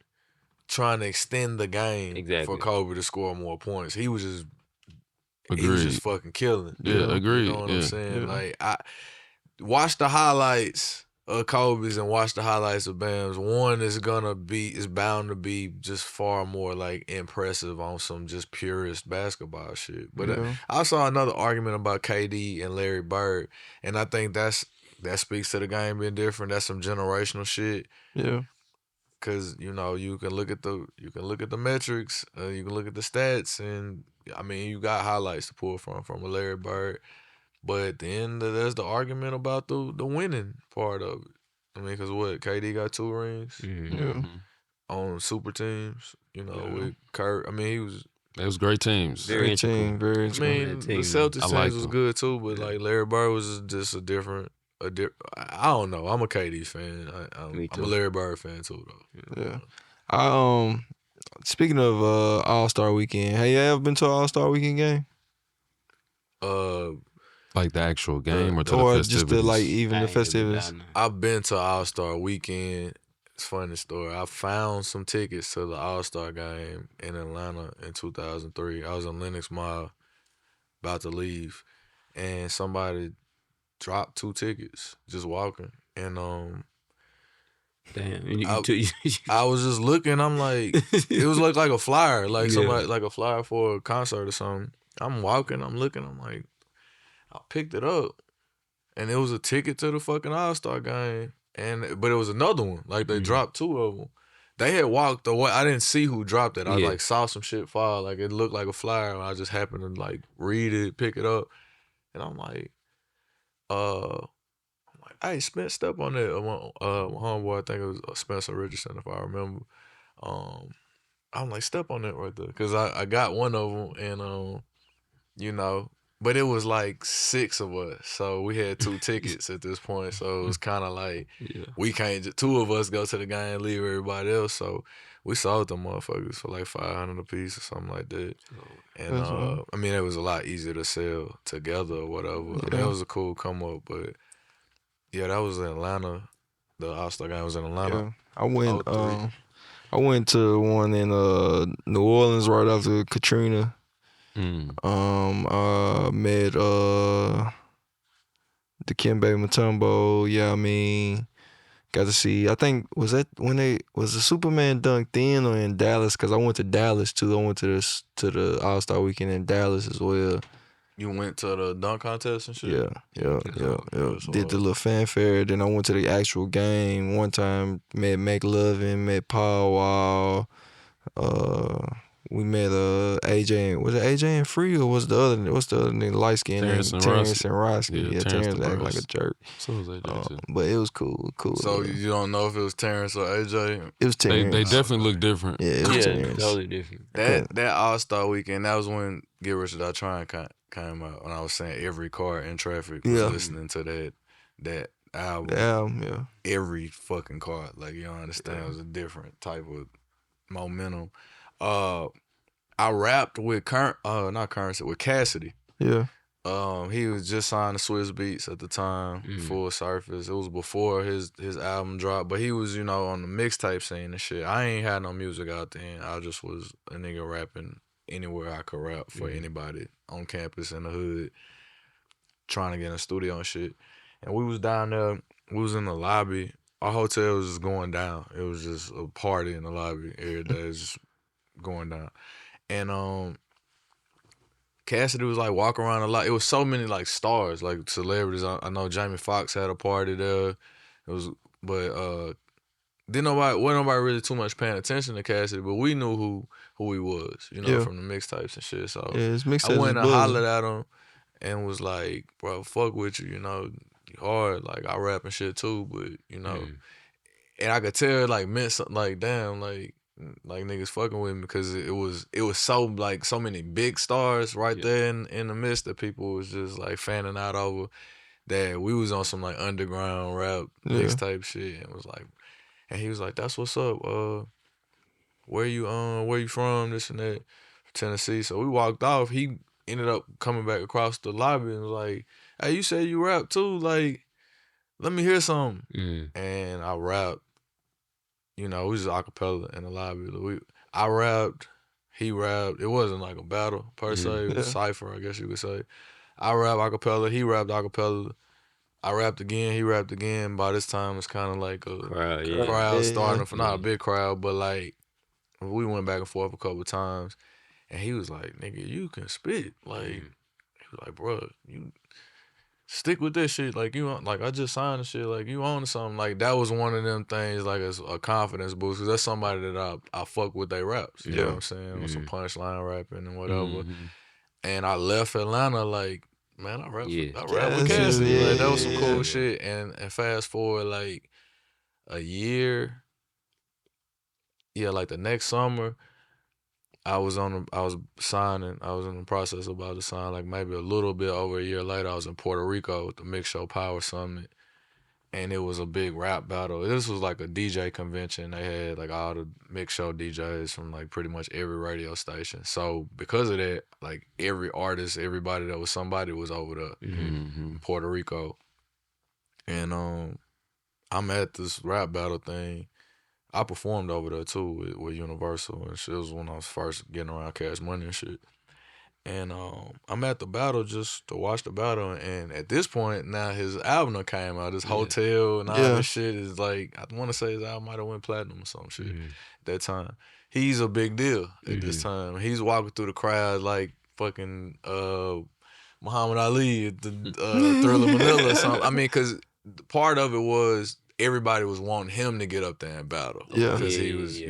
trying to extend the game for Kobe to score more points. He was just fucking killing. Yeah, agreed. You know what I'm saying? Like I watch the highlights of Kobe's and watch the highlights of Bam's. One is bound to be just far more like impressive on some just purist basketball shit. But I saw another argument about KD and Larry Bird, and I think that speaks to the game being different. That's some generational shit. Yeah. Cause you know you can look at the metrics, you can look at the stats, and I mean you got highlights to pull from a Larry Bird. But then there's the argument about the winning part of it. I mean, because KD got 2 rings on super teams, you know, with Kurt. I mean, It was great teams. Very team. Very I mean, the Celtics teams was good too, but like Larry Bird was just a different. I don't know. I'm a KD fan. I'm a Larry Bird fan too, though. Yeah. Speaking of All-Star Weekend, have you ever been to an All-Star Weekend game? Like the actual game or the festivities? Just the festivities? I've been to All-Star Weekend. It's a funny story. I found some tickets to the All-Star game in Atlanta in 2003. I was in Lenox Mall about to leave, and somebody dropped 2 tickets just walking. And I was just looking. I'm like, it was like a flyer, like somebody like a flyer for a concert or something. I'm walking. I'm looking. I'm like, I picked it up, and it was a ticket to the fucking All-Star game. But it was another one. Like they dropped 2 of them. They had walked away. I didn't see who dropped it. I like saw some shit fall. Like it looked like a flyer. And I just happened to like read it, pick it up, and I'm like, hey, Spence, step on that. My homeboy, I think it was Spencer Richardson, if I remember. I'm like, step on that right there, cause I got one of them, and you know. But it was like 6 of us, so we had 2 tickets at this point. So it was kind of like we can't. 2 of us go to the game and leave everybody else. So we sold them motherfuckers for like $500 a piece or something like that. And I mean, it was a lot easier to sell together or whatever. I mean, it was a cool come up, but yeah, that was in Atlanta. The All-Star game was in Atlanta. I went. I went to one in New Orleans right after Katrina. Met Dikembe Mutombo. Yeah, I mean, got to see. I think was that when was the Superman dunk then or in Dallas? Because I went to Dallas too. I went to the All-Star weekend in Dallas as well. You went to the dunk contest and shit? Yeah. That's Did the hard. little fanfare. Then I went to the actual game one time. Met McLovin, met Paul Wall. We met AJ. Was it AJ and Free or what's the other nigga light skinned name? Terrence And Roski. Yeah, Terrence acting like a jerk. So was AJ too. But it was cool. So you don't know if it was Terrence or AJ? It was Terrence. They definitely look different. Yeah, it was Yeah, Terrence. totally different. That All-Star weekend, that was when Get Rich or Die Trying came out. When I was saying every car in traffic was listening to that album. The album, yeah. Every fucking car. Like, you don't understand. It was a different type of momentum. I rapped with with Cassidy. Yeah. He was just signed to Swiss Beats at the time, Full Surface. It was before his album dropped, but he was, on the mixtape scene and shit. I ain't had no music out then. I just was a nigga rapping anywhere I could rap for anybody on campus in the hood, trying to get in a studio and shit. And we was down there, we was in the lobby. Our hotel was just going down. It was just a party in the lobby every day. It was just going down. And Cassidy was like walking around a lot. It was so many like stars, like celebrities. I know Jamie Foxx had a party there. Wasn't nobody really too much paying attention to Cassidy, but we knew who he was, from the mixtapes and shit. So his mixtapes I went and was buzzing. hollered at him and was like, bro, fuck with you, you hard. Like I rap and shit too, but and I could tell it like meant something. Like damn, like niggas fucking with me because it was so like so many big stars right there in the midst that people was just like fanning out over, that we was on some like underground rap mixtape shit and he was like, that's what's up. Where you from? This and that, Tennessee. So we walked off. He ended up coming back across the lobby and was like, hey, you said you rap too? Like, let me hear something. And I rapped. We was just acapella in the lobby. I rapped, he rapped. It wasn't like a battle per se. It was a cypher, I guess you could say. I rapped acapella, he rapped acapella. I rapped again, he rapped again. By this time, it's kind of like a crowd starting for not a big crowd, but like we went back and forth a couple times, and he was like, "Nigga, you can spit." Like he was like, "Bro, you stick with this shit. Like like I just signed the shit. Like you own something." Like that was one of them things. Like it's a confidence boost because that's somebody that I fuck with they raps. You know what I'm saying? With some punchline rapping and whatever. And I left Atlanta like, man, I rap with Cassidy. Like that was some cool shit. And fast forward like a year. Yeah, like the next summer, I was signing. I was in the process about to sign. Like maybe a little bit over a year later, I was in Puerto Rico with the Mix Show Power Summit, and it was a big rap battle. This was like a DJ convention. They had like all the Mix Show DJs from like pretty much every radio station. So because of that, like every artist, everybody that was somebody was over there in Puerto Rico, and I'm at this rap battle thing. I performed over there too with Universal and shit. It was when I was first getting around Cash Money and shit. And I'm at the battle just to watch the battle. And at this point, now his album done came out. His Hotel and all this shit is like, I want to say his album might have went platinum or some shit at that time. He's a big deal at this time. He's walking through the crowd like fucking Muhammad Ali at the Thriller Manila or something. I mean, because part of it was everybody was wanting him to get up there and battle. Because he was,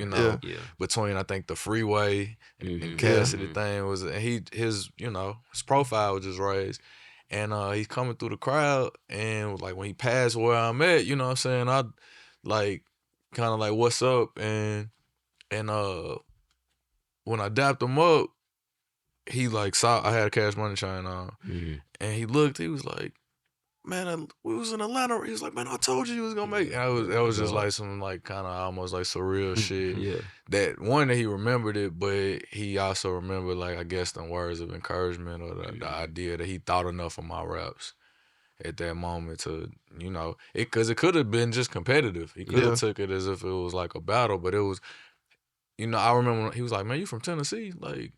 between I think the Freeway and Cassidy thing was, and his profile was just raised. And he's coming through the crowd and like when he passed where I'm at, you know what I'm saying? I like kind of like, what's up? And when I dapped him up, he like saw I had a Cash Money chain on. And he looked, he was like, man, we was in Atlanta. He was like, man, I told you was gonna make it. That was just like some like kind of almost like surreal shit. That one that he remembered it, but he also remembered like I guess the words of encouragement or the idea that he thought enough of my raps at that moment to because it could have been just competitive. He could have took it as if it was like a battle, but it was you know, I remember when he was like, "Man, you from Tennessee?" Like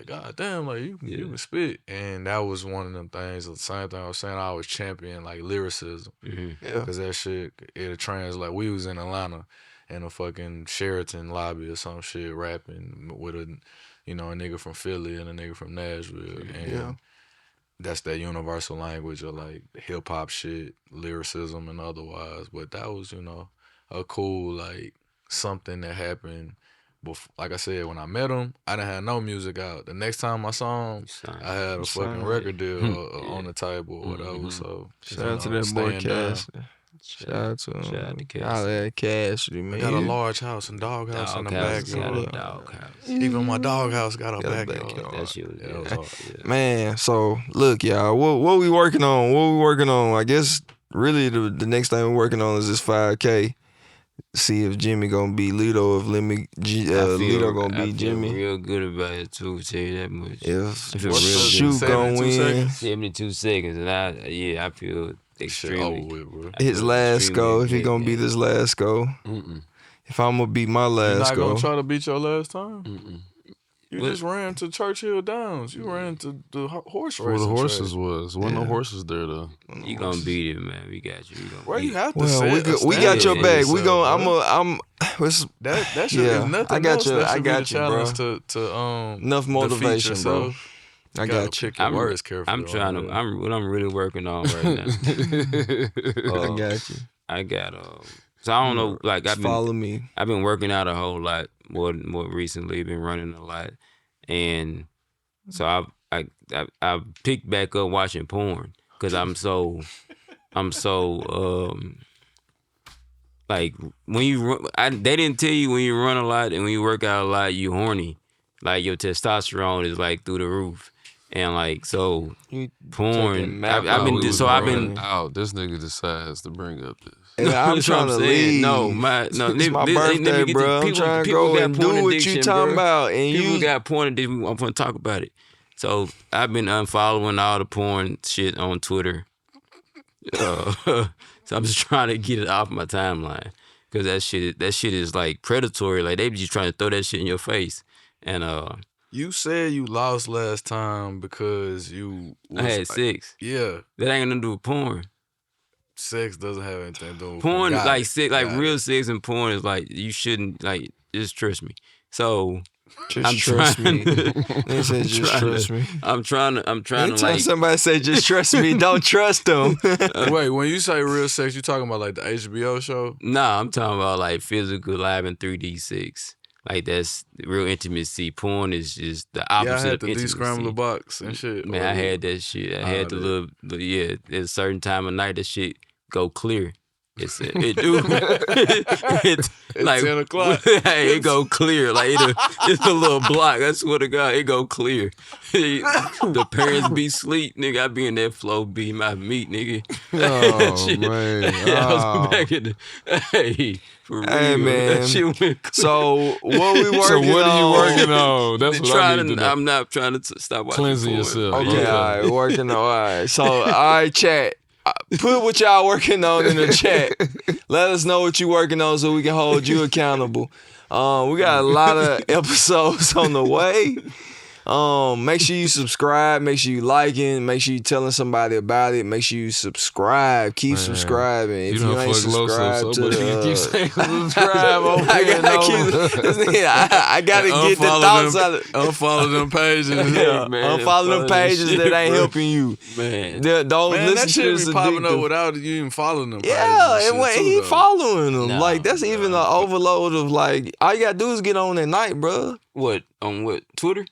God damn, like you can spit. And that was one of them things. The same thing I was saying. I always champion like lyricism, because that shit it'll translate. We was in Atlanta, in a fucking Sheraton lobby or some shit, rapping with a nigga from Philly and a nigga from Nashville, and that's that universal language of like hip hop shit, lyricism and otherwise. But that was, a cool like something that happened. Before, like I said, when I met him, I didn't have no music out. The next time I saw him, I had a fucking record deal on the table or whatever. So shout out to that boy Cassidy. Shout out to him. Shout out to Cassidy. Shout out to Cassidy, man. I got a large house and dog house in the backyard. Dog house. Even my dog house got a backyard. That shit was hard. Man, so look, y'all, what we working on? What we working on? I guess really the next thing we're working on is this 5K. See if Jimmy gonna beat Lito, if Lito gonna beat Jimmy. I feel real good about it too, tell you that much. If I feel real good. Shute gonna win. 72 seconds, and I feel extremely. His last go, if he gonna beat his last go. If I'm gonna beat my last go. You not gonna try to beat your last time? You just ran to Churchill Downs. You ran to the horse race. Where the horses was. Wasn't no horses there though. You gonna beat it, man. We got you. Well, you have to we got your back. We gonna. That shit is nothing. I got else. you. That I should got be you, the bro. challenge to Enough motivation, bro. I got you. Pick your words carefully. I'm trying to. What I'm really working on right now. I got you. I got So I don't know. Like follow me. I've been working out a whole lot more recently. Been running a lot, and so I picked back up watching porn because I'm so like when you run, they didn't tell you when you run a lot and when you work out a lot you horny, like your testosterone is like through the roof. And like so, porn. I've been out. This nigga decides to bring up this. And I'm trying to leave. It's my birthday, bro. I'm trying to go and do what you talking about. And people got porn addiction. I'm gonna talk about it. So I've been unfollowing all the porn shit on Twitter. So I'm just trying to get it off my timeline because that shit is like predatory. Like they be just trying to throw that shit in your face. And you said you lost last time because I had sex. Yeah. That ain't gonna do with porn. Sex doesn't have anything to do with porn. Like sex, like real sex and porn is like you shouldn't like just trust me. So trust me. They said just trust me. I'm trying to Anytime like somebody say just trust me, don't trust them. Wait, when you say real sex, you talking about like the HBO show? Nah, I'm talking about like physical, live, and 3D sex. Like that's real intimacy. Porn is just the opposite of intimacy. I had the descrambler box and shit. Man, I had that shit. I had the little at a certain time of night, that shit go clear. It do. It's like 10 o'clock. Hey, it go clear. Like it's a little block. I swear to God, it go clear. The parents be sleep, nigga. I be in that flow, be my meat, nigga. Oh man. I was back in the for real. Hey man. That shit went clear. So what we working on? So what are you working on? That's what I need to know. I'm not trying to stop watching Cleansing porn. yourself. Okay, all right, working on. All right. So all right, chat. Put what y'all working on in the chat. Let us know what you working on so we can hold you accountable. We got a lot of episodes on the way. Make sure you subscribe. Make sure you liking. Make sure you telling somebody about it. Make sure you subscribe. Keep subscribing. If you ain't subscribed to you keep saying subscribe over I gotta get the thoughts out of Unfollow them pages. Man, unfollow them pages that ain't helping you. Man. Don't Man, listen that to shit this be popping up addictive. without you even following them. Yeah, and when he following them, No, like that's even an overload of like all you gotta do is get on at night, bro. What on what Twitter?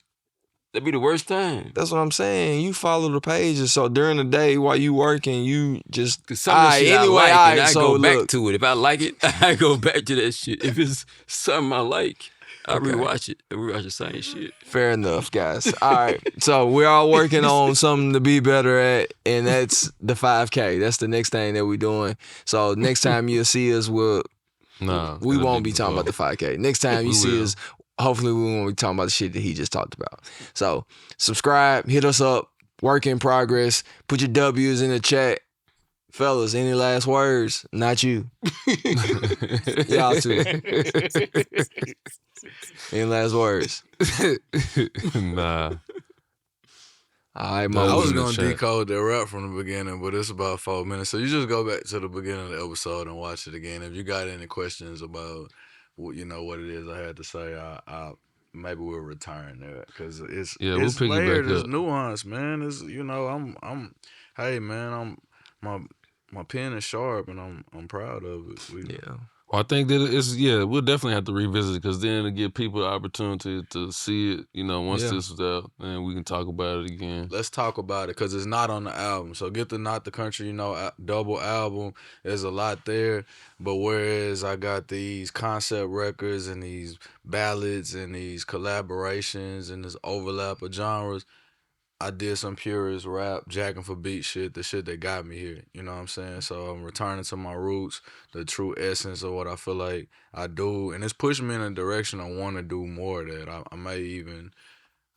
That'd be the worst time. That's what I'm saying. You follow the pages, so during the day while you working, you just Cause some of the shit anyway. I like, and I so go back look, to it. If I like it, I go back to that shit. If it's something I like, I rewatch it. I rewatch the same shit. fair enough, guys. All right, so we're all working on something to be better at, and that's the 5K. That's the next thing that we're doing. So next time you'll see us, we won't be talking about the 5K. Next time you see us, hopefully we won't be talking about the shit that he just talked about. So subscribe, hit us up, work in progress, put your W's in the chat. Fellas, any last words? Not you. Y'all too. Any last words? Nah. All right, I Mo. was in the gonna chat. decode the rap from the beginning, but it's about 4 minutes. So you just go back to the beginning of the episode and watch it again. If you got any questions about what it is I had to say, I maybe we'll return there because Yeah, we'll it's pick it layered, back it's up. nuanced, man. It's hey man, my pen is sharp and I'm proud of it. Yeah. Well, I think that we'll definitely have to revisit because then to give people the opportunity to see it, once Yeah. this is out, and we can talk about it again. Let's talk about it because it's not on the album. So get the Not the Country, double album. There's a lot there. But whereas I got these concept records and these ballads and these collaborations and this overlap of genres, I did some purist rap, jacking for beat shit, the shit that got me here. You know what I'm saying? So I'm returning to my roots, the true essence of what I feel like I do. And it's pushing me in a direction I want to do more of that. I may even,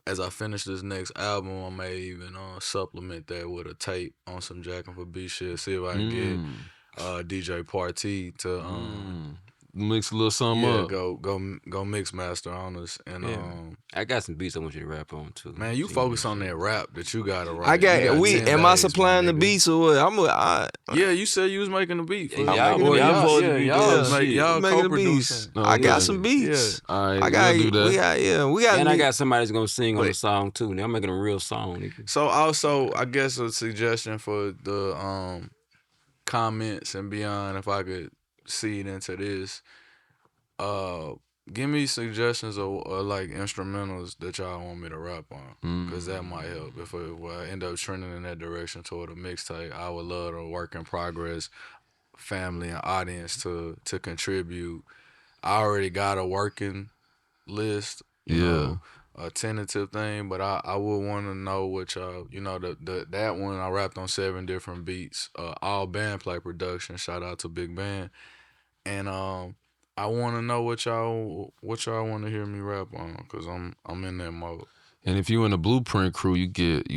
as I finish this next album, I may even supplement that with a tape on some jacking for beat shit. See if I can get DJ Partee to Mix a little something yeah, up. go mix master on us. And I got some beats I want you to rap on too. man, you See, focus on that rap that you gotta write. I You got. got 10 Am I days, supplying my the nigga. beats or what? Yeah, you said you was making the beat. For Yeah, it. y'all- Or y'all supposed to be y'all doing shit. y'all Making the beats. co-producing. Oh, I got okay. some beats. All right, I got. we'll do that. We got. And I got somebody that's gonna sing on the Wait. song too. I'm making a real song, nigga. So also, I guess a suggestion for the comments and beyond, if I could seed into this, give me suggestions of like instrumentals that y'all want me to rap on, because that might help. If I end up trending in that direction toward a mixtape, I would love the work in progress family and audience to contribute. I already got a working list, you know, a tentative thing, but I would want to know what y'all, that one I rapped on 7 different beats, all band play production. Shout out to Big Band, and I want to know what y'all want to hear me rap on, because I'm in that mode. And if you in the Blueprint crew, you get,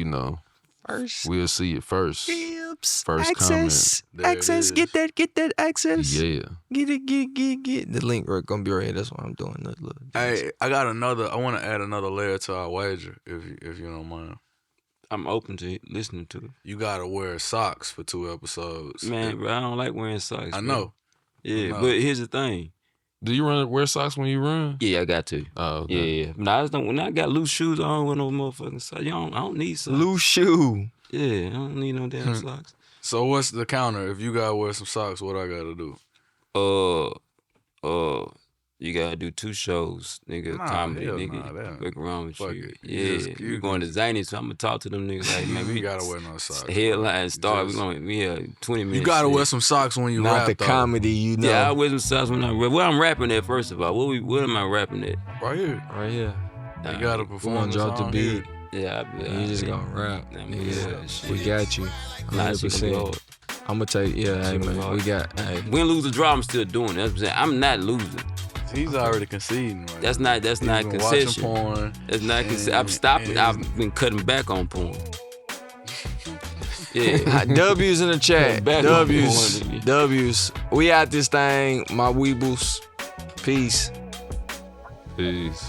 First. we'll see it first. Tips, First access, There it access. is. Get that access. Yeah. Get it. The link gonna be right here. That's what I'm doing. Look. Hey, I want to add another layer to our wager, if you don't mind. I'm open to listening to it. You gotta wear socks for 2 episodes. Man, bro, I don't like wearing socks. I bro. know. Yeah, No. but here's the thing. Do you wear socks when you run? Yeah, I got to. Oh, okay. Yeah. But I just don't. When I got loose shoes, I don't wear no motherfucking socks. I don't need socks. Loose shoe. Yeah, I don't need no damn socks. So what's the counter? If you gotta wear some socks, what I gotta do? You gotta do 2 shows, nigga. Nah, Comedy, hell nigga. nah, that- Fuck around with fuck you. it. Yeah, You we going to Zany, so I'm gonna talk to them niggas like, man, You we gotta wear no socks. headline start. Just- We have 20 minutes. You gotta shit. wear some socks when you Not rap, the though. comedy, Yeah, I wear some socks when I rap. Where I'm rapping at, first of all. What am I rapping at? Right here. Right here. You gotta We perform gonna the drop the song beat. here. Yeah, You just gonna rap. Nah, Nigga, shit. we got you. Nah, shit gonna be 100%. hard. I'm gonna take. Yeah, hey Shit gonna be man. hard. We got. Hey. Win, lose, or draw, I'm still doing it. That's what I'm saying. I'm not losing. He's already conceding. Right That's now. not He's not been concession. watching porn. That's not concession. and- I've stopped. and I've been cutting back on porn. Yeah. W's in the chat. Back on W's. porn, nigga. W's. We out this thing, my weebles. Peace. Peace.